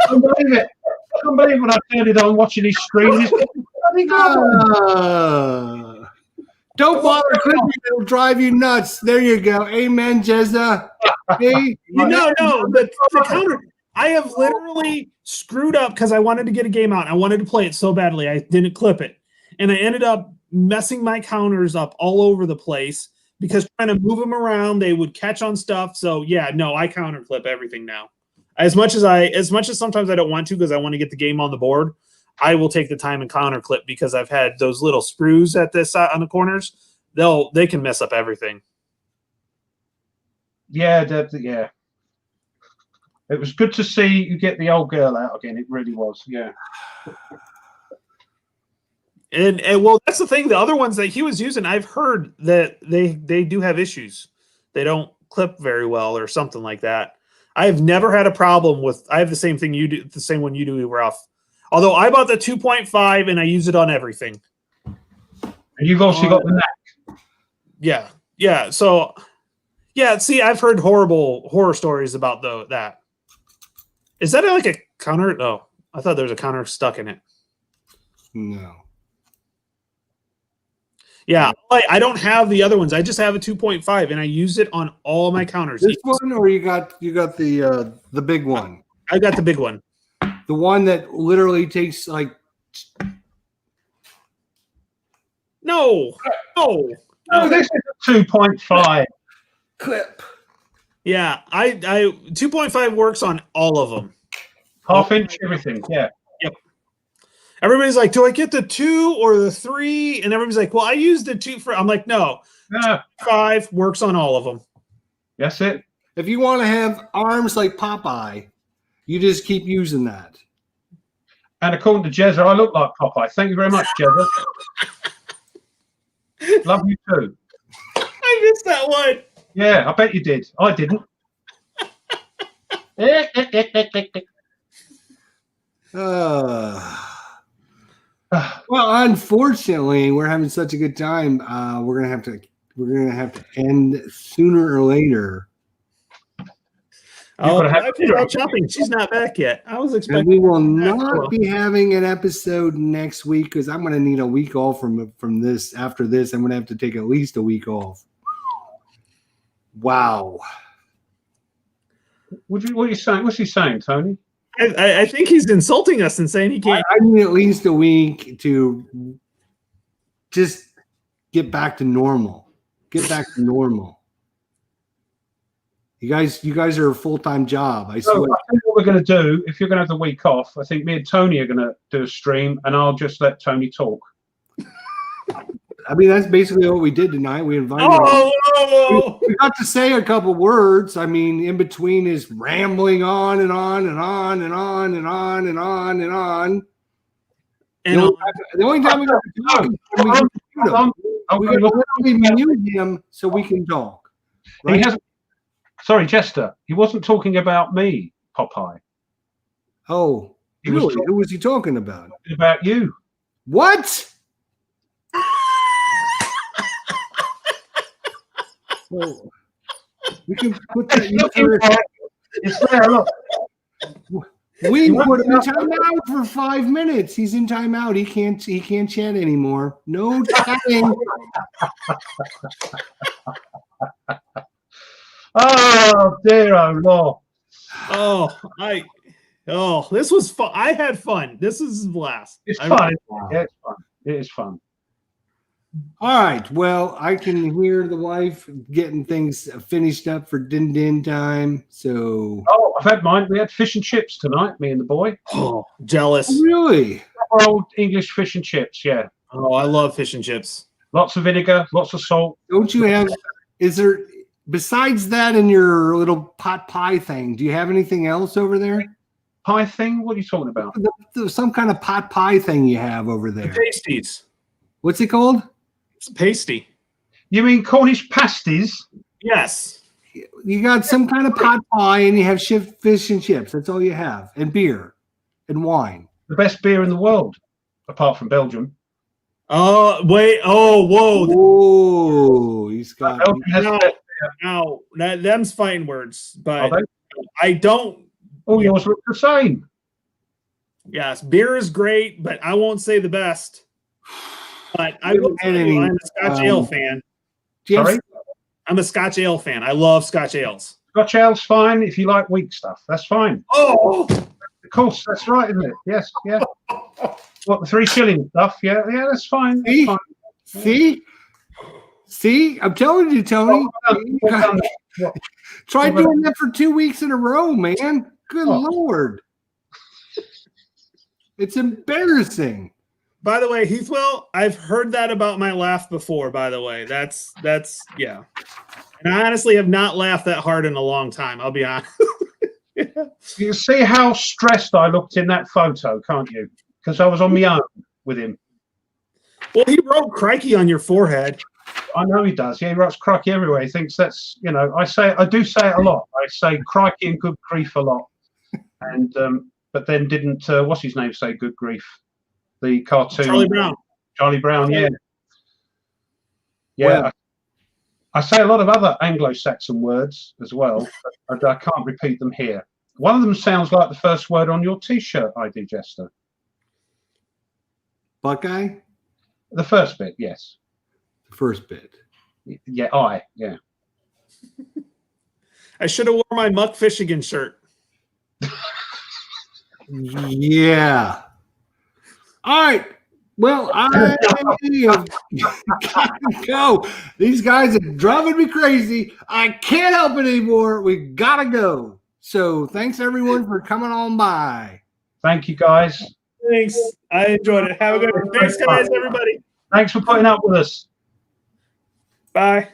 can't believe it. I can't believe when I turned it on watching his screen. Don't bother clicking, it'll drive you nuts. There you go. Amen, Jezza. Hey, no, the counter. I have literally screwed up because I wanted to get a game out. I wanted to play it so badly. I didn't clip it. And I ended up messing my counters up all over the place because trying to move them around, they would catch on stuff. So yeah, no, I counter clip everything now. As much as sometimes I don't want to because I want to get the game on the board, I will take the time and counter clip because I've had those little sprues at this on the corners. They can mess up everything. Yeah. It was good to see you get the old girl out again. It really was. Yeah. And well, that's the thing. The other ones that he was using, I've heard that they do have issues. They don't clip very well or something like that. I have never had a problem with. I have the same thing you do, the same one you do, Ralph. Although I bought the 2.5 and I use it on everything. And you've also got the neck. Yeah. So, yeah. See, I've heard horror stories about that. Is that like a counter? No, I thought there was a counter stuck in it. No. Yeah, I don't have the other ones. I just have a 2.5, and I use it on all my counters. This one, or you got the big one? I got the big one. The one that literally takes like. No. This is a 2.5 clip. Yeah, I 2.5 works on all of them. Half inch, everything. Yeah. Yep. Everybody's like, do I get the 2 or the 3? And everybody's like, well, I use the 2 for. I'm like, no. 5 works on all of them. That's it. If you want to have arms like Popeye, you just keep using that. And according to Jezza, I look like Popeye. Thank you very much, Jezza. Love you too. I missed that one. Yeah, I bet you did. I didn't. Well, unfortunately, we're having such a good time. We're gonna have to end sooner or later. Oh, shopping. She's not back yet. I was expecting. And we will not be having an episode next week because I'm gonna need a week off from this. After this, I'm gonna have to take at least a week off. Wow. What are you saying? What's he saying, Tony? I think he's insulting us and saying he can't. I need at least a week to just get back to normal. Get back to normal. You guys are a full-time job. I swear. I think what we're going to do, if you're going to have the week off, I think me and Tony are going to do a stream, and I'll just let Tony talk. I mean, that's basically what we did tonight. We invited. We got to say a couple words. I mean, in between is rambling on and on and on and on and on and on and on. And the only time we got to talk is when we mute him. We got to literally mute him so we can talk. Right? He hasn't. Sorry, Chester. He wasn't talking about me, Popeye. Oh, really? Who was he talking about? About you. What? Well, we can put that. It's there. Look. We put him in timeout for 5 minutes. He's in timeout. He can't chat anymore. No chatting. Oh dear, oh Lord. This was fun. I had fun. This is a blast. It's fun. Yeah, it's fun. It is fun. All right. Well, I can hear the wife getting things finished up for din time. So, Oh, I've had mine. We had fish and chips tonight, me and the boy. Oh, jealous. really? Proper old English fish and chips, yeah. Oh, I love fish and chips. Lots of vinegar, lots of salt. Don't you have? Is there besides that in your little pot pie thing? Do you have anything else over there? Pie thing? What are you talking about? Some kind of pot pie thing you have over there. Pasties. What's it called? It's pasty. You mean Cornish pasties? Yes. You got some kind of pot pie, and you have fish and chips. That's all you have, and beer, and wine. The best beer in the world, apart from Belgium. Oh, wait. Oh, whoa. Oh, he's got. Belgium has the best beer. No, them's fighting words, Are but they? I don't. Oh, yours look the same. Yes, beer is great, but I won't say the best. But I will tell you, I'm a Scotch ale fan. Sorry? I'm a Scotch ale fan. I love Scotch ales. Scotch ale's fine if you like weak stuff. That's fine. Oh, Of course, that's right, isn't it? Yes, yeah. What, the 3 shilling stuff? Yeah, yeah, that's fine. That's See? fine. See, I'm telling you, Tony. Well done. What? Try doing that for 2 weeks in a row, man. Good Lord. It's embarrassing. by the way, Heathwell, I've heard that about my laugh before. By the way, that's yeah. And I honestly have not laughed that hard in a long time. I'll be honest. You can see how stressed I looked in that photo, can't you? Because I was on my own with him. Well, he wrote "crikey" on your forehead. I know he does. Yeah, he writes crikey everywhere. He thinks that's, you know, I do say it a lot. I say crikey and good grief a lot. And but then didn't what's his name say good grief? The cartoon Charlie Brown. Charlie Brown, yeah. Yeah. Well, I say a lot of other Anglo-Saxon words as well, but I can't repeat them here. One of them sounds like the first word on your T-shirt, ID Jester. Buckeye? The first bit, yes. The first bit. Yeah, yeah. I should have worn my Muck Fishigan shirt. Yeah. All right. Well, I have got to go. These guys are driving me crazy. I can't help it anymore. We got to go. So thanks, everyone, for coming on by. Thank you, guys. Thanks. I enjoyed it. Have a good one. Thanks, guys, everybody. Thanks for putting up with us. Bye.